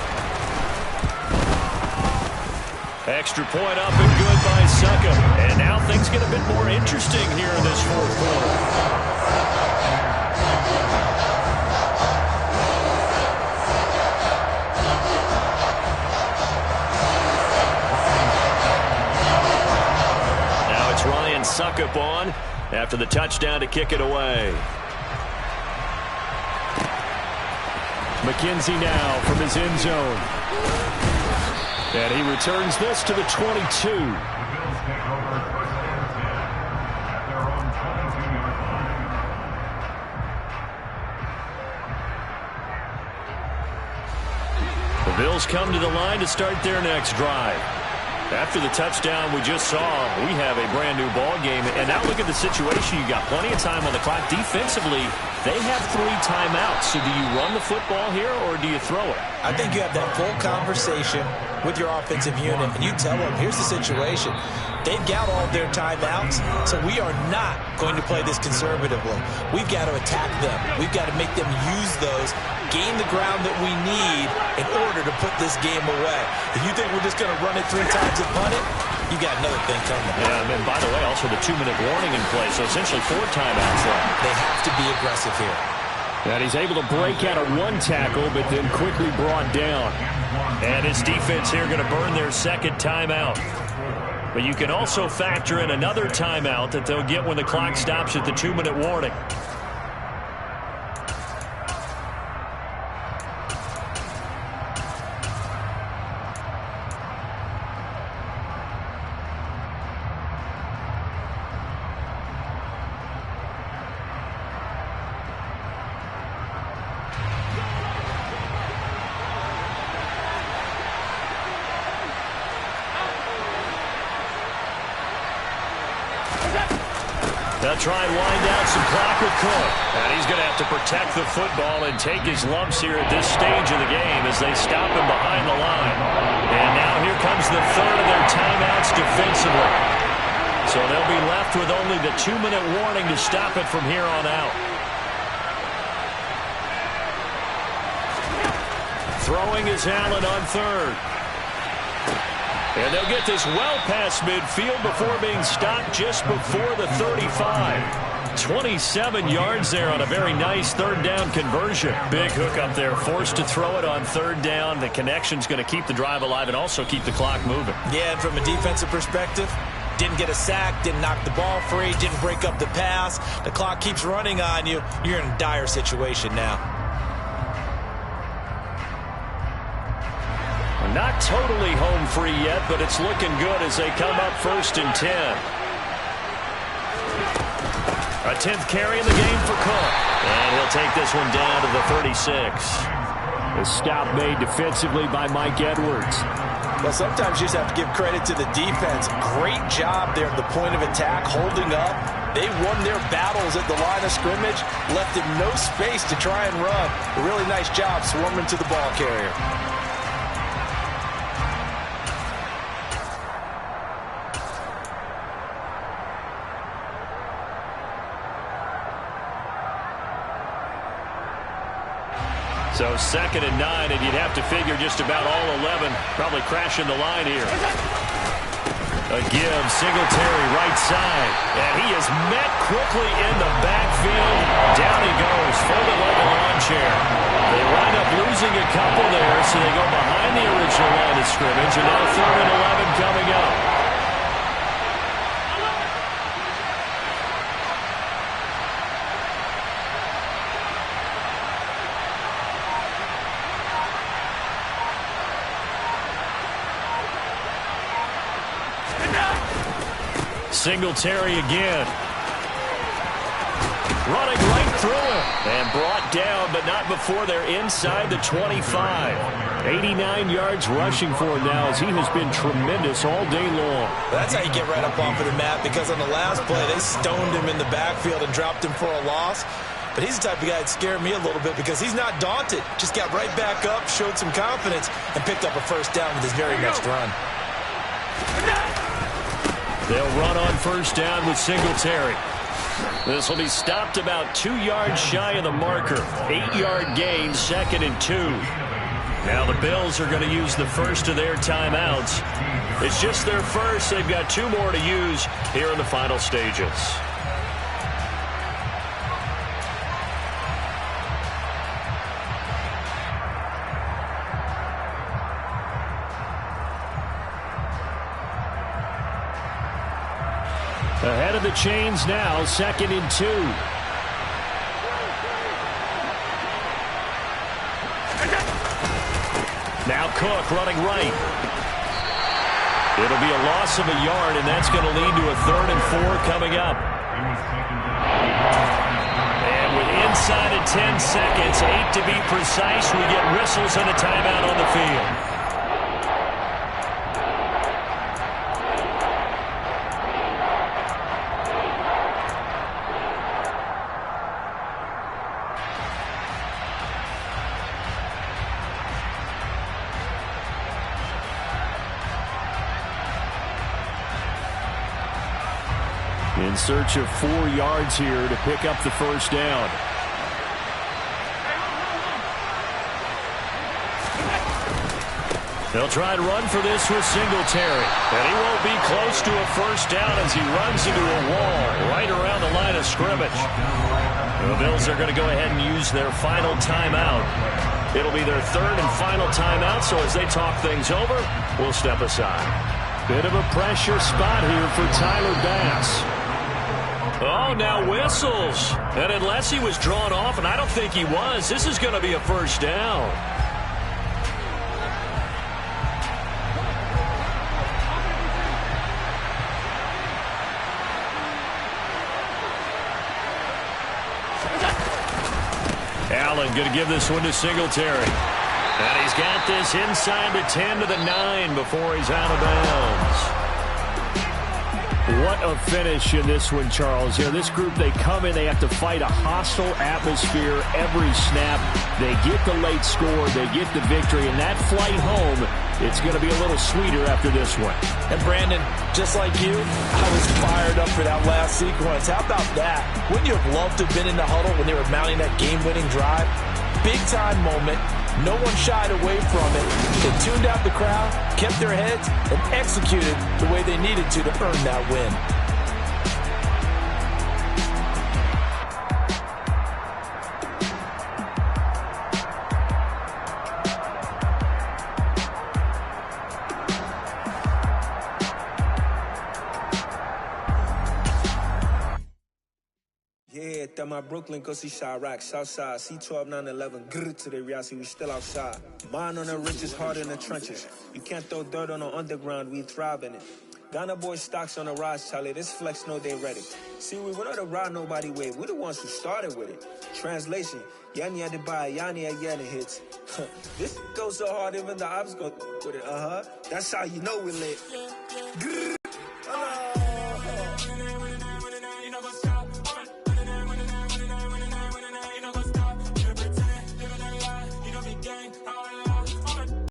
Extra point up and good by Succop. And now things get a bit more interesting here in this fourth quarter. Now it's Ryan Succop on after the touchdown to kick it away. McKenzie now from his end zone. And he returns this to the 22. The Bills take over first and 10 at their own 22-yard line. The Bills come to the line to start their next drive. After the touchdown we just saw, we have a brand new ball game. And now look at the situation. You got plenty of time on the clock. Defensively, they have 3 timeouts. So do you run the football here or do you throw it? I think you have that full conversation with your offensive unit and you tell them, here's the situation. They've got all of their timeouts, so we are not going to play this conservatively. We've got to attack them. We've got to make them use those, gain the ground that we need in order to put this game away. If you think we're just going to run it 3 times and punt it, you got another thing coming. Yeah, and by the way, also the 2-minute warning in play, so essentially 4 timeouts left. They have to be aggressive here. And he's able to break out of 1 tackle, but then quickly brought down. And his defense here going to burn their 2nd timeout. But you can also factor in another timeout that they'll get when the clock stops at the 2-minute warning. They'll try and wind down some clock with Cook. And he's going to have to protect the football and take his lumps here at this stage of the game as they stop him behind the line. And now here comes the 3rd of their timeouts defensively. So they'll be left with only the 2-minute warning to stop it from here on out. Throwing is Allen on 3rd. And they'll get this well past midfield before being stopped just before the 35. 27 yards there on a very nice 3rd down conversion. Big hook up there, forced to throw it on 3rd down. The connection's going to keep the drive alive and also keep the clock moving. Yeah, and from a defensive perspective, didn't get a sack, didn't knock the ball free, didn't break up the pass. The clock keeps running on you. You're in a dire situation now. Not totally home free yet, but it's looking good as they come up 1st and 10. A 10th carry in the game for Cook. And he'll take this one down to the 36. The stop made defensively by Mike Edwards. Well, sometimes you just have to give credit to the defense. Great job there at the point of attack, holding up. They won their battles at the line of scrimmage, left him no space to try and run. A really nice job swarming to the ball carrier. So 2nd and 9, and you'd have to figure just about all 11 probably crashing the line here. A give, Singletary right side, and he is met quickly in the backfield. Down he goes, folded like a lawn chair. They wind up losing a couple there, so they go behind the original line of scrimmage, and now 3rd and 11 coming up. Singletary again. Running right through him. And brought down, but not before they're inside the 25. 89 yards rushing for him now as he has been tremendous all day long. That's how you get right up off of the mat, because on the last play, they stoned him in the backfield and dropped him for a loss. But he's the type of guy that scared me a little bit because he's not daunted. Just got right back up, showed some confidence, and picked up a 1st down with his very next run. They'll run on 1st down with Singletary. This will be stopped about 2 yards shy of the marker. 8-yard gain, 2nd and 2. Now the Bills are going to use the 1st of their timeouts. It's just their 1st. They've got 2 more to use here in the final stages. Ahead of the chains now, 2nd and 2. Now Cook running right. It'll be a loss of a yard, and that's going to lead to a 3rd and 4 coming up. And with inside of 10 seconds, 8 to be precise, we get whistles and a timeout on the field. In search of 4 yards here to pick up the first down. They'll try to run for this with Singletary. And he won't be close to a first down as he runs into a wall right around the line of scrimmage. The Bills are going to go ahead and use their final timeout. It'll be their third and final timeout, so as they talk things over, we'll step aside. Bit of a pressure spot here for Tyler Bass. Oh, now whistles. And unless he was drawn off, and I don't think he was, this is going to be a first down. Allen going to give this one to Singletary. And he's got this inside the 10 to the 9 before he's out of bounds. What a finish in this one, Charles. You know, this group, they come in, they have to fight a hostile atmosphere every snap. They get the late score, they get the victory, and that flight home, it's going to be a little sweeter after this one. And Brandon, just like you, I was fired up for that last sequence. How about that? Wouldn't you have loved to have been in the huddle when they were mounting that game-winning drive? Big-time moment. No one shied away from it. They tuned out the crowd, kept their heads, and executed the way they needed to earn that win. That my Brooklyn, go see Chirac, Southside, C12, 911, grrr to the reality, we still outside. Mine on the riches, heart in the trenches. You can't throw dirt on the underground, we thrive in it. Ghana boys stocks on the rise, Charlie, this flex know they ready. See, we went on the ride nobody wave, we the ones who started with it. Translation, Yanni had to buy, Yanni had Yanni hits. This goes so hard, even the ops go with it, That's how you know we lit. Grrr.